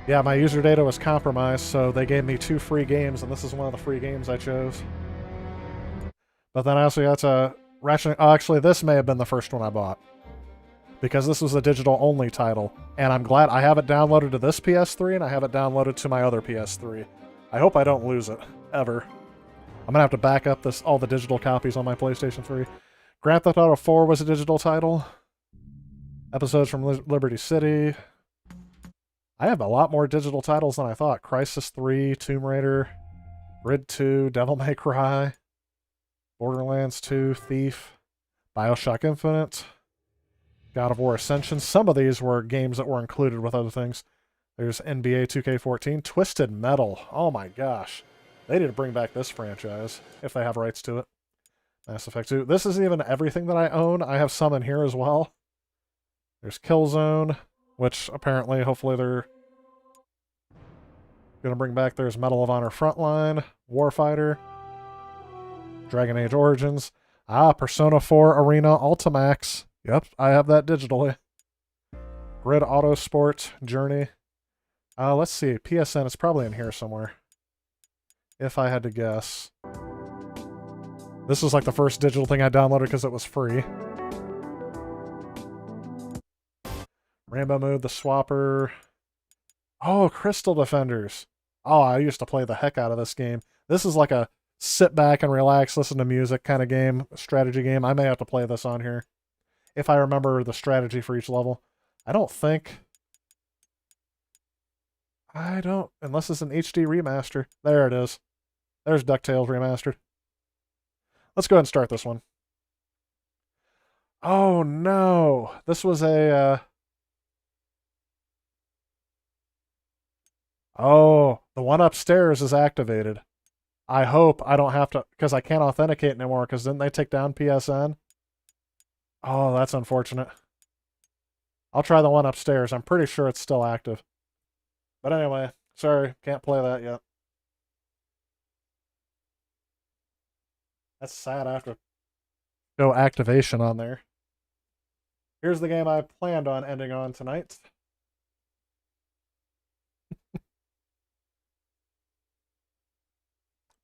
Yeah, my user data was compromised, so they gave me 2 free games, and this is one of the free games I chose. But then I also got to actually, this may have been the first one I bought. Because this was a digital-only title. And I'm glad I have it downloaded to this PS3, and I have it downloaded to my other PS3. I hope I don't lose it, ever. I'm gonna have to back up all the digital copies on my PlayStation 3. Grand Theft Auto 4 was a digital title. Episodes from Liberty City. I have a lot more digital titles than I thought. Crysis 3, Tomb Raider, Grid 2, Devil May Cry, Borderlands 2, Thief, Bioshock Infinite, God of War Ascension. Some of these were games that were included with other things. There's NBA 2K14, Twisted Metal. Oh my gosh. They need to bring back this franchise, if they have rights to it. Mass Effect 2. This isn't even everything that I own. I have some in here as well. There's Killzone, which apparently, hopefully they're going to bring back. There's Medal of Honor Frontline, Warfighter, Dragon Age Origins. Persona 4 Arena Ultimax. Yep, I have that digitally. Grid Autosport, Journey. Let's see. PSN is probably in here somewhere. If I had to guess. This was like the first digital thing I downloaded because it was free. Rainbow Mood, The Swapper. Oh, Crystal Defenders. Oh, I used to play the heck out of this game. This is like a sit back and relax, listen to music kind of game, strategy game. I may have to play this on here if I remember the strategy for each level. I don't think... unless it's an HD remaster. There it is. There's DuckTales Remastered. Let's go ahead and start this one. Oh no! This was a... Oh, the one upstairs is activated. I hope I don't have to... Because I can't authenticate anymore, because didn't they take down PSN? Oh, that's unfortunate. I'll try the one upstairs. I'm pretty sure it's still active. But anyway, sorry, can't play that yet. That's sad, I have to go activation on there. Here's the game I planned on ending on tonight.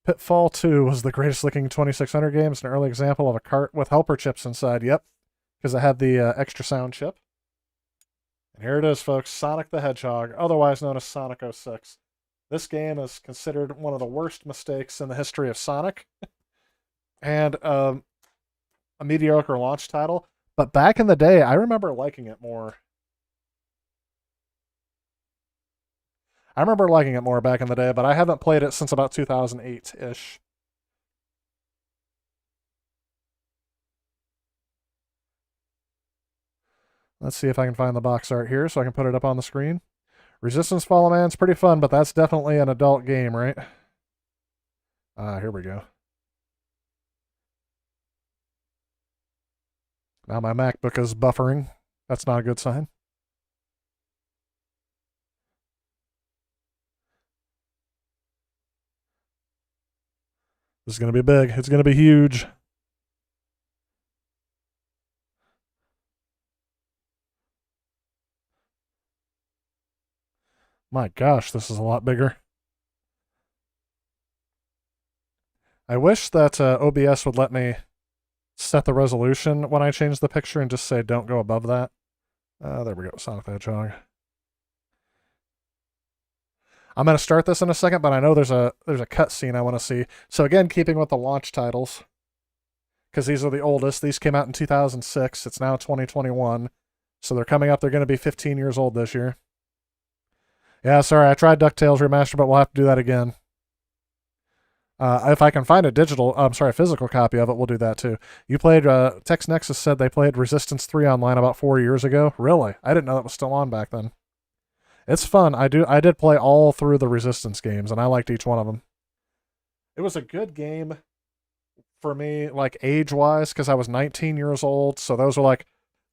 Pitfall 2 was the greatest looking 2600 game. It's an early example of a cart with helper chips inside. Yep, because it had the extra sound chip. And here it is, folks. Sonic the Hedgehog, otherwise known as Sonic 06. This game is considered one of the worst mistakes in the history of Sonic. And a mediocre launch title. But back in the day, I remember liking it more. I remember liking it more back in the day, but I haven't played it since about 2008-ish. Let's see if I can find the box art here so I can put it up on the screen. Resistance Fall of Man's pretty fun, but that's definitely an adult game, right? Here we go. Now my MacBook is buffering. That's not a good sign. This is going to be big. It's going to be huge. My gosh, this is a lot bigger. I wish that OBS would let me set the resolution when I change the picture and just say don't go above that. There we go, Sonic the Hedgehog. I'm going to start this in a second, but I know there's a cutscene I want to see. So again, keeping with the launch titles, because these are the oldest. These came out in 2006. It's now 2021. So they're coming up. They're going to be 15 years old this year. Yeah, sorry, I tried DuckTales Remastered, but we'll have to do that again. If I can find a physical copy of it, we'll do that too. You played, Tex Nexus said they played Resistance 3 online about 4 years ago. Really? I didn't know that was still on back then. It's fun. I did play all through the Resistance games, and I liked each one of them. It was a good game for me, like age-wise, because I was 19 years old, so those are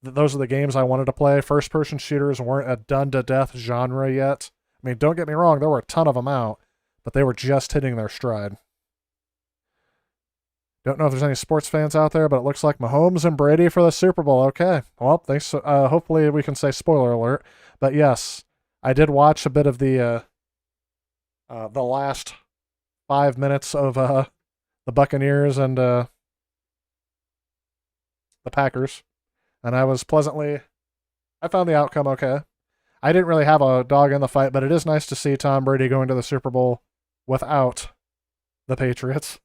the games I wanted to play. First-person shooters weren't a done-to-death genre yet. I mean, don't get me wrong, there were a ton of them out, but they were just hitting their stride. Don't know if there's any sports fans out there, but it looks like Mahomes and Brady for the Super Bowl. Okay. Well, thanks. Hopefully we can say spoiler alert. But yes, I did watch a bit of the last 5 minutes of the Buccaneers and the Packers, and I found the outcome okay. I didn't really have a dog in the fight, but it is nice to see Tom Brady going to the Super Bowl without the Patriots.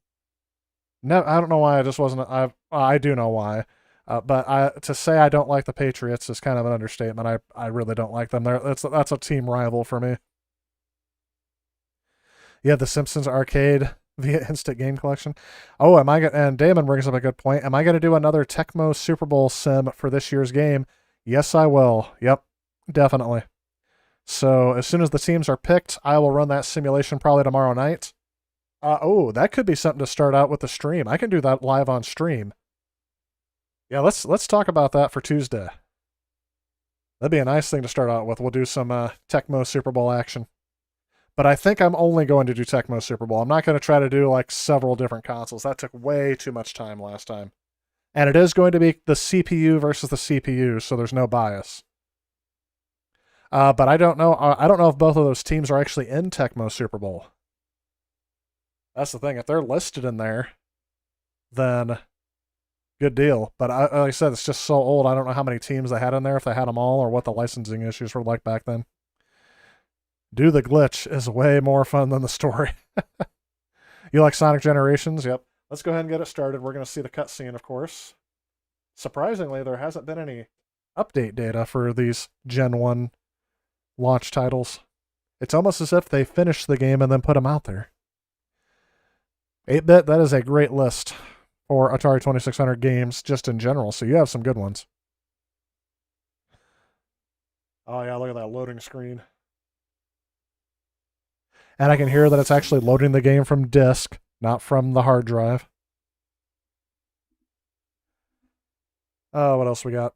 No, I don't know why I just wasn't. I do know why. But to say I don't like the Patriots is kind of an understatement. I really don't like them. That's a team rival for me. You have the Simpsons arcade via Instant Game Collection. Oh, and Damon brings up a good point. Am I going to do another Tecmo Super Bowl sim for this year's game? Yes, I will. Yep, definitely. So as soon as the teams are picked, I will run that simulation probably tomorrow night. Oh, that could be something to start out with the stream. I can do that live on stream. Yeah, let's talk about that for Tuesday. That'd be a nice thing to start out with. We'll do some Tecmo Super Bowl action. But I think I'm only going to do Tecmo Super Bowl. I'm not going to try to do like several different consoles. That took way too much time last time. And it is going to be the CPU versus the CPU, so there's no bias. But I don't know. I don't know if both of those teams are actually in Tecmo Super Bowl. That's the thing. If they're listed in there, then good deal. But like I said, it's just so old. I don't know how many teams they had in there, if they had them all, or what the licensing issues were like back then. Do the glitch is way more fun than the story. You like Sonic Generations? Yep. Let's go ahead and get it started. We're going to see the cutscene, of course. Surprisingly, there hasn't been any update data for these Gen 1 launch titles. It's almost as if they finished the game and then put them out there. 8-bit, that is a great list for Atari 2600 games just in general, so you have some good ones. Oh yeah, look at that loading screen. And I can hear that it's actually loading the game from disk, not from the hard drive. Oh, what else we got?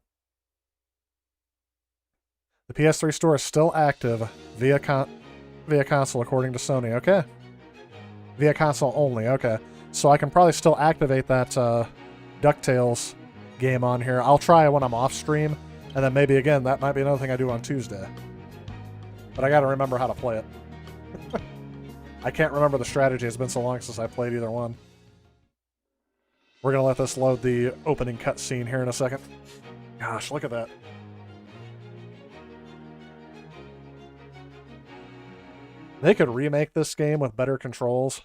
The PS3 store is still active via console, according to Sony. Okay. Via console only. Okay. So I can probably still activate that DuckTales game on here. I'll try when I'm off stream, and then maybe again, that might be another thing I do on Tuesday. But I gotta remember how to play it. I can't remember the strategy. It's been so long since I played either one. We're going to let this load the opening cutscene here in a second. Gosh, look at that. They could remake this game with better controls.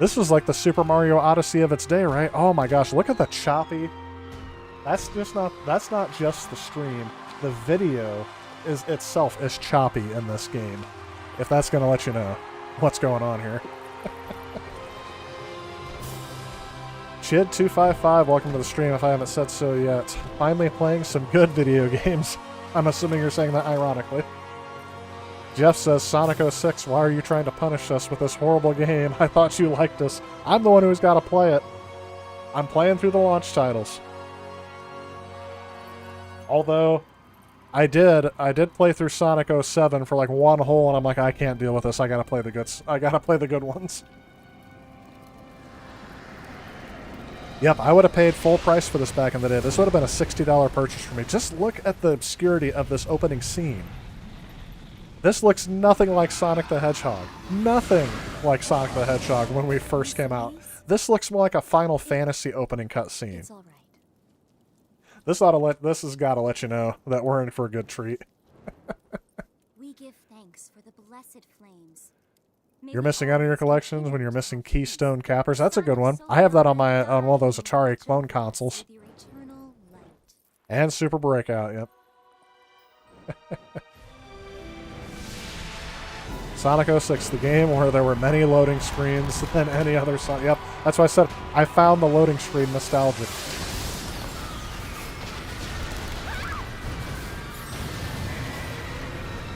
This was like the Super Mario Odyssey of its day, right? Oh my gosh, look at the choppy. That's not just the stream. The video itself is choppy in this game. If that's going to let you know what's going on here. Chid255, welcome to the stream if I haven't said so yet. Finally playing some good video games. I'm assuming you're saying that ironically. Jeff says, Sonic 06, why are you trying to punish us with this horrible game? I thought you liked us. I'm the one who's got to play it. I'm playing through the launch titles. Although, I did play through Sonic 07 for like one hole, and I'm like, I can't deal with this. I gotta play the good ones. Yep, I would have paid full price for this back in the day. This would have been a $60 purchase for me. Just look at the obscurity of this opening scene. This looks nothing like Sonic the Hedgehog. Nothing like Sonic the Hedgehog when we first came out. This looks more like a Final Fantasy opening cutscene. This has got to let you know that we're in for a good treat. We give thanks for the blessed flames. You're missing out on your collections when you're missing Keystone Cappers. That's a good one. I have that on one of those Atari clone consoles. And Super Breakout, yep. Sonic 06, the game where there were many loading screens than any other Sonic. Yep, that's why I said I found the loading screen nostalgic.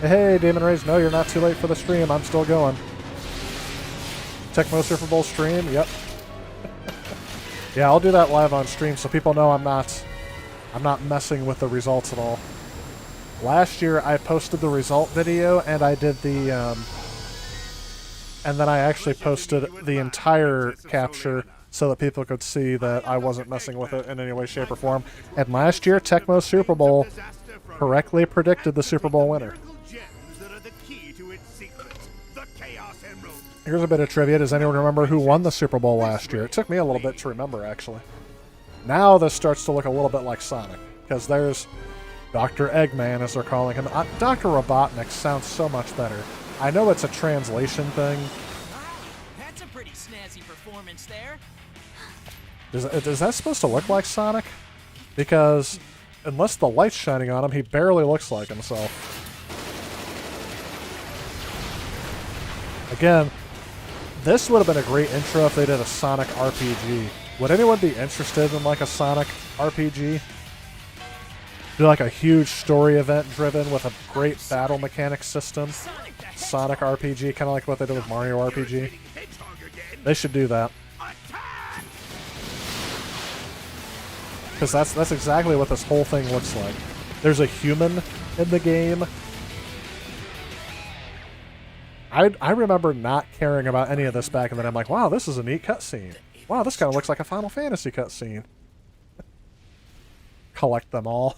Hey, Damon Reyes, no, you're not too late for the stream. I'm still going. Tecmo Super Bowl stream, yep. Yeah, I'll do that live on stream so people know I'm not messing with the results at all. Last year, I posted the result video, and I did the, and then I actually posted the entire capture so that people could see that I wasn't messing with it in any way, shape, or form. And last year, Tecmo Super Bowl correctly predicted the Super Bowl winner. Here's a bit of trivia. Does anyone remember who won the Super Bowl last year? It took me a little bit to remember, actually. Now this starts to look a little bit like Sonic, because there's Dr. Eggman, as they're calling him. Dr. Robotnik sounds so much better. I know it's a translation thing. That's a pretty snazzy performance confidence there. Is that supposed to look like Sonic? Because unless the light's shining on him, he barely looks like himself. Again, this would have been a great intro if they did a Sonic RPG. Would anyone be interested in like a Sonic RPG? Do like a huge story event driven with a great battle mechanic system. Sonic RPG, kind of like what they did with Mario RPG. They should do that. Because that's exactly what this whole thing looks like. There's a human in the game. I remember not caring about any of this back, and then I'm like, wow, this is a neat cutscene. Wow, this kind of looks like a Final Fantasy cutscene. Collect them all.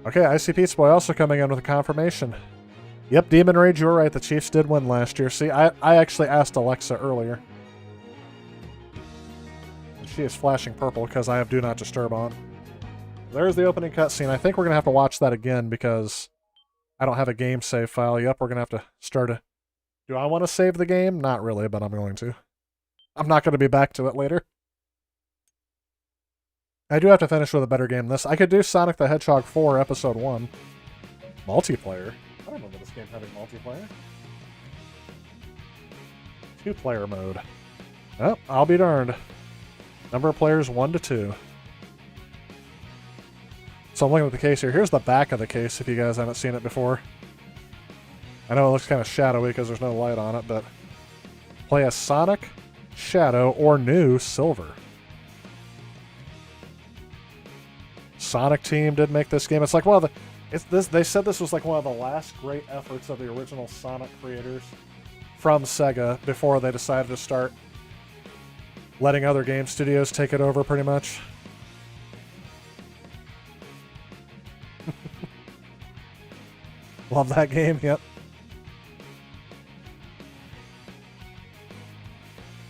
Okay, IC Pizza Boy also coming in with a confirmation. Yep, Demon Rage, you were right. The Chiefs did win last year. See, I actually asked Alexa earlier. And she is flashing purple because I have Do Not Disturb on. There's the opening cutscene. I think we're going to have to watch that again because I don't have a game save file. Yep, we're going to have to start a... Do I want to save the game? Not really, but I'm going to. I'm not going to be back to it later. I do have to finish with a better game than this. I could do Sonic the Hedgehog 4 Episode 1. Multiplayer. I don't remember this game having multiplayer. 2-player mode. Oh, I'll be darned. Number of players 1 to 2. So I'm looking at the case here. Here's the back of the case if you guys haven't seen it before. I know it looks kind of shadowy because there's no light on it, but play as Sonic, Shadow, or new Silver. Sonic Team did make this game. It's like one of the... they said this was like one of the last great efforts of the original Sonic creators from Sega before they decided to start letting other game studios take it over pretty much. Love that game, yep.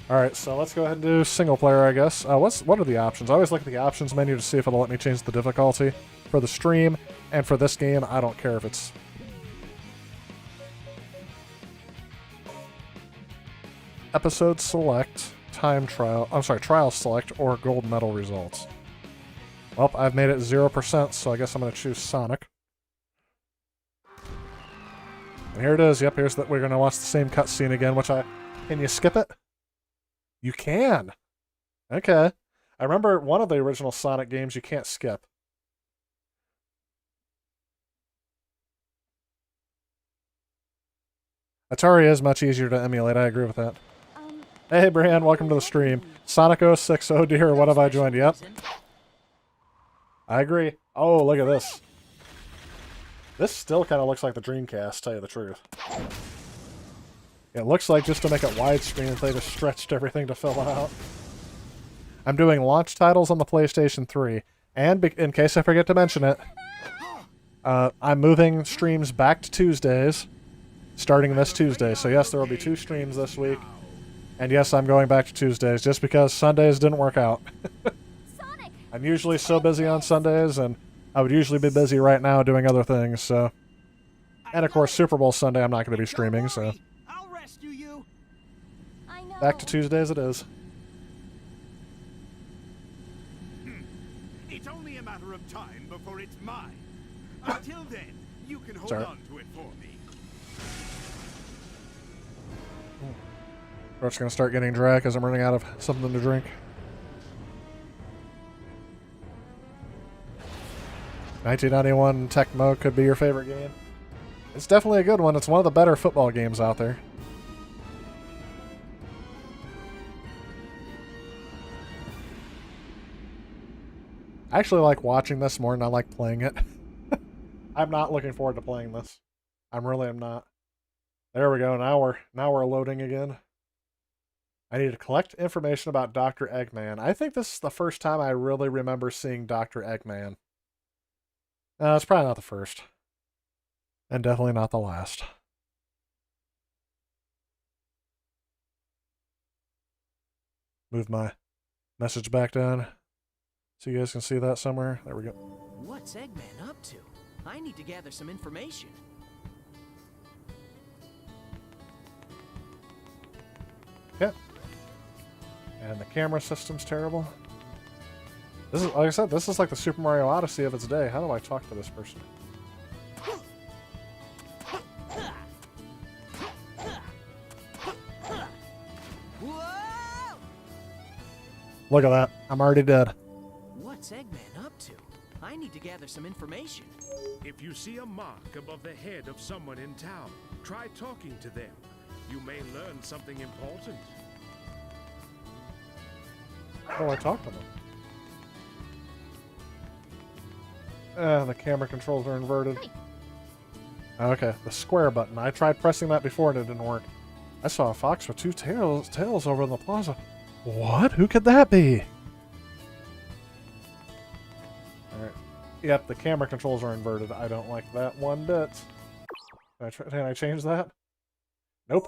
Alright, so let's go ahead and do single player, I guess. What are the options? I always look at the options menu to see if it'll let me change the difficulty for the stream, and for this game, I don't care if it's... Episode select, trial select, or gold medal results. Well, I've made it 0%, so I guess I'm going to choose Sonic. And here it is. Yep, here's that. We're going to watch the same cutscene again, Can you skip it? You can. Okay. I remember one of the original Sonic games you can't skip. Atari is much easier to emulate. I agree with that. Hey, Brian, welcome to the stream. Sonic 06, oh dear, what have I joined? Yep. I agree. Oh, look at this. This still kind of looks like the Dreamcast, to tell you the truth. It looks like just to make it widescreen, they just stretched everything to fill out. I'm doing launch titles on the PlayStation 3. And in case I forget to mention it, I'm moving streams back to Tuesdays, starting this Tuesday. So yes, there will be 2 streams this week. And yes, I'm going back to Tuesdays, just because Sundays didn't work out. I'm usually so busy on Sundays, and I would usually be busy right now doing other things, so... And of course, Super Bowl Sunday I'm not going to be streaming, so... Back to Tuesdays it is. It's only a matter of time before it's mine. Until then, you can hold on to it for me. We're just going to start getting dry because I'm running out of something to drink. 1991 Tecmo could be your favorite game. It's definitely a good one. It's one of the better football games out there. I actually like watching this more than I like playing it. I'm not looking forward to playing this. I really am not. There we go. Now we're loading again. I need to collect information about Dr. Eggman. I think this is the first time I really remember seeing Dr. Eggman. No, it's probably not the first. And definitely not the last. Move my message back down so you guys can see that somewhere. There we go. What's Eggman up to? I need to gather some information. Yeah. And the camera system's terrible. This is, like I said, this is like the Super Mario Odyssey of its day. How do I talk to this person? Look at that. I'm already dead. What's Eggman up to? I need to gather some information. If you see a mark above the head of someone in town, try talking to them. You may learn something important. How do I talk to them? The camera controls are inverted. Okay, the square button. I tried pressing that before and it didn't work. I saw a fox with two tails over in the plaza. What? Who could that be? Alright. Yep, the camera controls are inverted. I don't like that one bit. Can I change that? Nope.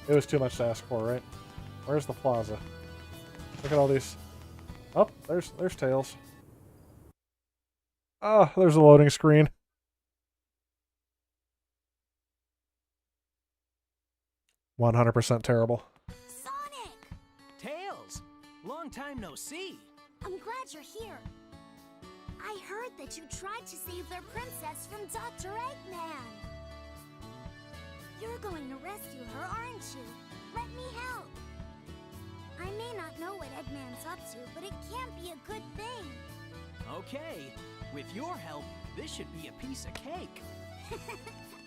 It was too much to ask for, right? Where's the plaza? Look at all these. Oh, there's Tails. Oh, there's a loading screen. %100 terrible. Sonic! Tails! Long time no see. I'm glad you're here. I heard that you tried to save their princess from Dr. Eggman. You're going to rescue her, aren't you? Let me help. I may not know what Eggman's up to, but it can't be a good thing. Okay. With your help, this should be a piece of cake.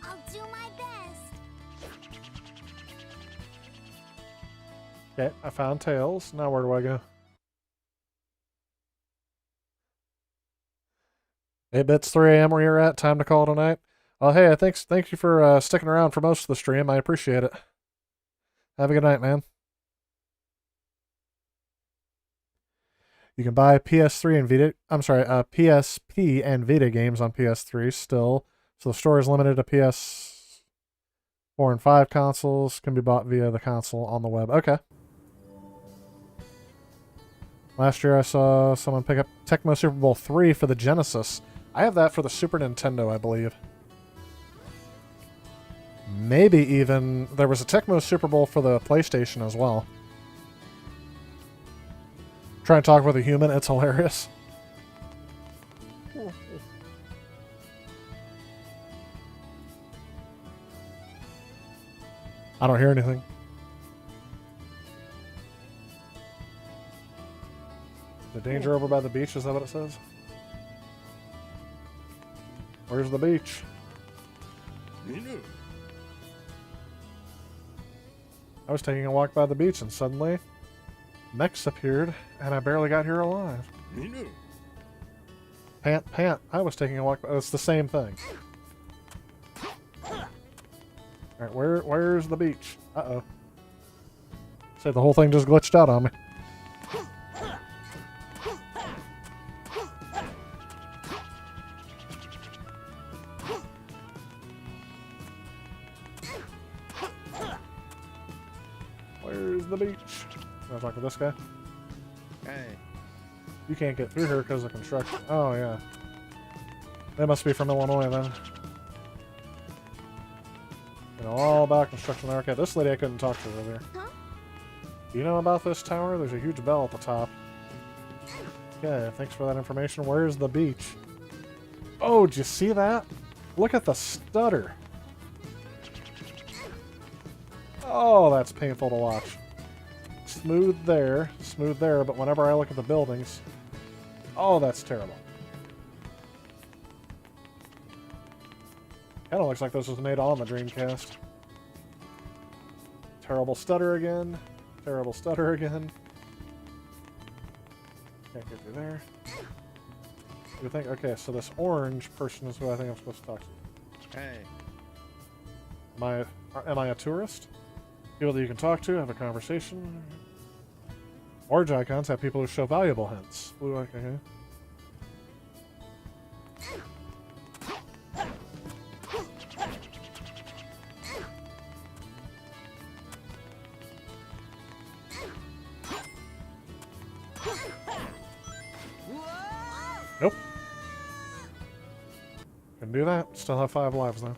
I'll do my best. Okay, I found Tails. Now where do I go? 8 bits, 3 a.m. where you're at. Time to call tonight. Well, hey, thank you for sticking around for most of the stream. I appreciate it. Have a good night, man. You can buy PS3 and Vita. I'm sorry, PSP and Vita games on PS3 still. So the store is limited to PS4 and 5 consoles. Can be bought via the console on the web. Okay. Last year I saw someone pick up Tecmo Super Bowl 3 for the Genesis. I have that for the Super Nintendo, I believe. Maybe even there was a Tecmo Super Bowl for the PlayStation as well. Try and talk with a human, it's hilarious. I don't hear anything. The danger over by the beach, is that what it says? Where's the beach? I was taking a walk by the beach and suddenly mechs appeared and I barely got here alive. Pant. I was taking a walk. It's the same thing. Alright, where's the beach? Uh-oh. Said the whole thing just glitched out on me. Where's the beach? Can I talk to this guy? Hey. You can't get through here because of construction. Oh, yeah. They must be from Illinois, then. You know all about construction there. Okay, this lady I couldn't talk to earlier. Huh? Do you know about this tower? There's a huge bell at the top. Okay, thanks for that information. Where's the beach? Oh, did you see that? Look at the stutter. Oh, that's painful to watch. Smooth there, but whenever I look at the buildings... Oh, that's terrible. Kinda looks like this was made on the Dreamcast. Terrible stutter again. Terrible stutter again. Can't get through there. You think? Okay, so this orange person is who I think I'm supposed to talk to. Hey. Am I a tourist? People that you can talk to, have a conversation. Orange icons have people who show valuable hints. Blue icon, Nope. Can do that. Still have 5 lives though.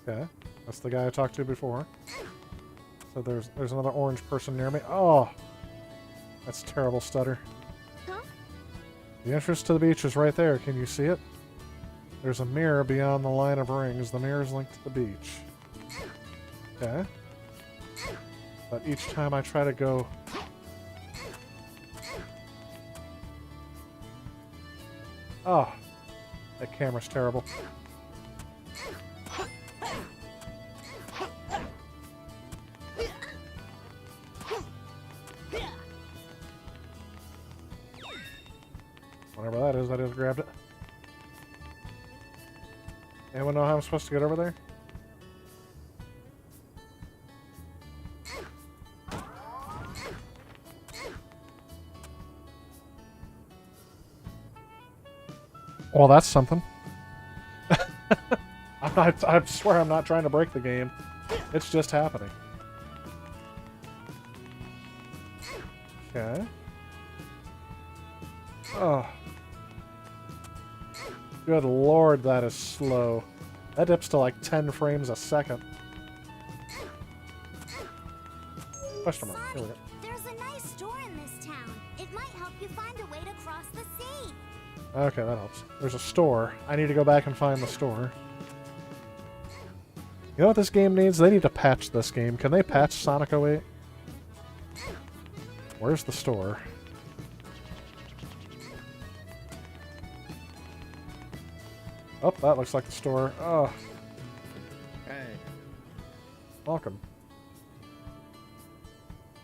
Okay. That's the guy I talked to before. So there's another orange person near me. Oh! That's terrible stutter. Huh? The entrance to the beach is right there. Can you see it? There's a mirror beyond the line of rings. The mirror is linked to the beach. Okay. But each time I try to go... Oh! That camera's terrible. Whatever that is, I just grabbed it. Anyone know how I'm supposed to get over there? Well, that's something. I swear I'm not trying to break the game. It's just happening. Okay. Oh. Good lord, that is slow. That dips to like 10 frames a second. Question mark. Here we go. There's a nice store in this town. It might help you find a way to cross the sea. Okay, that helps. There's a store. I need to go back and find the store. You know what this game needs? They need to patch this game. Can they patch Sonic 08? Where's the store? Oh, that looks like the store. Oh. Hey. Welcome.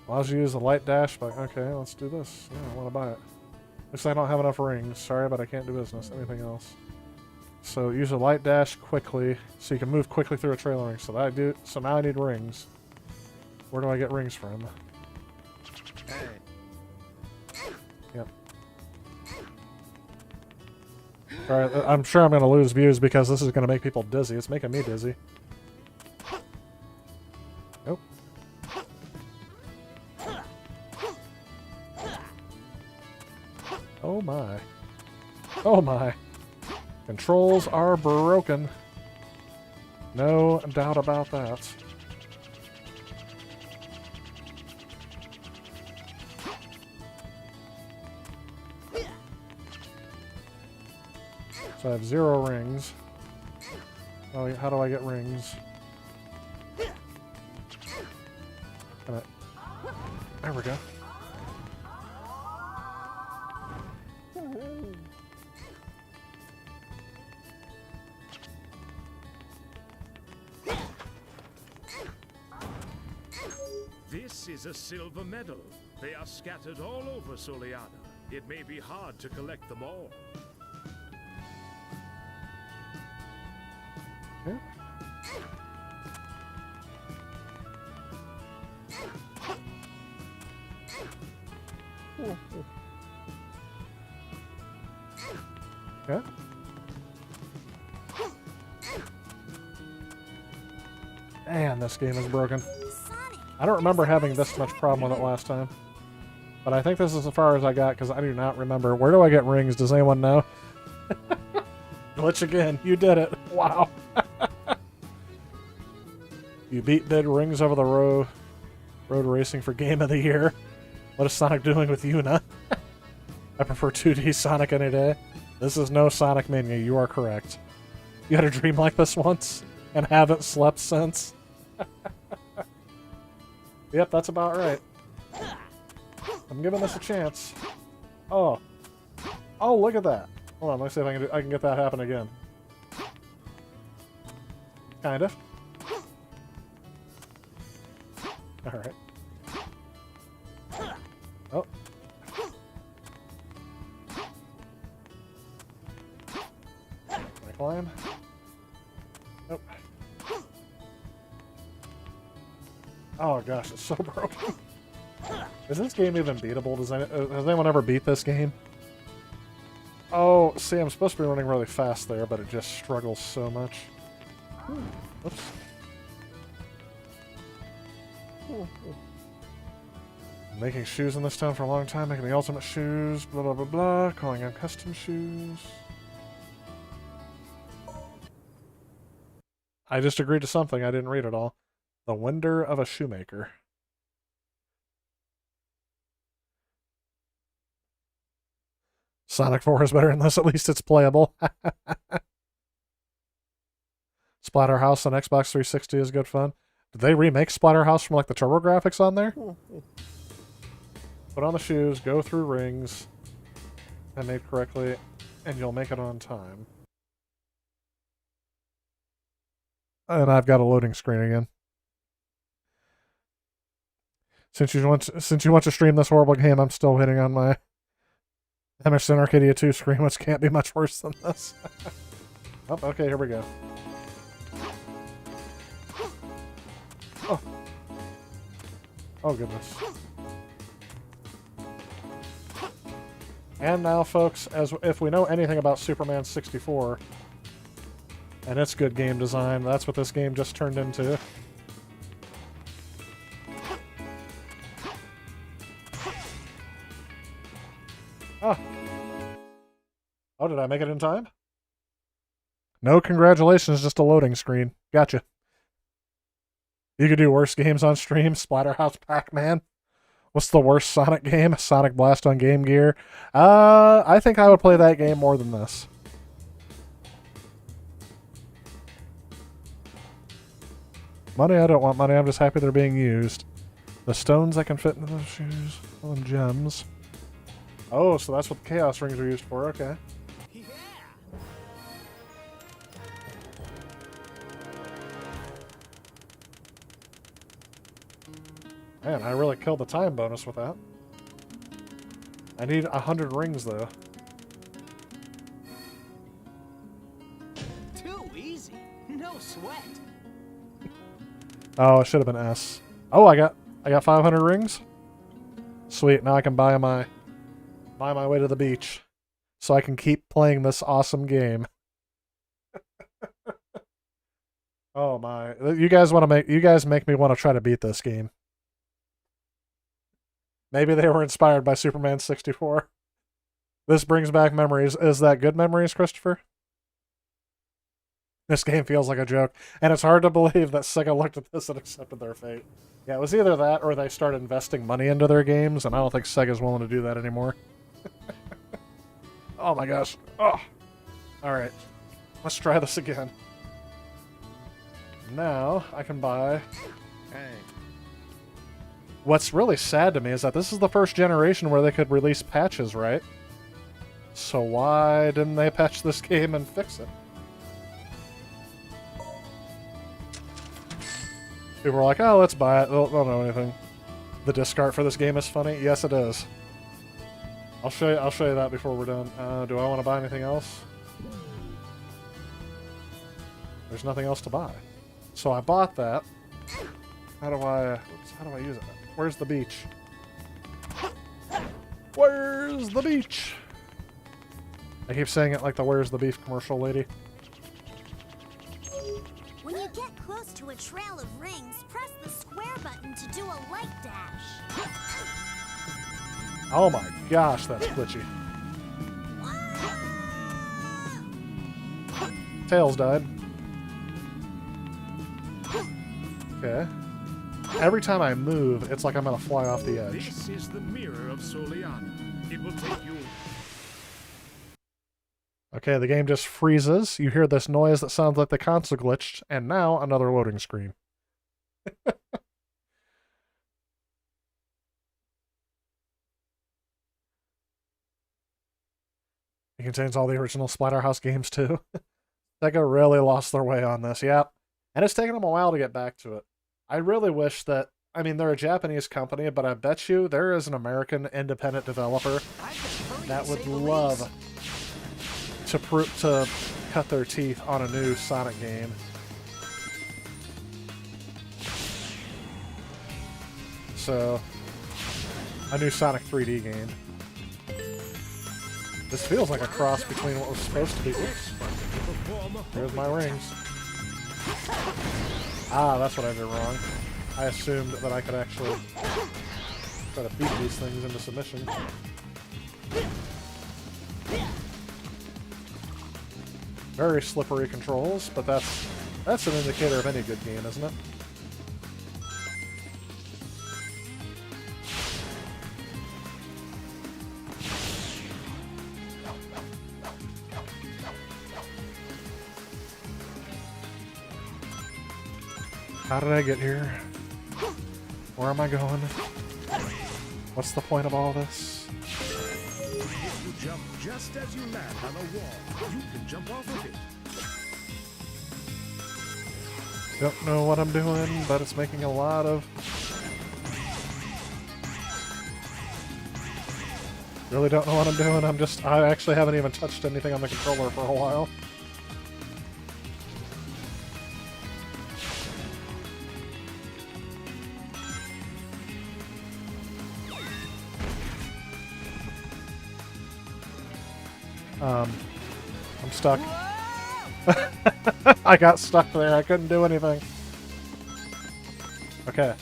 Allows you to use the light dash, but okay, let's do this. Yeah, I want to buy it. Looks like I don't have enough rings. Sorry, but I can't do business. Anything else? So use a light dash quickly, so you can move quickly through a trail ring. So that I do. So now I need rings. Where do I get rings from? Hey. Yep. Alright, I'm sure I'm going to lose views because this is going to make people dizzy. It's making me dizzy. Nope. Oh my. Oh my. Controls are broken. No doubt about that. So I have 0 rings. Oh, how do I get rings? There we go. This is a silver medal. They are scattered all over Soliana. It may be hard to collect them all. Yeah. Okay. Man, this game is broken. I don't remember having this much problem with it last time. But I think this is as far as I got, because I do not remember. Where do I get rings? Does anyone know? Glitch again. You did it. Wow. You beat Dead Rings Over the Road Racing for Game of the Year. What is Sonic doing with Yuna? I prefer 2D Sonic any day. This is no Sonic Mania. You are correct. You had a dream like this once and haven't slept since. Yep, that's about right. I'm giving this a chance. Oh. Oh, look at that. Hold on, let's see if I can get that happen again. Kind of. Alright. Oh. Can I climb? Nope. Oh gosh, it's so broken. Is this game even beatable? Has anyone ever beat this game? Oh, see, I'm supposed to be running really fast there, but it just struggles so much. Oops. Making shoes in this town for a long time, making the ultimate shoes, blah blah blah blah, calling out custom shoes. I just agreed to something. I didn't read it all. The Winder of a Shoemaker. Sonic 4 is better than this. At least it's playable. Splatterhouse on Xbox 360 is good fun. Did they remake Splatterhouse from like the TurboGrafx on there? Put on the shoes, go through rings, and made correctly, and you'll make it on time. And I've got a loading screen again. Since you want to stream this horrible game, I'm still hitting on my MSN Arcadia 2 screen, which can't be much worse than this. Oh, okay, here we go. Oh. Oh, goodness. And now, folks, as if we know anything about Superman 64 and its good game design, that's what this game just turned into. Ah. Oh, did I make it in time? No, congratulations, just a loading screen. Gotcha. You could do worse games on stream. Splatterhouse Pac-Man. What's the worst Sonic game? Sonic Blast on Game Gear. I think I would play that game more than this. Money, I don't want money. I'm just happy they're being used. The stones I can fit into those shoes. Oh, and gems. Oh, so that's what the Chaos Rings are used for. Okay. Man, I really killed the time bonus with that. I need 100 rings, though. Too easy. No sweat. Oh, it should have been S. Oh, I got 500 rings. Sweet. Now I can buy my way to the beach, so I can keep playing this awesome game. Oh my! You guys make me want to try to beat this game. Maybe they were inspired by Superman 64. This brings back memories. Is that good memories, Christopher? This game feels like a joke, and it's hard to believe that Sega looked at this and accepted their fate. Yeah, it was either that or they started investing money into their games, and I don't think Sega's willing to do that anymore. Oh my gosh. Oh. Alright. Let's try this again. Now, I can buy... Hey. What's really sad to me is that this is the first generation where they could release patches, right? So why didn't they patch this game and fix it? People were like, oh, let's buy it. They don't know anything. The disc art for this game is funny. Yes, it is. I'll show you that before we're done. Do I want to buy anything else? There's nothing else to buy. So I bought that. How do I use it? Where's the beach? Where's the beach? I keep saying it like the Where's the Beef commercial lady. When you get close to a trail of rings, press the square button to do a light dash. Oh my gosh, that's glitchy. Tails died. Okay. Every time I move, it's like I'm gonna fly off the edge. This is the mirror of Soliana. It will take you... Okay, the game just freezes. You hear this noise that sounds like the console glitched, and now another loading screen. It contains all the original Splatterhouse games, too. Sega really lost their way on this, yep. And it's taken them a while to get back to it. I really wish that... I mean, they're a Japanese company, but I bet you there is an American independent developer that would love to cut their teeth on a new Sonic game. So, a new Sonic 3D game. This feels like a cross between what was supposed to be. Oops. There's my rings. Ah, that's what I did wrong. I assumed that I could actually try to beat these things into submission. Very slippery controls, but that's That's an indicator of any good game, isn't it? How did I get here? Where am I going? What's the point of all this? If you jump just as you land on a wall, you can jump off of it. Don't know what I'm doing, but it's making a lot of... Really don't know what I'm doing. I actually haven't even touched anything on the controller for a while. I'm stuck. I got stuck there. I couldn't do anything. Okay.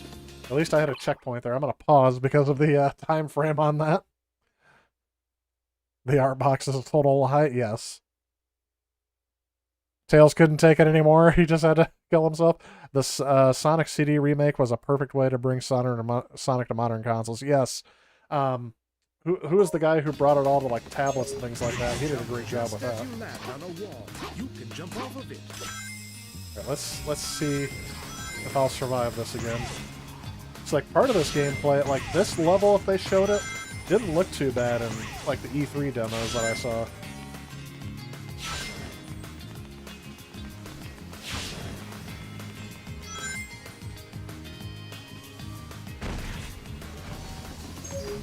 At least I had a checkpoint there. I'm going to pause because of the time frame on that. The art box is a total lie. Yes. Tails couldn't take it anymore. He just had to kill himself. The Sonic CD remake was a perfect way to bring Sonic to modern consoles. Yes. Who is the guy who brought it all to like tablets and things like that? He did a great job with that. You can jump off of it. Right, let's see if I'll survive this again. It's like part of this gameplay, like this level, if they showed it, didn't look too bad in like the E3 demos that I saw.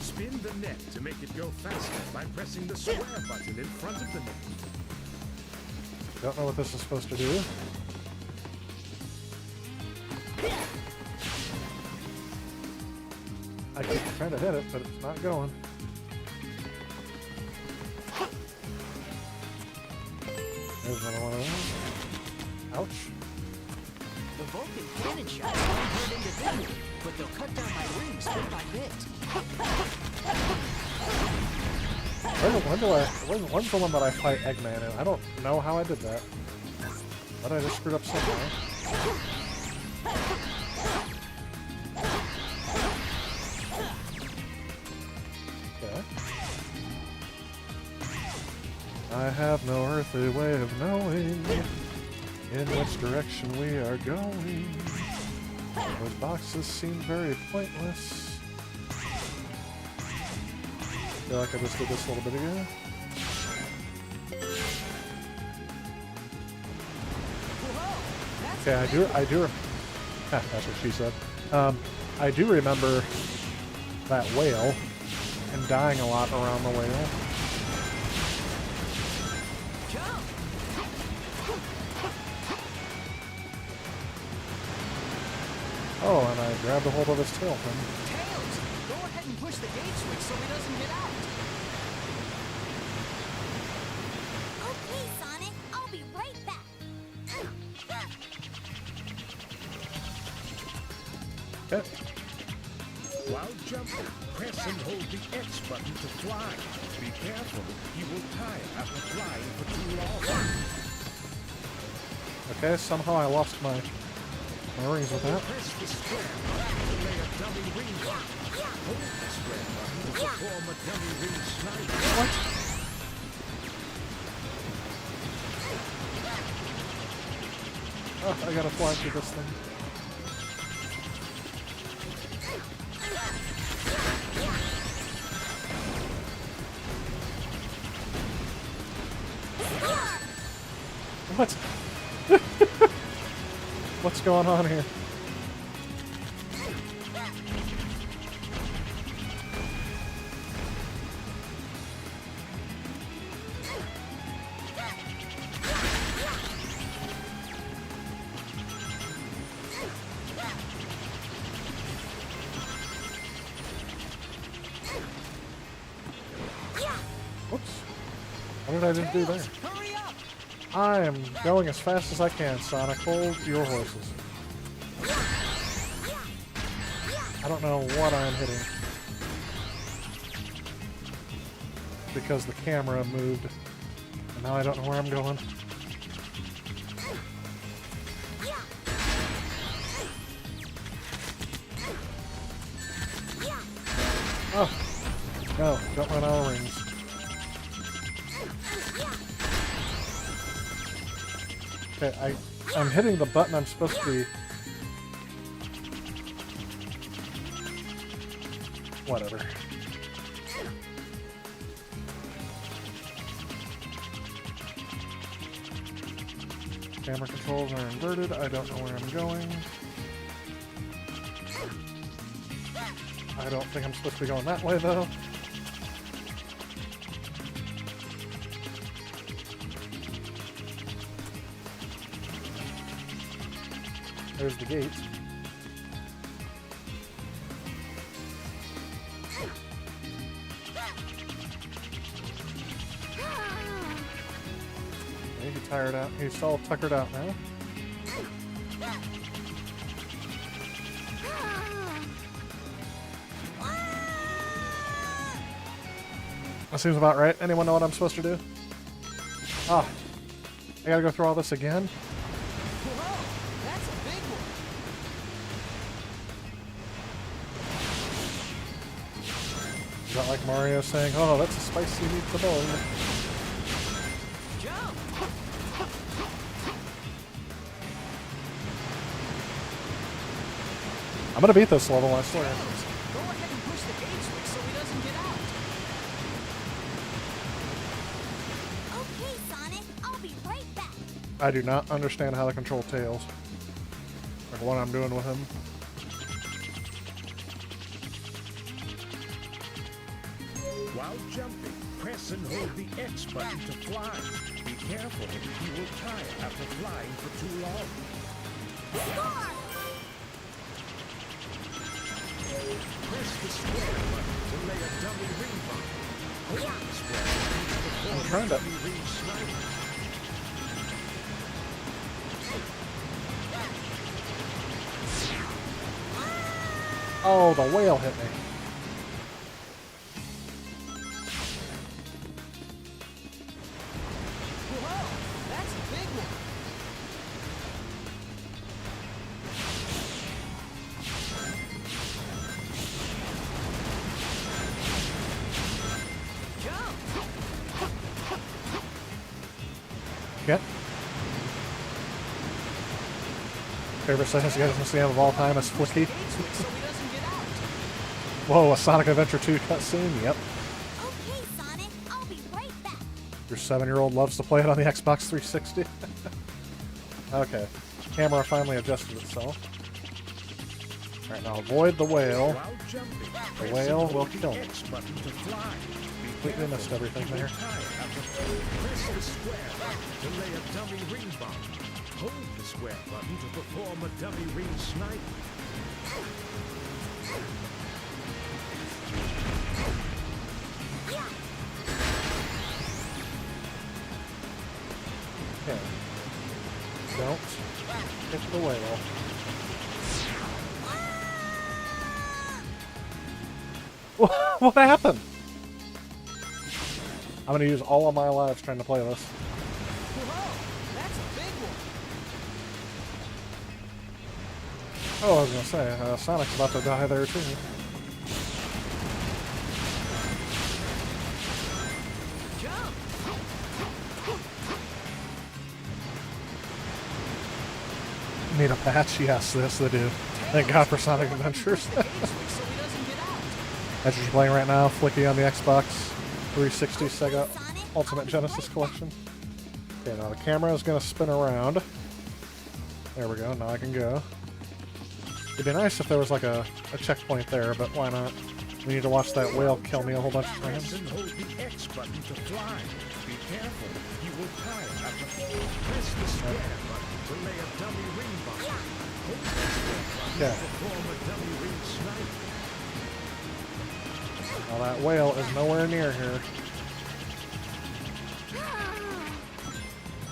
Spin the net to make it go faster by pressing the square button in front of the net. Don't know what this is supposed to do. I keep trying to hit it, but it's not going. There's another one of those. Ouch. The Vulcan cannon shots won't hurt individually, but they'll cut down my rings bit by bit. When's the one that I fight Eggman in? I don't know how I did that. But I just screwed up somehow. Okay. I have no earthly way of knowing in which direction we are going. Those boxes seem very pointless. I feel like I just did this a little bit ago. Okay, I do. That's what she said. I do remember that whale and dying a lot around the whale. Oh, and I grabbed a hold of his tail fin. Tails, go ahead and push the gate switch so he doesn't get out. Okay, Sonic, I'll be right back. Okay. While jumping, press and hold the X button to fly. Be careful, you will tire after flying for too long. Okay, somehow I lost my rings with that. Press the square button to lay a dummy ring on. Hold the square button to form a dummy ring slide. What? Oh, I gotta fly through this thing. What? What's going on here? Whoops. What did I just do there? Hurry up! I am going as fast as I can, Sonic. Hold your horses. I don't know what I'm hitting. Because the camera moved. And now I don't know where I'm going. No, don't run out of rings. Okay, I'm hitting the button I'm supposed to be... Whatever. Camera controls are inverted. I don't know where I'm going. I don't think I'm supposed to be going that way, though. There's the gate. Okay, he's tired out. He's all tuckered out now. That seems about right. Anyone know what I'm supposed to do? Ah, I gotta go through all this again? Whoa, that's a big one. Is that like Mario saying, oh, that's a spicy meatball? Jump! I'm gonna beat this level, I swear. Go ahead and push the gate switch so he doesn't get out. Okay, Sonic, I'll be right back. I do not understand how to control Tails. Like what I'm doing with him. While jumping, press and hold the X button to fly. Be careful, you will tire after flying for too long. Score! Press the square button to lay a dummy ring bomb. Hold the square button to perform I'm trying to... a dummy ring sniper. Oh, the whale hit me. Whoa, that's a big one. Jump! Okay. Favorite sentence you guys can see of all time is Flicky. Whoa, a Sonic Adventure 2 cutscene? Yep. Okay, Sonic, I'll be right back. Your 7-year-old loves to play it on the Xbox 360. Okay. Camera finally adjusted itself. Alright, now avoid the whale. While jumping, The whale will press and kill hold me. the X button to fly. Be Completely careful, missed everything you will there. tire after press the square button to lay a dummy ring bomb. Hold the square button to perform a dummy ring snipe. Okay. Don't hit the whale. What happened? I'm gonna use all of my lives trying to play this. Whoa, that's a big one. Oh, I was gonna say, Sonic's about to die there too. Jump! Need a patch? Yes, yes they do. Thank God for Sonic Adventures. That's what you're playing right now, Flicky on the Xbox 360 Sega Ultimate Genesis Collection. Okay, now the camera is going to spin around. There we go, now I can go. It'd be nice if there was like a checkpoint there, but why not? We need to watch that whale kill me a whole bunch of Press times. and hold the X button to fly. Be careful, you will tire after press the square button to lay a dummy ring bomb. Hold the square button Yeah. to perform a dummy ring snipe. Well, that whale is nowhere near here.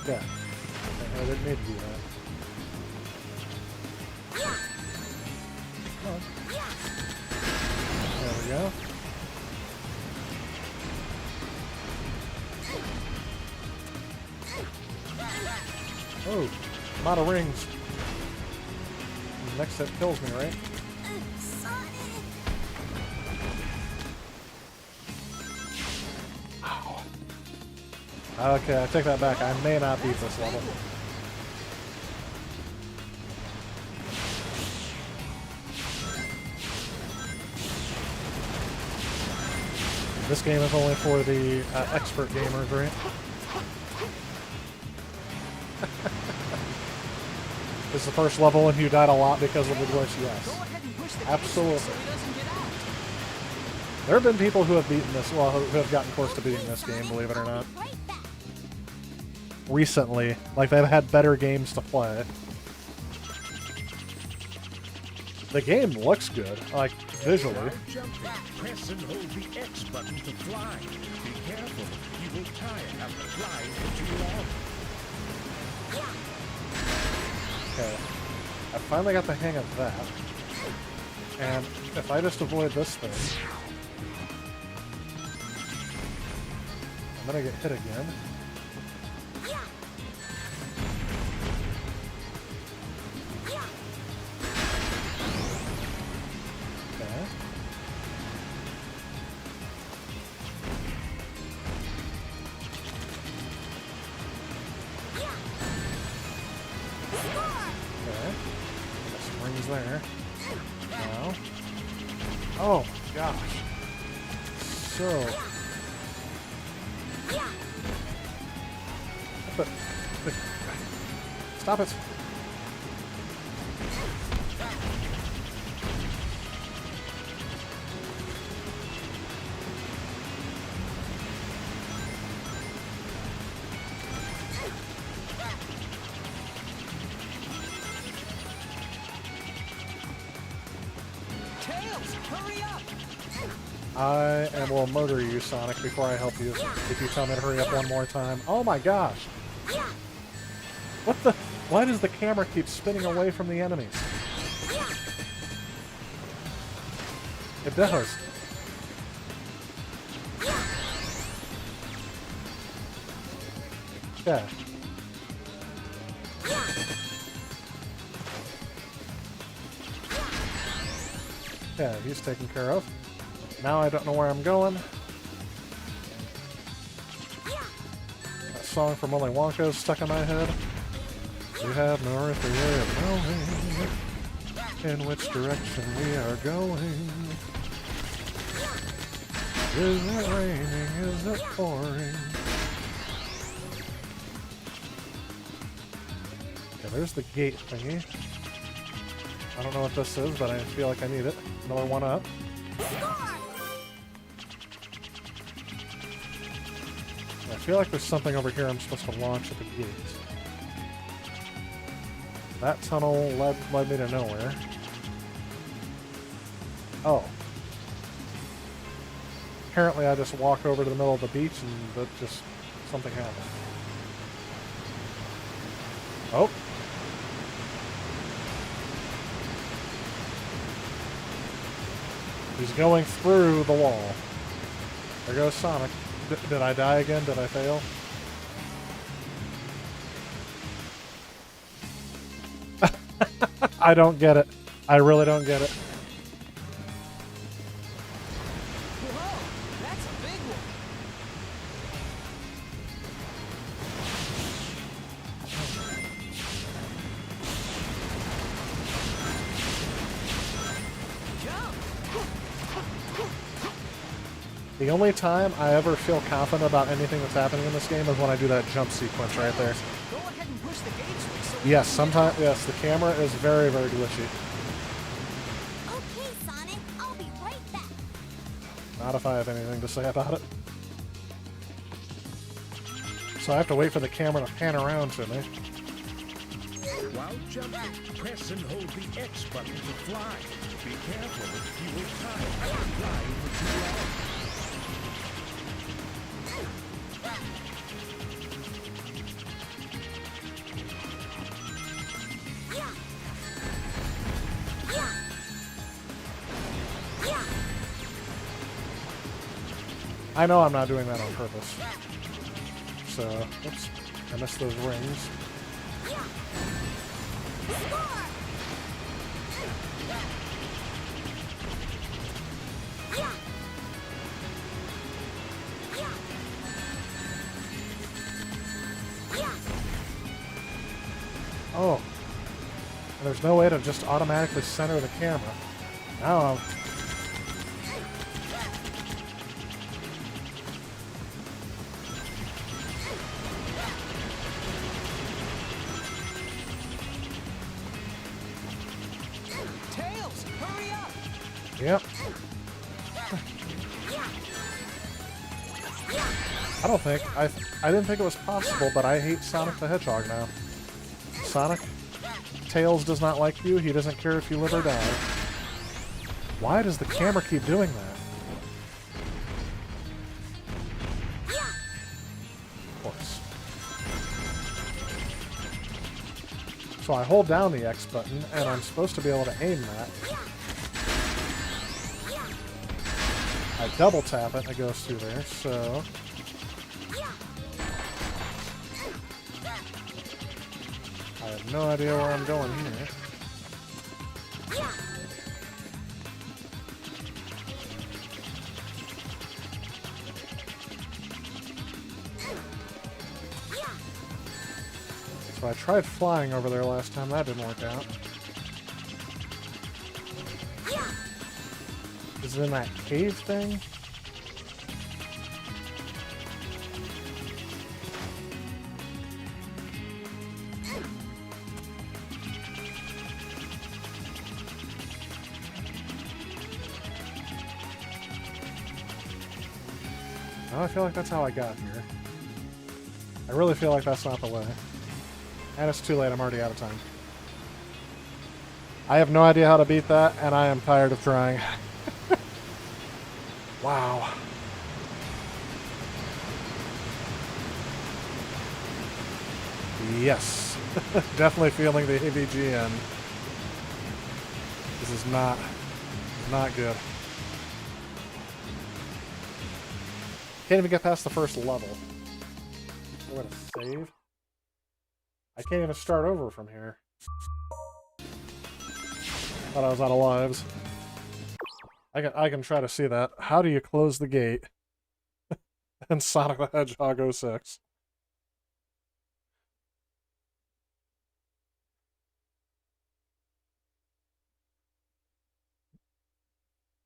Yeah. I didn't need to do that. Come on. There we go. Oh, I'm out of rings. Next hit kills me, right? Sonic! Okay, I take that back. I may not beat this level. This game is only for the expert gamers, right? This is the first level and you died a lot because of the glitch, yes. Absolutely. There have been people who have beaten this, well, who have gotten close to beating this game, believe it or not. Recently. Like, they've had better games to play. The game looks good, like, visually. Press and hold the X button to fly. Be careful, you will tire after flying for too long. Okay. I finally got the hang of that. And if I just avoid this thing, I'm gonna get hit again. Okay. Okay. Springs there. Now. Oh my gosh. So. Stop it. Tails, hurry up! I will murder you, Sonic, before I help you. If you tell me to hurry up one more time. Oh my gosh. What the? Why does the camera keep spinning away from the enemies? It does. Yeah. Yeah, he's taken care of. Now I don't know where I'm going. That song from Willy Wonka is stuck in my head. We have no earthly way of knowing in which direction we are going. Is it raining? Is it pouring? Okay, there's the gate thingy. I don't know what this is, but I feel like I need it. Another one up. I feel like there's something over here I'm supposed to launch at the gate. That tunnel led me to nowhere. Oh. Apparently I just walk over to the middle of the beach and that just something happened. Oh. He's going through the wall. There goes Sonic. Did I die again? Did I fail? I don't get it. I really don't get it. Whoa, that's a big one. The only time I ever feel confident about anything that's happening in this game is when I do that jump sequence right there. Go ahead and push the gate switch. Yes, sometimes, yes, the camera is very, very glitchy. Okay, Sonic, I'll be right back. Not if I have anything to say about it. So I have to wait for the camera to pan around to me. While jumping, press and hold the X button to fly. Be careful, you will tire after flying for too long. I know I'm not doing that on purpose. So, oops, I missed those rings. Oh. And there's no way to just automatically center the camera. Now I'm... Tails, hurry up! Yep. I didn't think it was possible, but I hate Sonic the Hedgehog now. Sonic, Tails does not like you. He doesn't care if you live or die. Why does the camera keep doing that? Of course. So I hold down the X button, and I'm supposed to be able to aim that. I double tap it, and it goes through there, so... I have no idea where I'm going here. So I tried flying over there last time, that didn't work out. Is it in that cave thing? Oh, I feel like that's how I got here. I really feel like that's not the way. And it's too late, I'm already out of time. I have no idea how to beat that, and I am tired of trying. Wow. Yes. Definitely feeling the AVGN. This is not good. Can't even get past the first level. What a save. I can't even start over from here. Thought I was out of lives. I can try to see that. How do you close the gate? And Sonic the Hedgehog 06.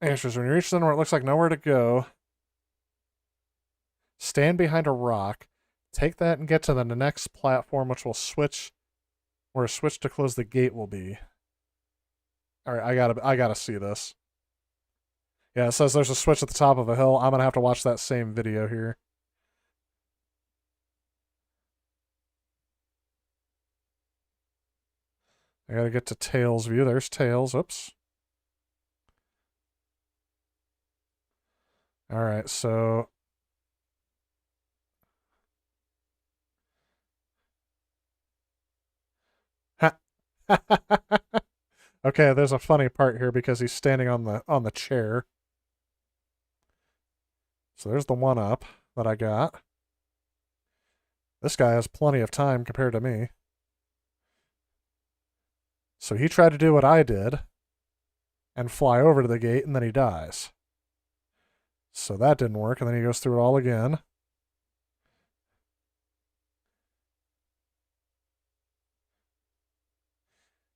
Answers: when you reach the end where it looks like nowhere to go, stand behind a rock, take that and get to the next platform, which will switch where a switch to close the gate will be. Alright, I gotta see this. Yeah, it says there's a switch at the top of a hill. I'm gonna have to watch that same video here. I gotta get to Tails' view. There's Tails. Oops. Alright, so... Okay, there's a funny part here because he's standing on the chair. So there's the one-up that I got. This guy has plenty of time compared to me. So he tried to do what I did and fly over to the gate, and then he dies. So that didn't work, and then he goes through it all again.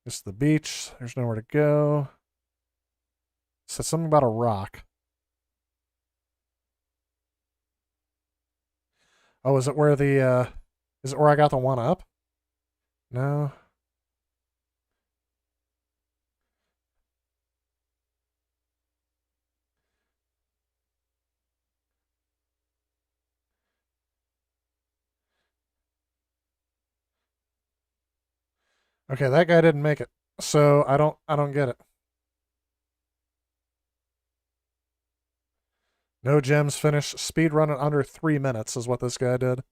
This is the beach. There's nowhere to go. It said something about a rock. Oh, is it where the, is it where I got the one-up? No. Okay, that guy didn't make it. So I don't get it. No gems finished. Speed run in under 3 minutes is what this guy did.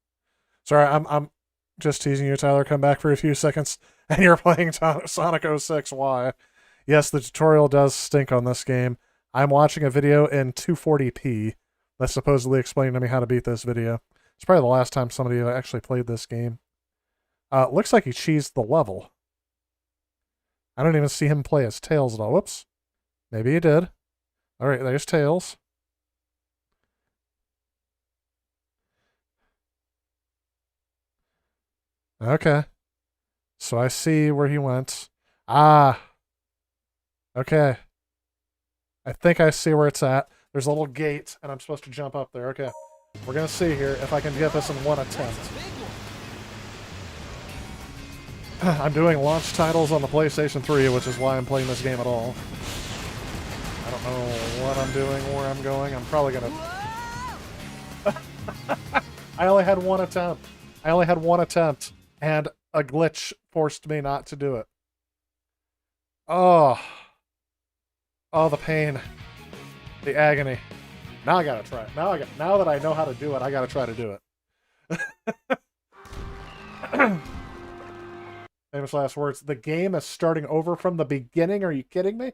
Sorry, I'm just teasing you, Tyler. Come back for a few seconds, and you're playing Sonic 06. Why? Yes, the tutorial does stink on this game. I'm watching a video in 240p that's supposedly explaining to me how to beat this video. It's probably the last time somebody actually played this game. Looks like he cheesed the level. I don't even see him play as Tails at all. Whoops. Maybe he did. Alright, there's Tails. Okay. So I see where he went. Ah. Okay. I think I see where it's at. There's a little gate, and I'm supposed to jump up there. Okay. We're going to see here if I can get this in one attempt. I'm doing launch titles on the PlayStation 3, which is why I'm playing this game at all. I don't know what I'm doing, where I'm going. I'm probably going to... I only had one attempt. And a glitch forced me not to do it. Oh. Oh, the pain. The agony. Now I gotta try it. Now that I know how to do it, I gotta try to do it. Famous last words. The game is starting over from the beginning. Are you kidding me?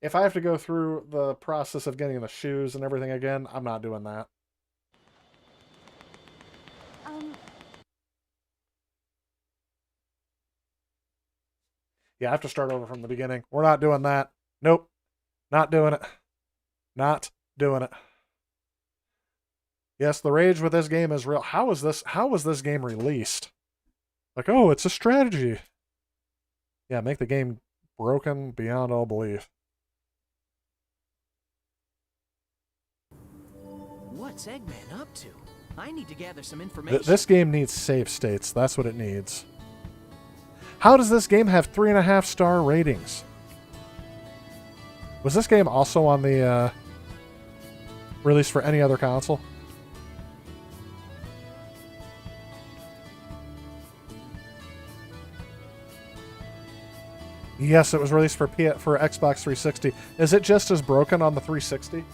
If I have to go through the process of getting the shoes and everything again, I'm not doing that. Yeah, I have to start over from the beginning. We're not doing that. Nope. Not doing it. Not doing it. Yes, the rage with this game is real. How was this game released? Like, oh, it's a strategy. Yeah, make the game broken beyond all belief. What's Eggman up to? I need to gather some information. This game needs save states. That's what it needs. How does this game have 3.5-star ratings? Was this game also on the release for any other console? Yes, it was released for Xbox 360. Is it just as broken on the 360?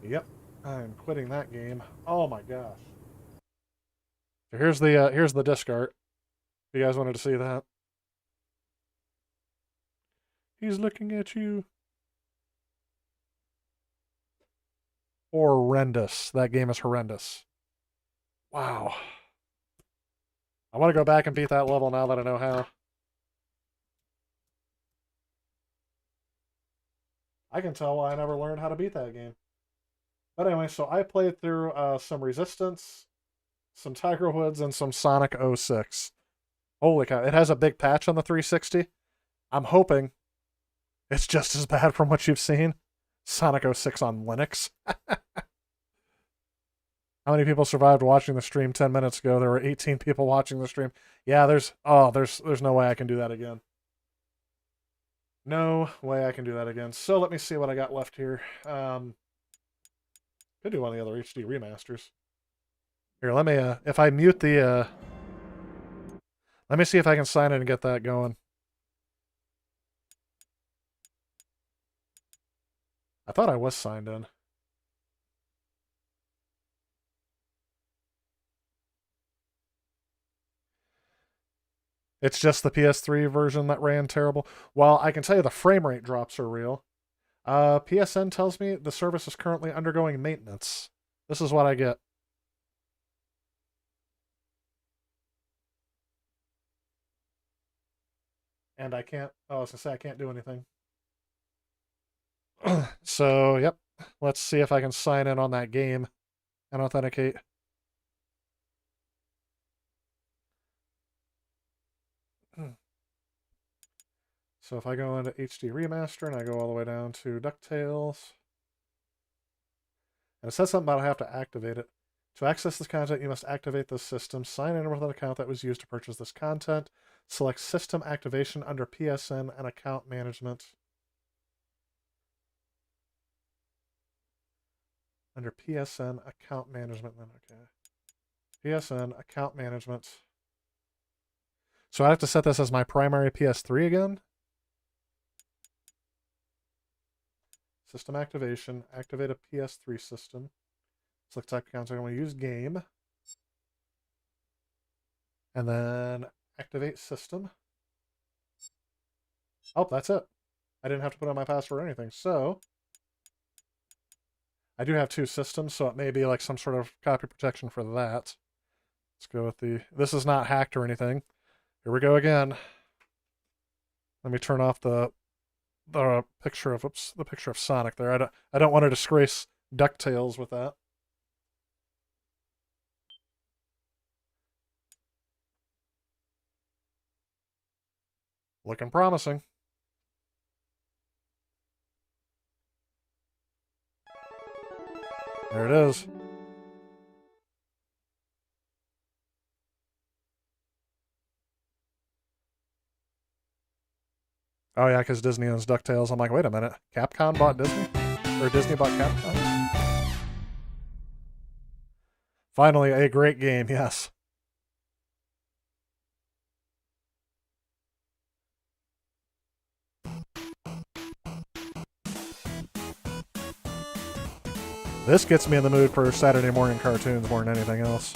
Yep, I'm quitting that game. Oh my gosh. So here's the disc art. If you guys wanted to see that. He's looking at you. Horrendous. That game is horrendous. Wow. I want to go back and beat that level now that I know how. I can tell why I never learned how to beat that game. But anyway, so I played through some Resistance, some Tiger Woods, and some Sonic 06. Holy cow. It has a big patch on the 360. I'm hoping it's just as bad from what you've seen. Sonic 06 on Linux. How many people survived watching the stream 10 minutes ago? There were 18 people watching the stream. Yeah, there's no way I can do that again. No way I can do that again. So let me see what I got left here. Could do one of the other HD remasters. Here, let me, if I mute the, let me see if I can sign in and get that going. I thought I was signed in. It's just the PS3 version that ran terrible. Well, I can tell you the frame rate drops are real. PSN tells me the service is currently undergoing maintenance. This is what I get. And I can't, oh, I was going to say I can't do anything. So, yep. Let's see if I can sign in on that game and authenticate. So if I go into HD Remaster and I go all the way down to DuckTales, and it says something about I have to activate it. To access this content, you must activate this system. Sign in with an account that was used to purchase this content. Select System Activation under PSN and Account Management. Under PSN Account Management, then okay. PSN Account Management. So I have to set this as my primary PS3 again. System activation. Activate a PS3 system. Select type account. So I'm going to use game. And then activate system. Oh, that's it. I didn't have to put in my password or anything. So I do have two systems, so it may be like some sort of copy protection for that. Let's go with the... This is not hacked or anything. Here we go again. Let me turn off the the picture of Sonic there. I don't want to disgrace DuckTales with that. Looking promising. There it is. Oh yeah, because Disney owns DuckTales. I'm like, wait a minute. Capcom bought Disney? Or Disney bought Capcom? Finally, a great game, yes. This gets me in the mood for Saturday morning cartoons more than anything else.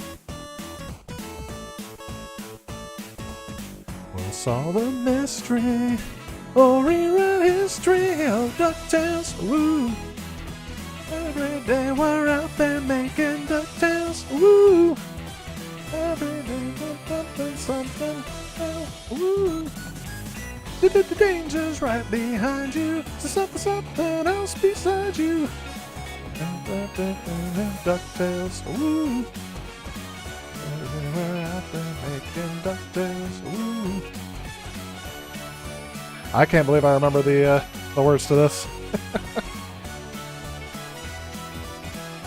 We'll solve a mystery or rewrite history of DuckTales. Woo! Every day we're out there making DuckTales. Woo! Every day we're something. Woo! The danger's right behind you. So something else beside you. DuckTales, woo! We're out there making DuckTales, woo! I can't believe I remember the words to this.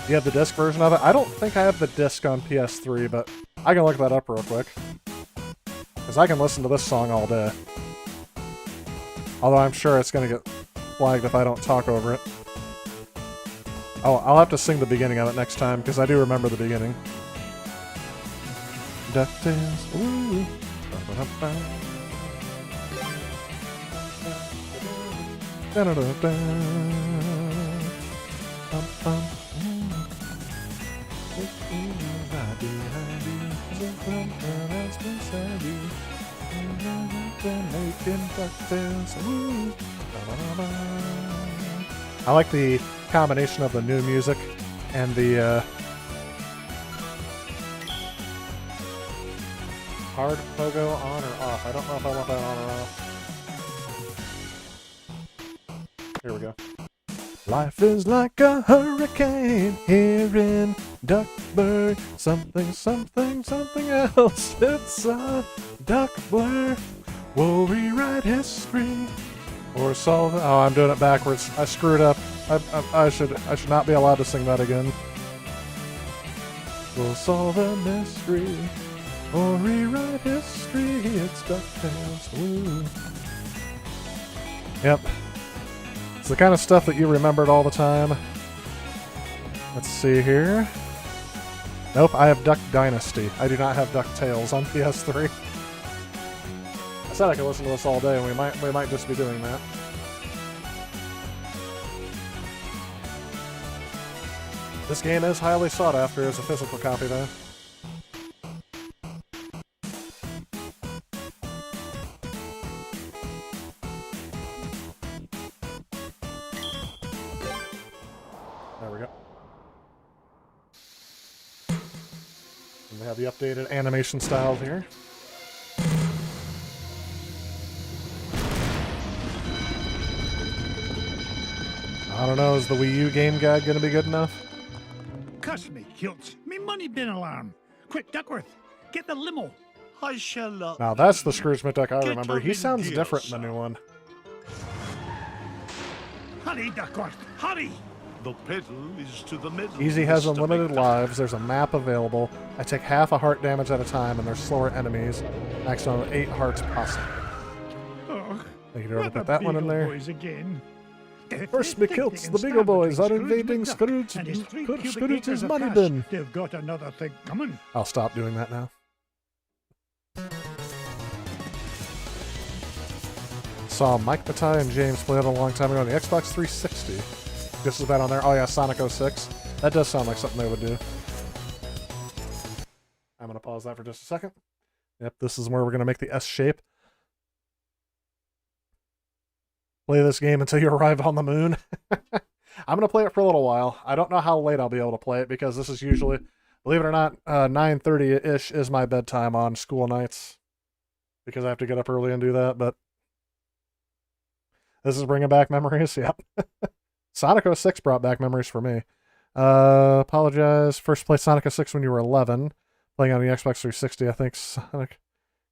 You have the disc version of it? I don't think I have the disc on PS3, but I can look that up real quick. Because I can listen to this song all day. Although I'm sure it's going to get flagged if I don't talk over it. Oh, I'll have to sing the beginning of it next time, because I do remember the beginning. DuckTales, ooh. I like the combination of the new music and the hard pogo on or off. I don't know if I want that on or off. Here we go. Life is like a hurricane here in Duckburg. Something, something, something else. It's a duck blur. We'll rewrite history or solve it. Oh, I'm doing it backwards. I screwed up. I should not be allowed to sing that again. We'll solve a mystery or rewrite history. It's DuckTales. Woo. Yep. It's the kind of stuff that you remembered all the time. Let's see here. Nope, I have Duck Dynasty. I do not have DuckTales on PS3. I said I could listen to this all day, and we might just be doing that. This game is highly sought after as a physical copy, though. There we go. And we have the updated animation styles here. I don't know, is the Wii U game guide going to be good enough? Cuss me, kilts. Me money bin alarm. Quick, Duckworth, get the limo. I shall Now that's the Scrooge McDuck I remember. He sounds different in the new one. Hurry, Duckworth, hurry! The pedal is to the middle. Easy has unlimited lives. There's a map available. I take half a heart damage at a time, and there's slower enemies. Maximum 8 hearts possible. Oh, They could already put that one in there. Boys again. First, me kilts, the Beagle Boys are invading Scrooge's money bin. They've got another thing coming. I'll stop doing that now. Saw Mike Bataille and James play it a long time ago on the Xbox 360. This is that on there. Oh yeah, Sonic 06. That does sound like something they would do. I'm going to pause that for just a second. Yep, this is where we're going to make the S shape. Play this game until you arrive on the moon. I'm going to play it for a little while. I don't know how late I'll be able to play it because this is usually, believe it or not, 9:30-ish is my bedtime on school nights because I have to get up early and do that. But This is bringing back memories. Yep. Sonic 06 brought back memories for me. Apologize. First played Sonic 06 when you were 11. Playing on the Xbox 360, I think Sonic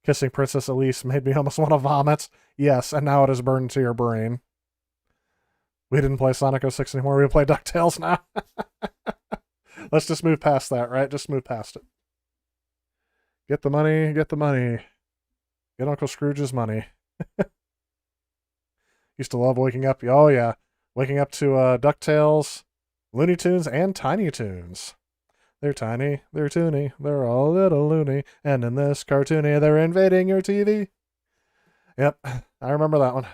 kissing Princess Elise made me almost want to vomit. Yes, and now it is burned into your brain. We didn't play Sonic 06 anymore. We play DuckTales now. Let's just move past that, right? Just move past it. Get the money, get the money. Get Uncle Scrooge's money. Used to love waking up. Oh, yeah. Waking up to DuckTales, Looney Tunes, and Tiny Toons. They're tiny, they're toony, they're all a little loony, and in this cartoony, they're invading your TV. Yep, I remember that one.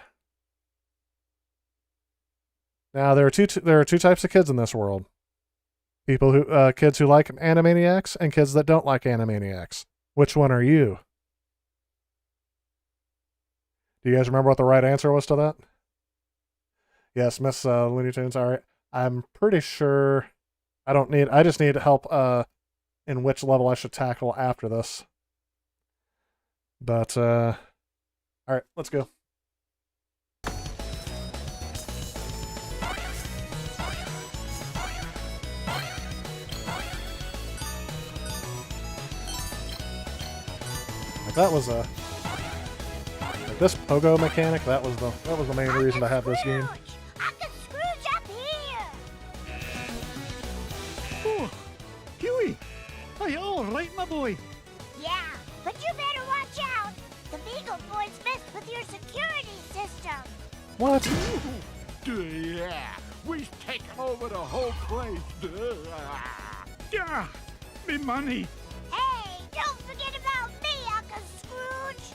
Now, there are two types of kids in this world. People who, kids who like Animaniacs, and kids that don't like Animaniacs. Which one are you? Do you guys remember what the right answer was to that? Yes, Miss Looney Tunes. All right. I'm pretty sure I just need help in which level I should tackle after this. But, all right, let's go. Like that was a... Like this pogo mechanic, that was the main reason to have this game. Uncle Scrooge up here! Oh, Huey! Are you all right, my boy? Yeah, but you better watch out. The Beagle Boys messed with your security system. What? Yeah, we've taken over the whole place. Yeah, me money. Hey, don't forget about me, Uncle Scrooge.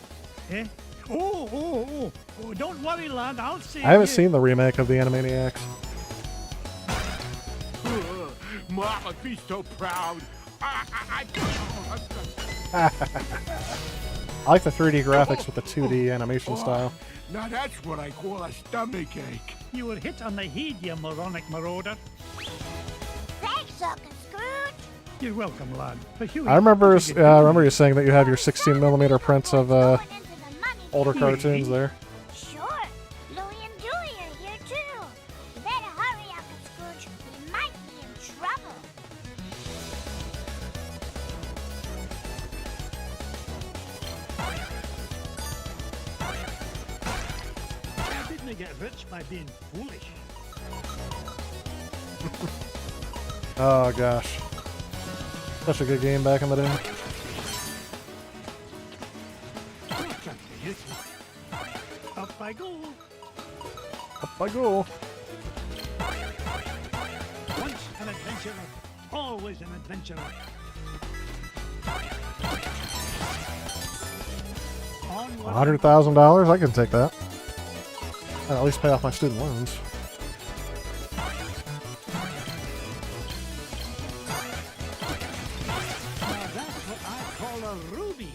Eh? Oh, don't worry, lad. I'll see. I haven't seen the remake of the Animaniacs. Mama, be so proud. I like the 3D graphics with the 2D animation style. Now that's what I call a stomach ache. You were hit on the head, you moronic marauder. Thanks, Uncle Scrooge. You're welcome, lad. But Huey, I remember you saying that you have your 16mm prints of older cartoons there. Sure. Louie and Dewey are here too. You better hurry, Uncle Scrooge. We might be in trouble. I didn't get rich by being foolish. Oh gosh. Such a good game back in the day. Up I go. Up I go. Once an adventurer, always an adventurer. $100,000? I can take that. I'll at least pay off my student loans. Now that's what I call a ruby.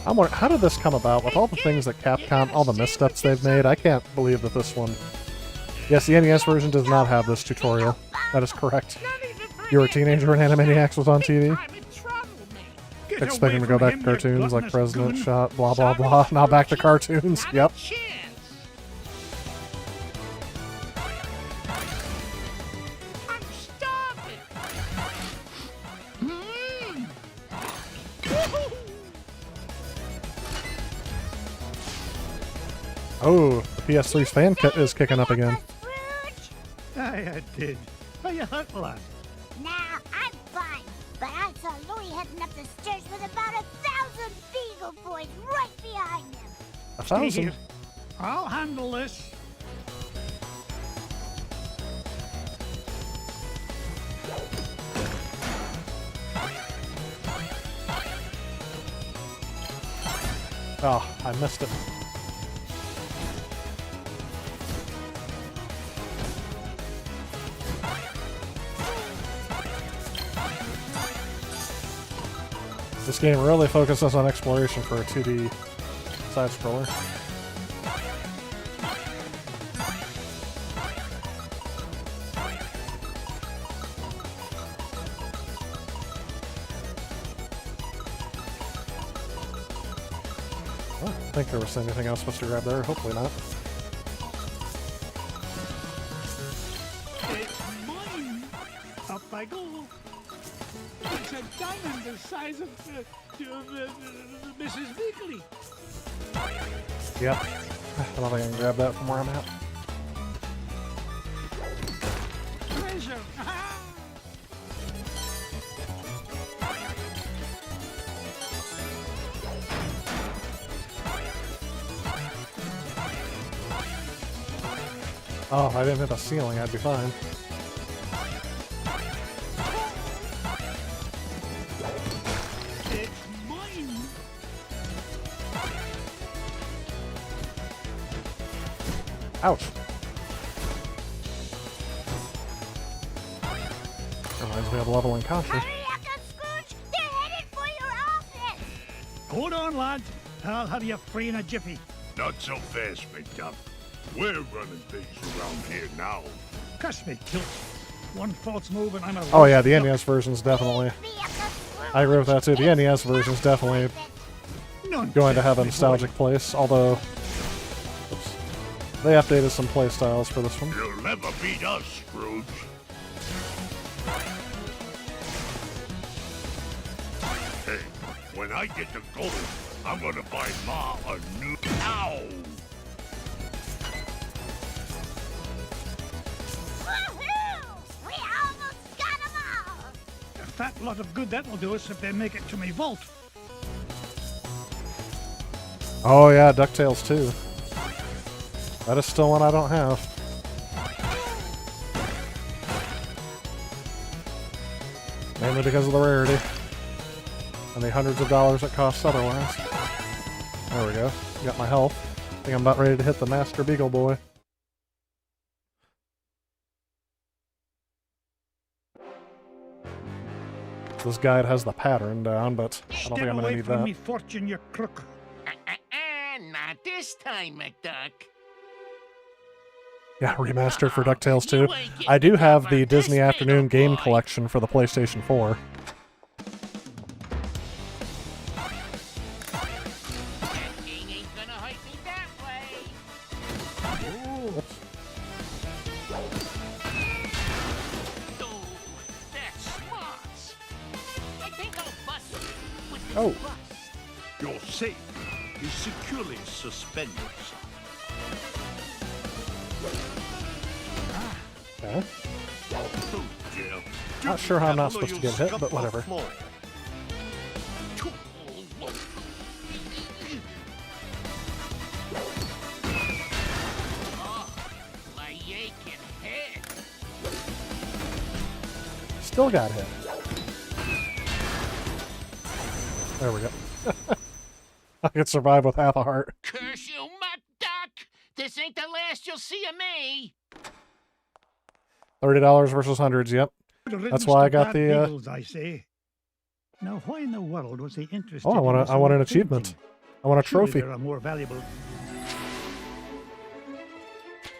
I'm wondering, how did this come about? With all the things that Capcom, all the missteps they've made, I can't believe that this one... Yes, the NES version does not have this tutorial. That is correct. You were a teenager when Animaniacs was on TV? Expecting to go back to cartoons like President Shot, blah blah blah. Now back to cartoons. Yep. Oh, the PS3's fan kit is kicking up again. I did. Are you hurt, lad? Nah, I'm fine. But I saw Louie heading up the stairs with about 1,000 Beagle Boys right behind him. 1,000? Stay here. I'll handle this. Oh, I missed it. This game really focuses on exploration for a 2D Side scroller. I don't think there was anything I was supposed to grab there. Hopefully not. It's mine. Up I go. It's a diamond the size of Mrs. Weekly. Yep. I don't think I can grab that from where I'm at. Treasure. Oh, if I didn't hit the ceiling, I'd be fine. It's mine. Ouch. Reminds me of Level Encounter. Hurry, Uncle Scrooge! They're headed for your office! Hold on, lads. I'll have you free in a jiffy. Not so fast, McDuck. We're running things around here now. Cuss me, kilt. One false move and I'm a... Oh yeah, the NES version's definitely... I agree with that too. The NES version's definitely going to have a nostalgic place, although... Oops. They updated some playstyles for this one. You'll never beat us, Scrooge. Hey, when I get to gold, I'm gonna buy Ma a new... Ow! We almost got them all! A fat lot of good that'll do us if they make it to me vault. Oh yeah, DuckTales 2. That is still one I don't have. Mainly because of the rarity. And the hundreds of dollars it costs otherwise. There we go. Got my health. I think I'm about ready to hit the Master Beagle Boy. This guide has the pattern down, but I don't think I'm going to need that. Me fortune, you crook. Not this time, McDuck. Yeah, remastered for DuckTales 2. I do have the Disney Afternoon game collection for the PlayStation 4. Oh. Your safe is securely suspended, son. Okay. Oh, dear. Not sure how I'm not supposed to get hit, but whatever. My aching head. Still got hit. There we go. I could survive with half a heart. Curse you, McDuck! This ain't the last you'll see of me. $30 versus hundreds. Yep. That's why I got the. Beagles, I say. Now, why in the world was he interested? Oh, I want an achievement. I want a trophy. There are more valuable.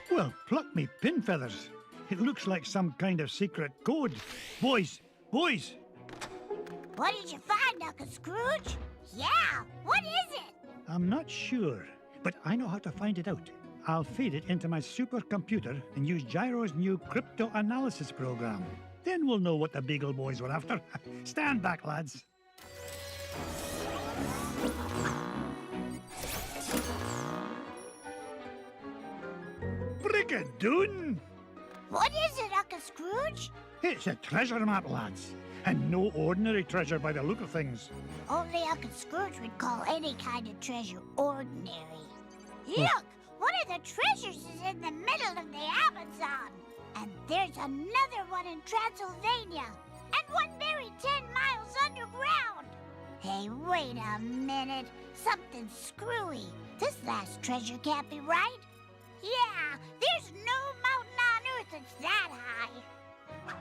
Well, pluck me pin feathers. It looks like some kind of secret code. Boys, boys. What did you find, Uncle Scrooge? Yeah, what is it? I'm not sure, but I know how to find it out. I'll feed it into my supercomputer and use Gyro's new crypto analysis program. Then we'll know what the Beagle Boys were after. Stand back, lads. Brigadoon! What is it, Uncle Scrooge? It's a treasure map, lads. And no ordinary treasure by the look of things. Only Uncle Scrooge would call any kind of treasure ordinary. Look! One of the treasures is in the middle of the Amazon. And there's another one in Transylvania. And one buried 10 miles underground. Hey, wait a minute. Something's screwy. This last treasure can't be right. Yeah, there's no mountain on Earth that's that high.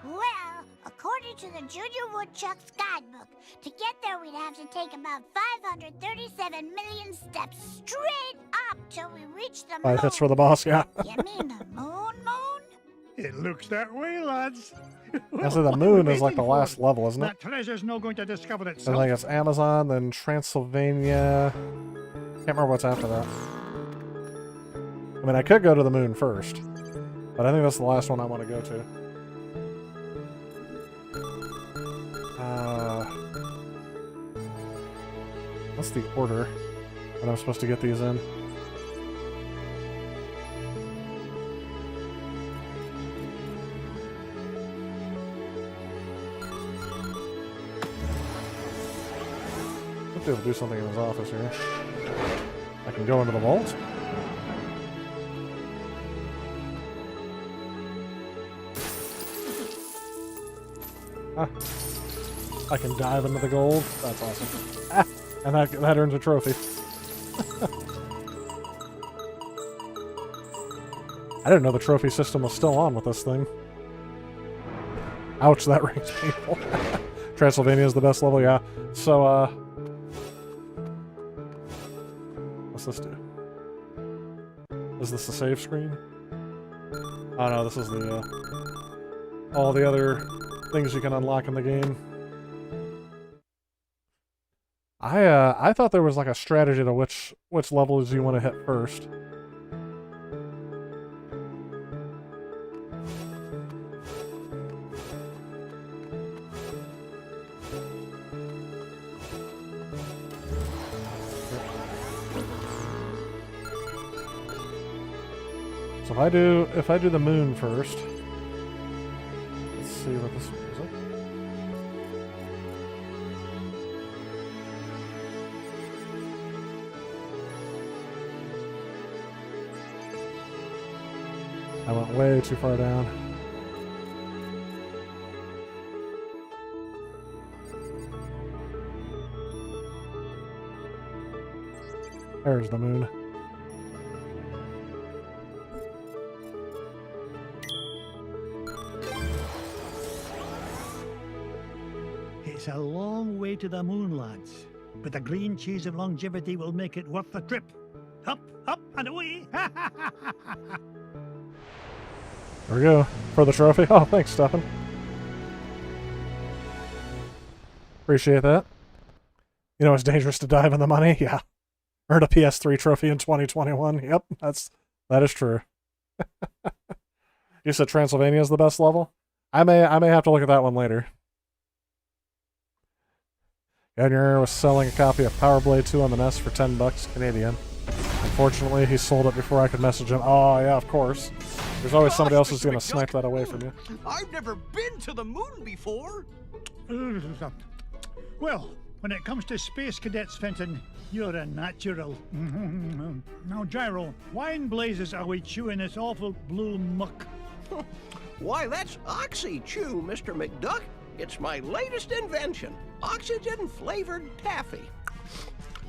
Well, according according to the Junior Woodchuck's guidebook. To get there, we'd have to take about 537 million steps straight up till we reach the moon. That's for the boss, yeah. You mean the moon? It looks that way, lads. So the moon is like the last level, isn't it? That treasure's not going to discover I itself. think it's Amazon, then Transylvania. Can't remember what's after that. I mean, I could go to the moon first, but I think that's the last one I want to go to. What's the order that I'm supposed to get these in? I'll be able to do something in his office here. I can go into the vault. Ah. I can dive into the gold. That's awesome. Ah, and that earns a trophy. I didn't know the trophy system was still on with this thing. Ouch, that rings painful. Transylvania is the best level, yeah. So, what's this do? Is this the save screen? Oh no, this is the, all the other things you can unlock in the game. I thought there was like a strategy to which levels you want to hit first. So if I do the moon first, let's see what this is. I went way too far down. There's the moon. It's a long way to the moon, lads. But the green cheese of longevity will make it worth the trip. Up, up, and away! There we go. For the trophy. Oh, thanks, Stefan. Appreciate that. You know it's dangerous to dive in the money? Yeah. Earned a PS3 trophy in 2021. Yep, that is true. You said Transylvania is the best level? I may have to look at that one later. Edgar was selling a copy of Power Blade 2 on the NES for $10 Canadian. Unfortunately, he sold it before I could message him. Oh, yeah, of course. There's always somebody else who's going to snipe that away from you. I've never been to the moon before. Well, when it comes to space cadets, Fenton, you're a natural. Now, Gyro, why in blazes are we chewing this awful blue muck? Why, that's Oxy Chew, Mr. McDuck. It's my latest invention, oxygen-flavored taffy.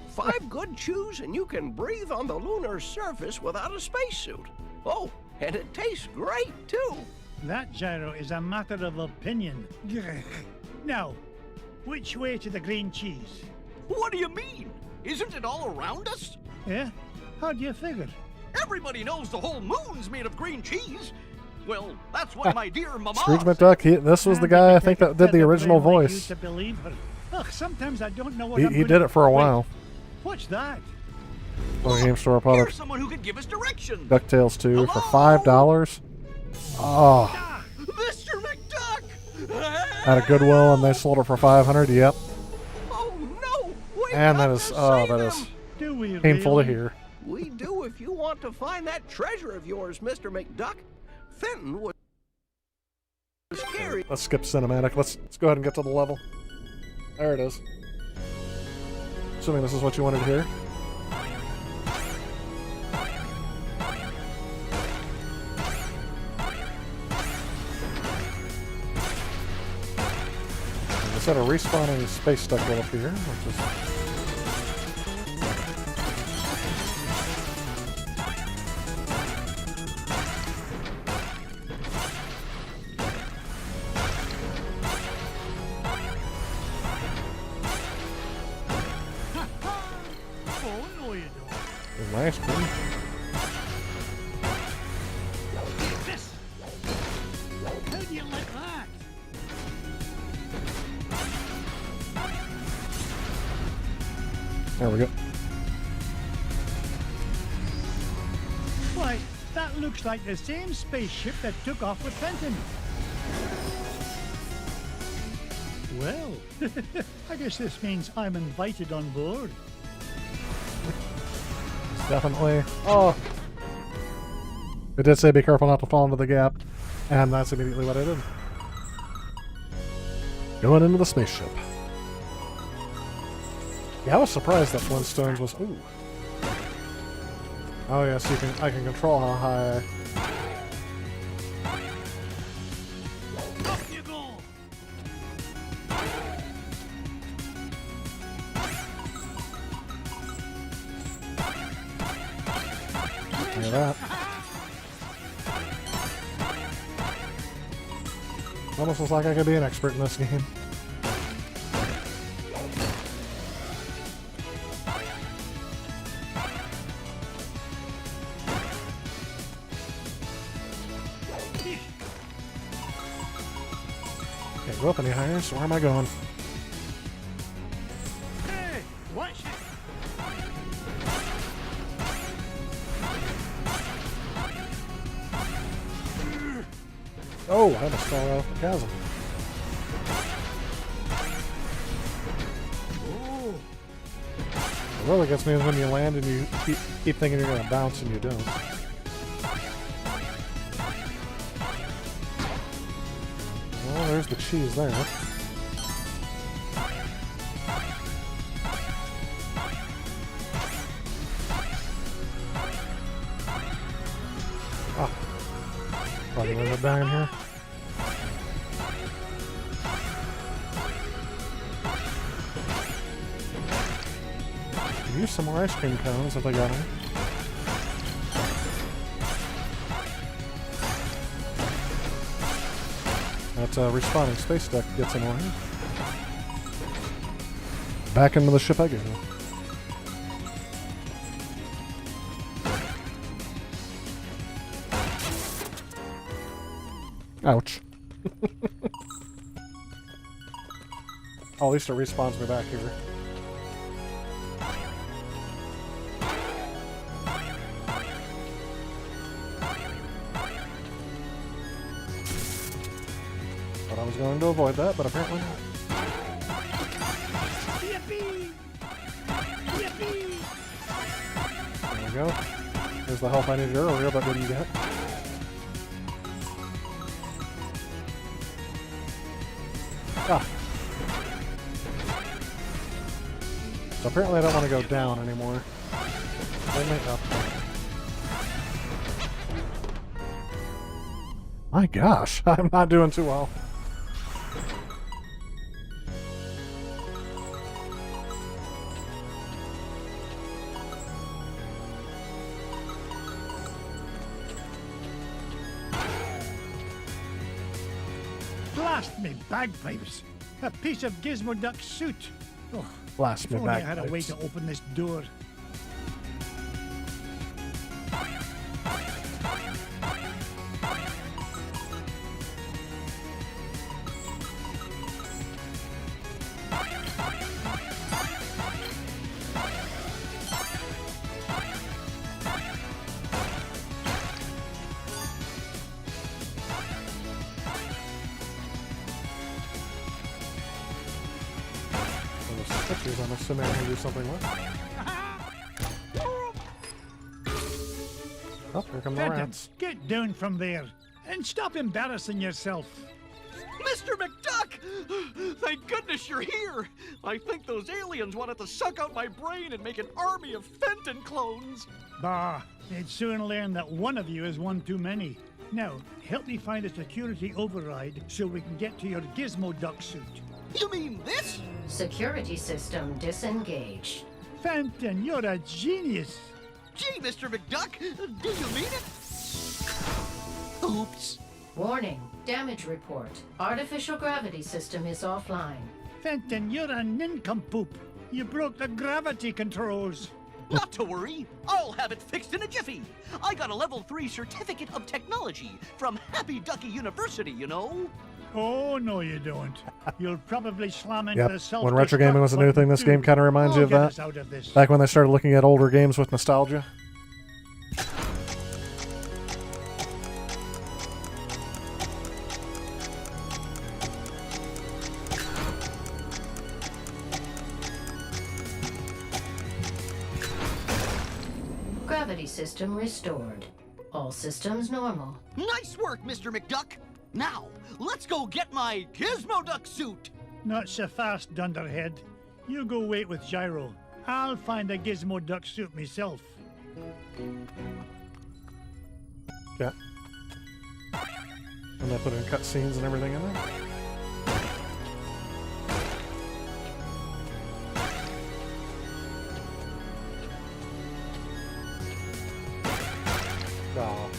5 good chews and you can breathe on the lunar surface without a spacesuit. Oh, and it tastes great, too. That, Gyro, is a matter of opinion. Now, which way to the green cheese? What do you mean? Isn't it all around us? Yeah? How do you figure? Everybody knows the whole moon's made of green cheese. Well, that's what my dear mama... Scrooge McDuck, this was the guy I think that did the original voice. To believe her. Ugh, sometimes I don't know what he did it for a while. What's that? Game store product. Here's someone who can give us directions. DuckTales 2 for $5. Oh. Mr. McDuck! At a Goodwill, and they sold it for $500. Yep. Oh no! And that is painful to hear. We do if you want to find that treasure of yours, Mr. McDuck. Fenton was scary. Let's skip cinematic. Let's go ahead and get to the level. There it is. Assuming this is what you wanted to hear. Instead of respawning space stuff will appear, which is... ice cream. This. How do you like that? There we go. Why, that looks like the same spaceship that took off with Fenton. Well, I guess this means I'm invited on board. Definitely. Oh! It did say be careful not to fall into the gap, and that's immediately what I did. Going into the spaceship. Yeah, I was surprised that Flintstones was... Ooh. Oh yes, I can control how high... Up you go! Look at that. Almost looks like I could be an expert in this game. Can't go up any higher, so where am I going? Hey, watch it! Oh, I almost fell off the chasm. Oh. What really gets me is when you land and you keep thinking you're going to bounce and you don't. Well, there's the cheese there. Ah. Probably gonna end up dying here. Could use some more ice cream cones if I got them. That respawning space deck gets annoying. Back into the ship I go. Ouch. Oh, at least it respawns me back here. Thought I was going to avoid that, but apparently not. Yippee! Yippee! There we go. There's the health I needed earlier, but didn't get. Ah. So apparently I don't want to go down anymore. Only up. My gosh, I'm not doing too well. Blast me bagpipes! A piece of Gizmo Duck's suit! Oh, Blast me if only I had a way bagpipes. to open this door. I'm assuming I can do something with. Oh, here come the Fenton, rats. get down from there and stop embarrassing yourself. Mr. McDuck! Thank goodness you're here! I think those aliens wanted to suck out my brain and make an army of Fenton clones. Bah, they'd soon learn that one of you is one too many. Now, help me find a security override so we can get to your Gizmo Duck suit. You mean this? Security system disengaged. Fenton, you're a genius. Gee, Mr. McDuck, do you mean it? Oops. Warning, damage report. Artificial gravity system is offline. Fenton, you're a nincompoop. You broke the gravity controls. Not to worry, I'll have it fixed in a jiffy. I got a level 3 certificate of technology from Happy Ducky University, you know. Oh, no you don't. You'll probably slam into the self. When retro gaming was a new thing, this game kind of reminds you of that. Back when they started looking at older games with nostalgia. Gravity system restored. All systems normal. Nice work, Mr. McDuck. Now, let's go get my Gizmo Duck suit. Not so fast, Dunderhead. You go wait with Gyro. I'll find a Gizmo Duck suit myself. Yeah. And they put in cutscenes and everything in there. Oh.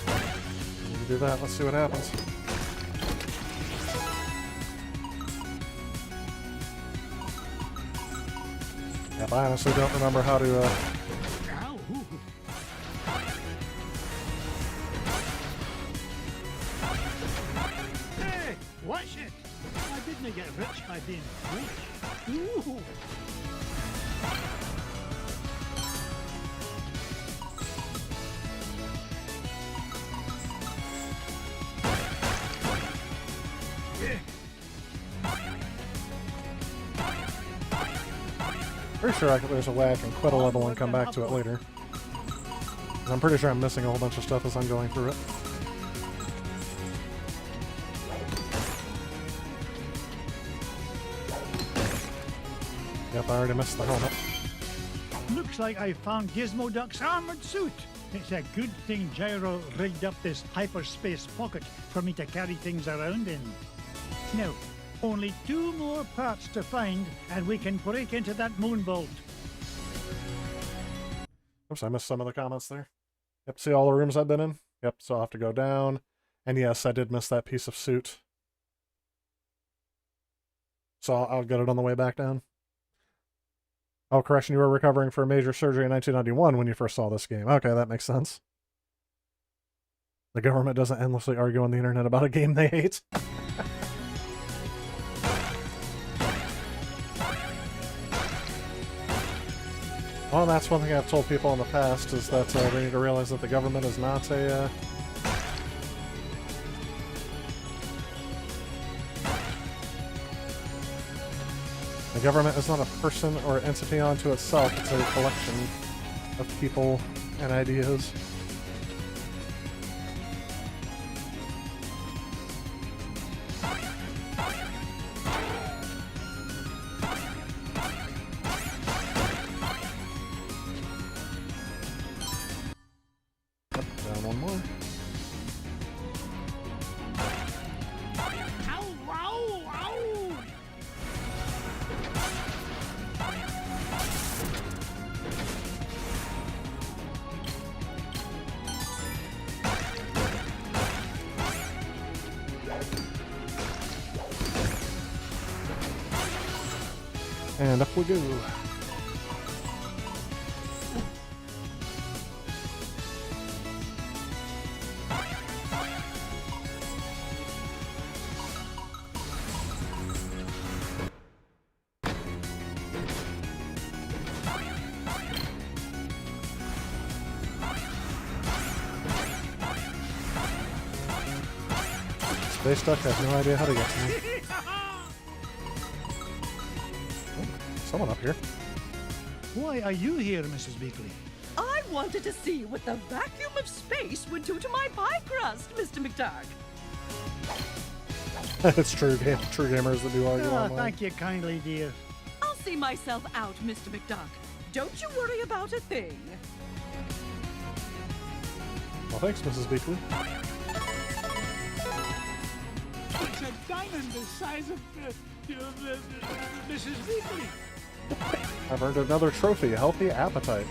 You do that, let's see what happens. Yep, I honestly don't remember how to, Hey, watch it! I didn't get rich by being foolish. Ooh. Pretty sure there's a way I can quit a level and come back to it later. I'm pretty sure I'm missing a whole bunch of stuff as I'm going through it. Yep, I already missed the helmet. Looks like I found Gizmo Duck's armored suit. It's a good thing Gyro rigged up this hyperspace pocket for me to carry things around in. Now, only 2 more parts to find, and we can break into that moonbolt. Oops, I missed some of the comments there. Yep, see all the rooms I've been in? Yep, so I'll have to go down. And yes, I did miss that piece of suit. So I'll get it on the way back down. Oh, correction, you were recovering for major surgery in 1991 when you first saw this game. Okay, that makes sense. The government doesn't endlessly argue on the internet about a game they hate. Well, that's one thing I've told people in the past, is that they need to realize that the government is not a... The government is not a person or entity unto itself, it's a collection of people and ideas. Down one more. And up we go. Space Duck has no idea how to get to me. Someone up here. Why are you here, Mrs. Beakley? I wanted to see what the vacuum of space would do to my pie crust, Mr. McDuck. It's true gamers that do argue online. Thank you kindly, dear. I'll see myself out, Mr. McDuck. Don't you worry about a thing. Well, thanks, Mrs. Beakley. It's a diamond the size of Mrs. Beakley. I've earned another trophy, Healthy Appetite.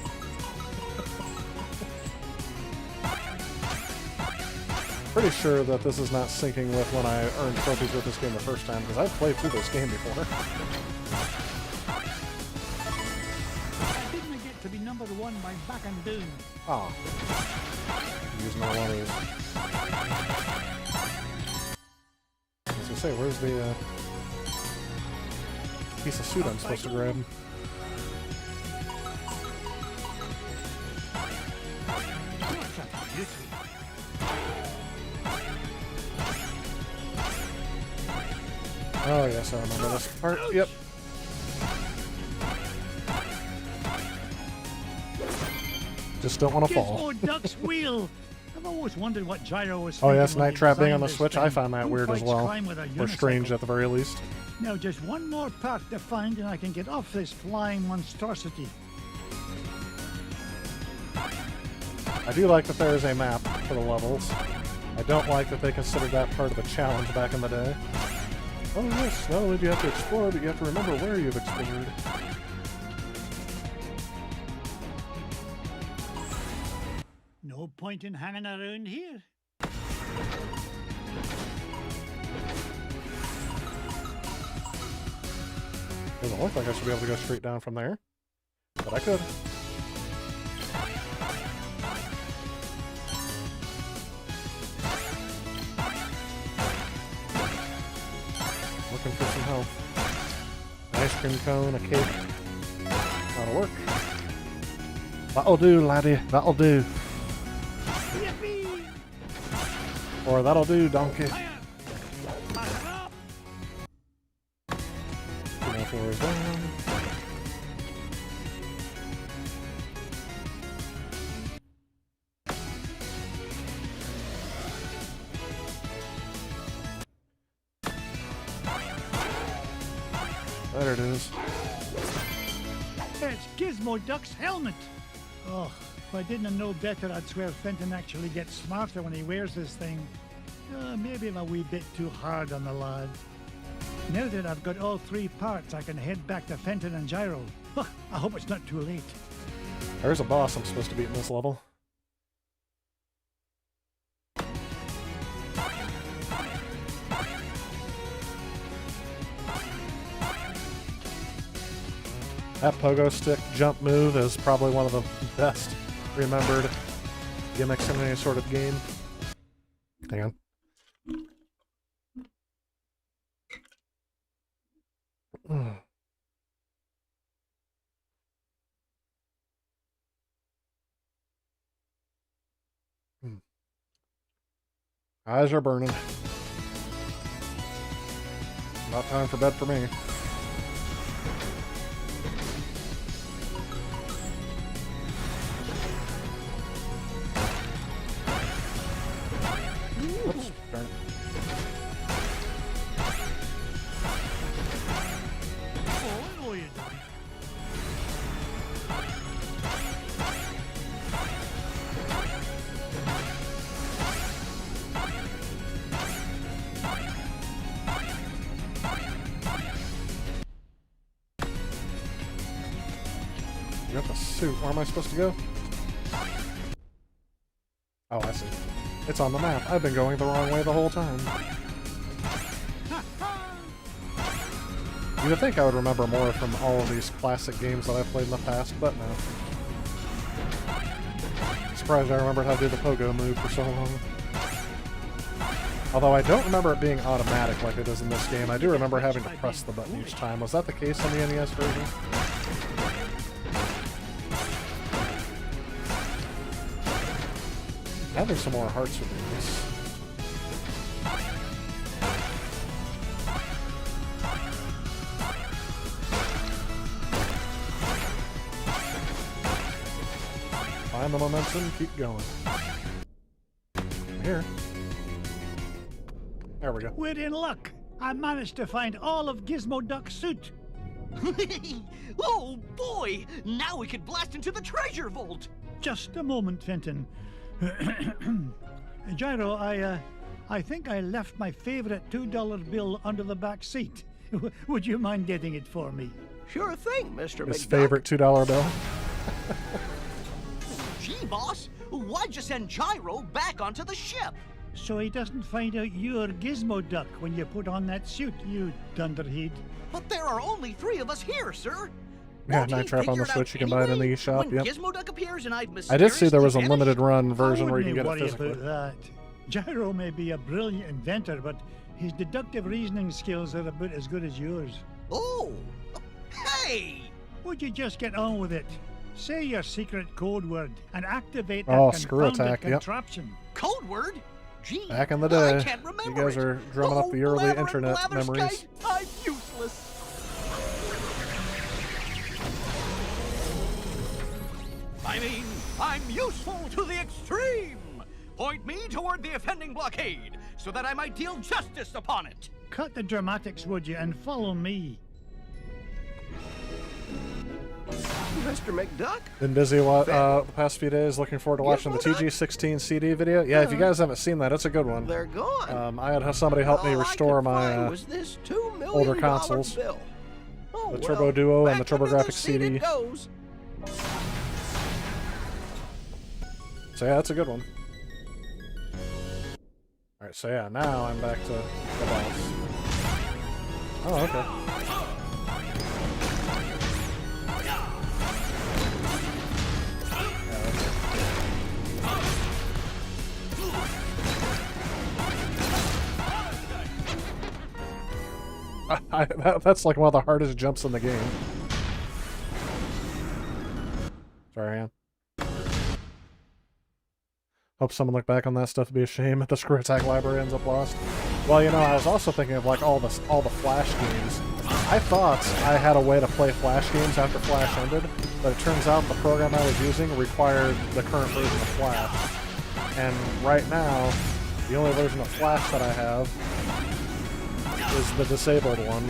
Pretty sure that this is not syncing with when I earned trophies with this game the first time, because I've played through this game before. I didn't get to be #1 by back and doon. Oh. Use another one of these. I was gonna say, where's the piece of suit I'm supposed to grab? Oh yes, I remember this part. Yep. Just don't want to fall. Gizmo Duck's wheel. I've always wondered what Gyro was Oh thinking yes, when Night he Trap being designed on the this Switch, thing. I find that Who weird as fights well. crime with a Or strange unicycle? at the very least. Now just one more part to find and I can get off this flying monstrosity. I do like that there is a map for the levels. I don't like that they considered that part of the challenge back in the day. Oh yes, not only do you have to explore, but you have to remember where you've explored. No point in hanging around here. Doesn't look like I should be able to go straight down from there, but I could. Looking for some help. An ice cream cone, a cake. That'll work. That'll do, laddie. That'll do. Yippee! Or that'll do, donkey. Floors down. There it is. It's Gizmo Duck's helmet. Oh, if I didn't know better, I'd swear Fenton actually gets smarter when he wears this thing. Maybe I'm a wee bit too hard on the lad. Now that I've got all 3 parts, I can head back to Fenton and Gyro. I hope it's not too late. There's a boss I'm supposed to beat in this level. That pogo stick jump move is probably one of the best remembered gimmicks in any sort of game. Hang on. Eyes are burning. About time for bed for me. Oops, darn it. You got the suit. Where am I supposed to go? Oh, I see. It's on the map. I've been going the wrong way the whole time. You would think I would remember more from all of these classic games that I've played in the past, but no. Surprised I remembered how to do the pogo move for so long. Although I don't remember it being automatic like it is in this game. I do remember having to press the button each time. Was that the case on the NES version? Having some more hearts would be nice. Find the momentum, keep going. Here. There we go. We're in luck. I managed to find all of Gizmo Duck's suit. Oh boy! Now we can blast into the treasure vault! Just a moment, Fenton. Gyro, I think I left my favorite $2 bill under the back seat. Would you mind getting it for me? Sure thing, Mr. His McDuck. favorite $2 bill. Gee, boss, why'd you send Gyro back onto the ship? So he doesn't find out you're Gizmo Duck when you put on that suit, you dunderhead. But there are only 3 of us here, sir. Yeah, Night Trap on the Switch. You can buy it in the eShop. When Yep. Gizmo Duck appears and I've I did see there was a mysteriously limited run version I where you can get it wouldn't physically. worry about that. Gyro may be a brilliant inventor, but his deductive reasoning skills are about as good as yours. Oh! Hey! Would you just get on with it? Say your secret code word and activate Oh, that screw confounded attack, yep. contraption. Code word? Gee, Back in the day, I can't remember you guys it. are drumming up the early internet memories. I'm useless. I mean, I'm useful to the extreme. Point me toward the offending blockade, so that I might deal justice upon it. Cut the dramatics, would you, and follow me. Mr. McDuck? Been busy the past few days. Looking forward to watching the TG16 CD video. Yeah, if you guys haven't seen that, it's a good one. They're gone. I had somebody help me restore my was this $2 million older consoles. bill. Oh, The Turbo Duo and the TurboGrafx CD. Goes. So yeah, that's a good one. Alright, so yeah, now I'm back to the boss. Oh, okay. That's like one of the hardest jumps in the game. Sorry, Ann. Hope someone looked back on that stuff to be a shame if the Screw Attack library ends up lost. Well, you know, I was also thinking of like all the Flash games. I thought I had a way to play Flash games after Flash ended, but it turns out the program I was using required the current version of Flash. And right now, the only version of Flash that I have is the disabled one,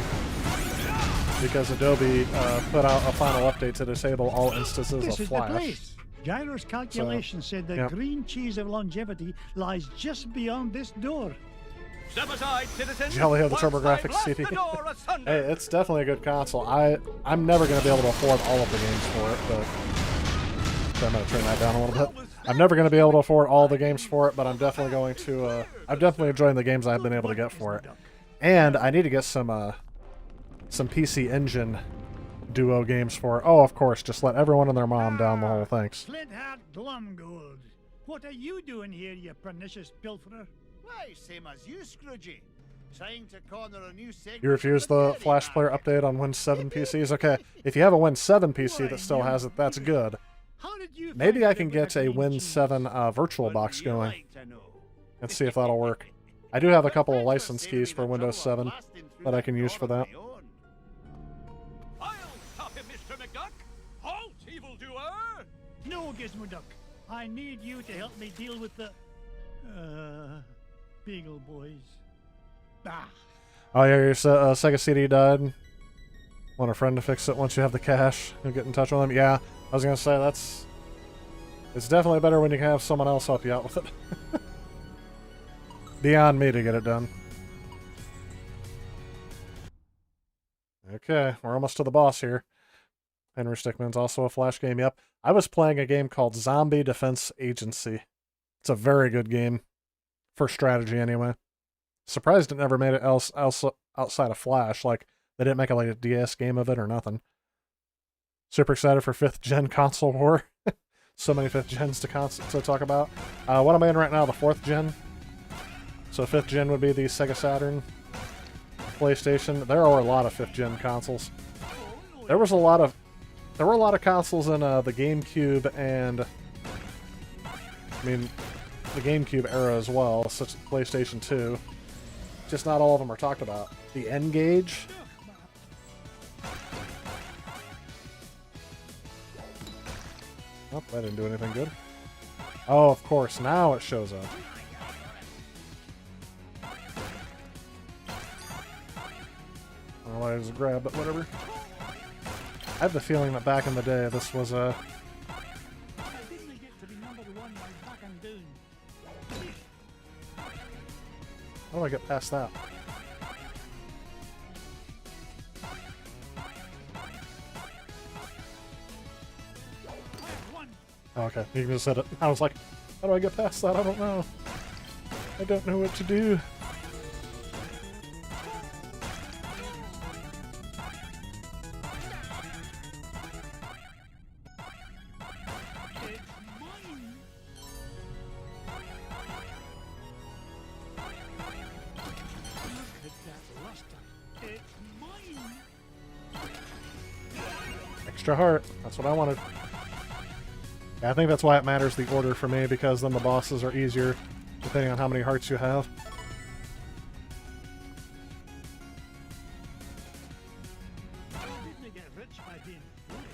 because Adobe put out a final update to disable all instances This of is Flash. the place. Gyro's calculation said the yep. green cheese of longevity lies just beyond this door. Step aside, citizen. Jelly of the Once I TurboGrafx blast CD. the door asunder. Hey, it's definitely a good console. I'm never going to be able to afford all of the games for it, but so I'm going to turn that down a little bit. I'm never going to be able to afford all the games for it, but I'm definitely going to. I'm definitely enjoying the games I've been able to get for it, and I need to get some PC Engine Duo games for it. Oh, of course, just let everyone and their mom down the hole. Thanks. Flint-Hat Glumgold. What are you doing here, you pernicious pilferer? Why, same as you, Scroogey. Trying to corner a new segment. You refuse the Flash Player update on Win 7 PCs? Okay, if you have a Win 7 PC that still has it, that's good. Maybe I can get a Win 7 virtual box going and see if that'll work. I do have a couple of license keys for Windows 7 that I can use for that. I'll stop him, Mr. McDuck. Halt, evildoer! No, Gizmo Duck. I need you to help me deal with the Beagle Boys. Ah. Oh yeah, your Sega CD died. Want a friend to fix it once you have the cash and get in touch with them? Yeah, I was gonna say it's definitely better when you can have someone else help you out with it. Beyond me to get it done. Okay, we're almost to the boss here. Henry Stickmin's also a Flash game. Yep, I was playing a game called Zombie Defense Agency. It's a very good game for strategy, anyway. Surprised it never made it outside of Flash. Like, they didn't make like a DS game of it or nothing. Super excited for 5th gen console war. So many 5th gens to talk about. What am I in right now? The 4th gen. So 5th gen would be the Sega Saturn, PlayStation. There are a lot of 5th gen consoles. There were a lot of consoles in the GameCube and I mean the GameCube era as well, such as PlayStation 2. Just not all of them are talked about. The N-Gage. Oh, that didn't do anything good. Oh, of course, now it shows up. Well, I just grabbed it, whatever. I have the feeling that back in the day, this was a... How do I get past that? Oh, okay, you just said it. I was like, how do I get past that? I don't know. I don't know what to do. at that luster. It's mine. Extra heart. That's what I wanted. Yeah, I think that's why it matters the order for me, because then the bosses are easier depending on how many hearts you have. Didn't get rich by being foolish.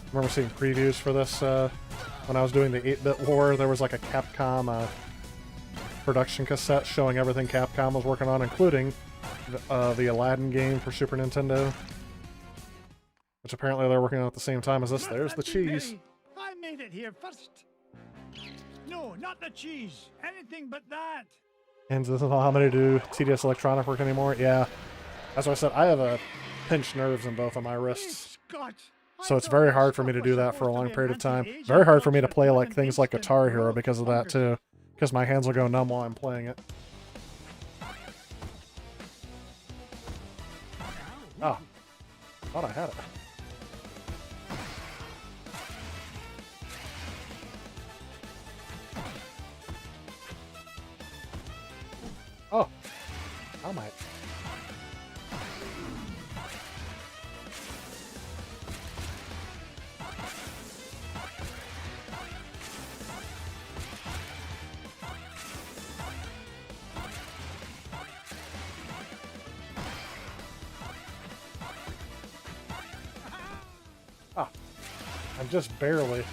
I remember seeing previews for this when I was doing the 8-bit war. There was like a Capcom production cassette showing everything Capcom was working on, including the Aladdin game for Super Nintendo, which apparently they're working on at the same time as this. There's the cheese. I made it here first. No, not the cheese. Anything but that. And doesn't allow me to do TDS electronic work anymore. Yeah, that's what I said. I have pinched nerves in both of my wrists. So it's very hard for me to do that for a long period of time. Very hard for me to play like things like Guitar Hero because of that too. Because my hands will go numb while I'm playing it. Ah, thought I had it. Oh, I might. Ah, I'm just barely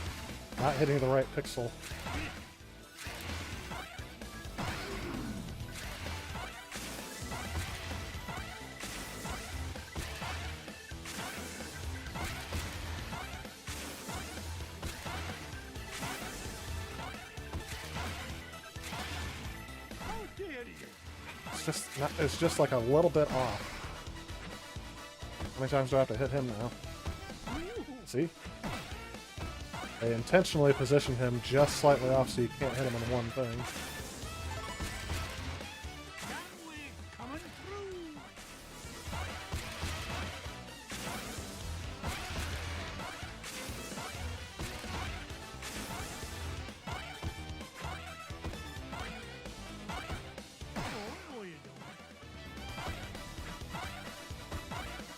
not hitting the right pixel. It's just like a little bit off. How many times do I have to hit him now? See? They intentionally position him just slightly off so you can't hit him in one thing.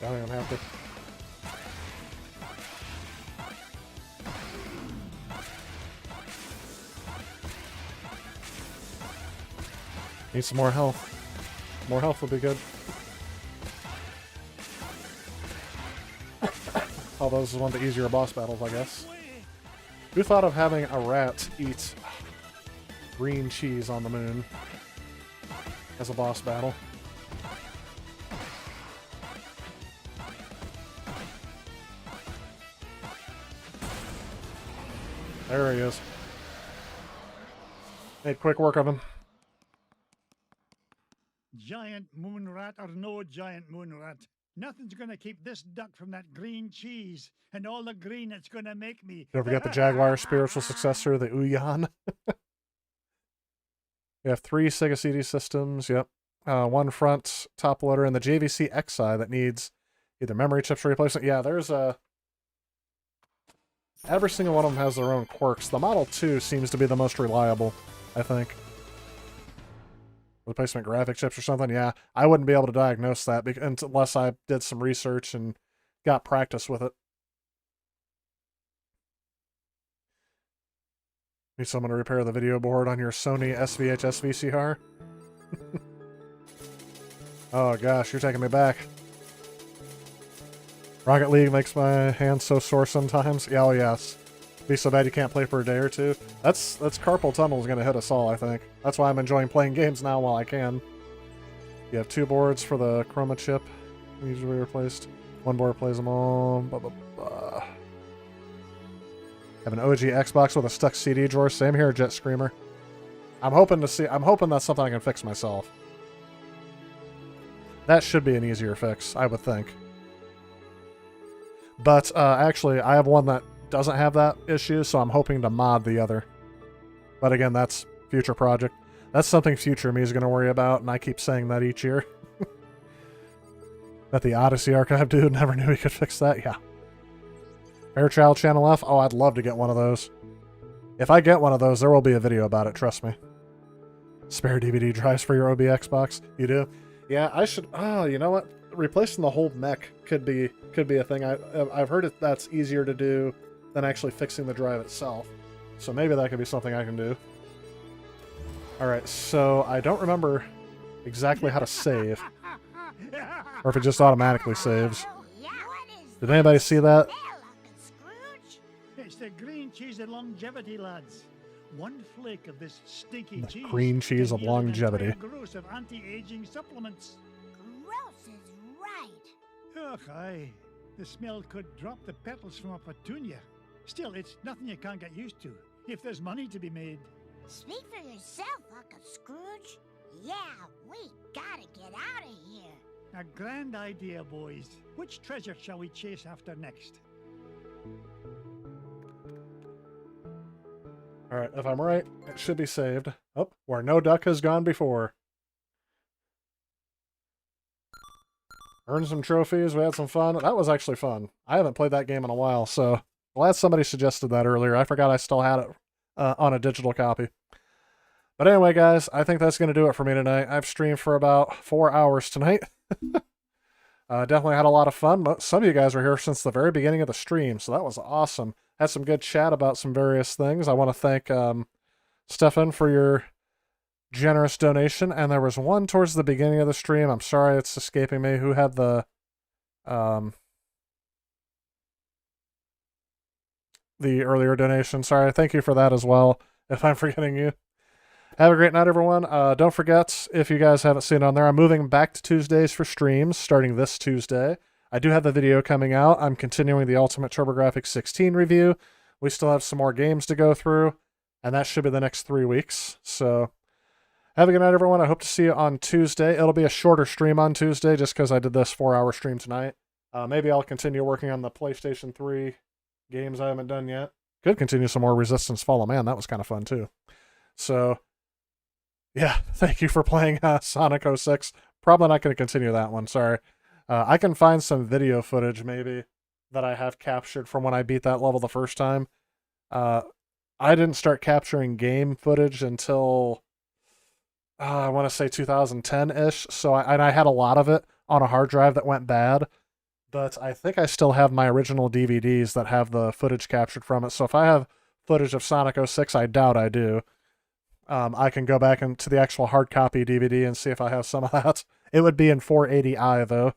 I don't even have to. Need some more health. More health would be good. Although this is one of the easier boss battles, I guess. Who thought of having a rat eat green cheese on the moon as a boss battle? There he is. Made quick work of him. Giant moon rat or no giant moon rat, nothing's gonna keep this duck from that green cheese and all the green it's gonna make me. Don't forget the Jaguar spiritual successor, the Uyan. We have 3 Sega CD systems, yep. One front top loader and the JVC XI that needs either memory chips or replacement. Yeah, there's a... Every single one of them has their own quirks. The Model 2 seems to be the most reliable, I think. Replacement graphic chips or something, yeah. I wouldn't be able to diagnose that unless I did some research and got practice with it. Need someone to repair the video board on your Sony SVHS VCR? Oh gosh, you're taking me back. Rocket League makes my hands so sore sometimes. Yeah, oh yes. Be so bad you can't play for a day or two. That's carpal tunnel is going to hit us all, I think. That's why I'm enjoying playing games now while I can. You have 2 boards for the chroma chip. Usually replaced. 1 board plays them all. Blah, blah, blah. Have an OG Xbox with a stuck CD drawer. Same here, Jet Screamer. I'm hoping that's something I can fix myself. That should be an easier fix, I would think. But actually, I have one that doesn't have that issue, so I'm hoping to mod the other. But again, that's future project. That's something future me is going to worry about, and I keep saying that each year. That the Odyssey archive dude never knew he could fix that, yeah. Fairchild Channel F? Oh, I'd love to get one of those. If I get one of those, there will be a video about it, trust me. Spare DVD drives for your OBX box? You do? Yeah, I should... Oh, you know what? Replacing the whole mech could be a thing. I've heard that's easier to do than actually fixing the drive itself. So maybe that could be something I can do. Alright, so I don't remember exactly how to save. Or if it just automatically saves. Did anybody see that? It's the green cheese of longevity, lads. One flake of this stinky cheese. Green cheese of longevity. Gross of anti-aging supplements. Gross is right. Ugh, aye. The smell could drop the petals from a petunia. Still, it's nothing you can't get used to, if there's money to be made. Speak for yourself, Uncle Scrooge. Yeah, we gotta get out of here. A grand idea, boys. Which treasure shall we chase after next? Alright, if I'm right, it should be saved. Oh, where no duck has gone before. Earned some trophies, we had some fun. That was actually fun. I haven't played that game in a while, so glad somebody suggested that earlier. I forgot I still had it on a digital copy. But anyway, guys, I think that's going to do it for me tonight. I've streamed for about 4 hours tonight. Definitely had a lot of fun. Some of you guys were here since the very beginning of the stream, so that was awesome. Had some good chat about some various things. I want to thank Stefan for your generous donation. And there was one towards the beginning of the stream. I'm sorry, it's escaping me. Who had the earlier donation? Sorry, thank you for that as well, if I'm forgetting you. Have a great night, everyone. Don't forget, if you guys haven't seen it on there, I'm moving back to Tuesdays for streams starting this Tuesday. I do have the video coming out. I'm continuing the Ultimate TurboGrafx 16 review. We still have some more games to go through, and that should be the next 3 weeks. So have a good night, everyone. I hope to see you on Tuesday. It'll be a shorter stream on Tuesday just because I did this 4-hour stream tonight. Maybe I'll continue working on the PlayStation 3 games I haven't done yet. Could continue some more Resistance Fall of Man. That was kind of fun, too. So, yeah, thank you for playing Sonic 06. Probably not going to continue that one, sorry. I can find some video footage, maybe, that I have captured from when I beat that level the first time. I didn't start capturing game footage until, I want to say 2010-ish, so I had a lot of it on a hard drive that went bad, but I think I still have my original DVDs that have the footage captured from it, so if I have footage of Sonic 06, I doubt I do. I can go back into the actual hard copy DVD and see if I have some of that. It would be in 480i, though,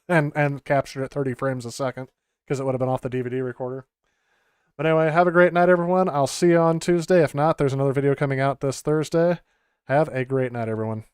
and captured at 30 frames a second, because it would have been off the DVD recorder. But anyway, have a great night, everyone. I'll see you on Tuesday. If not, there's another video coming out this Thursday. Have a great night, everyone.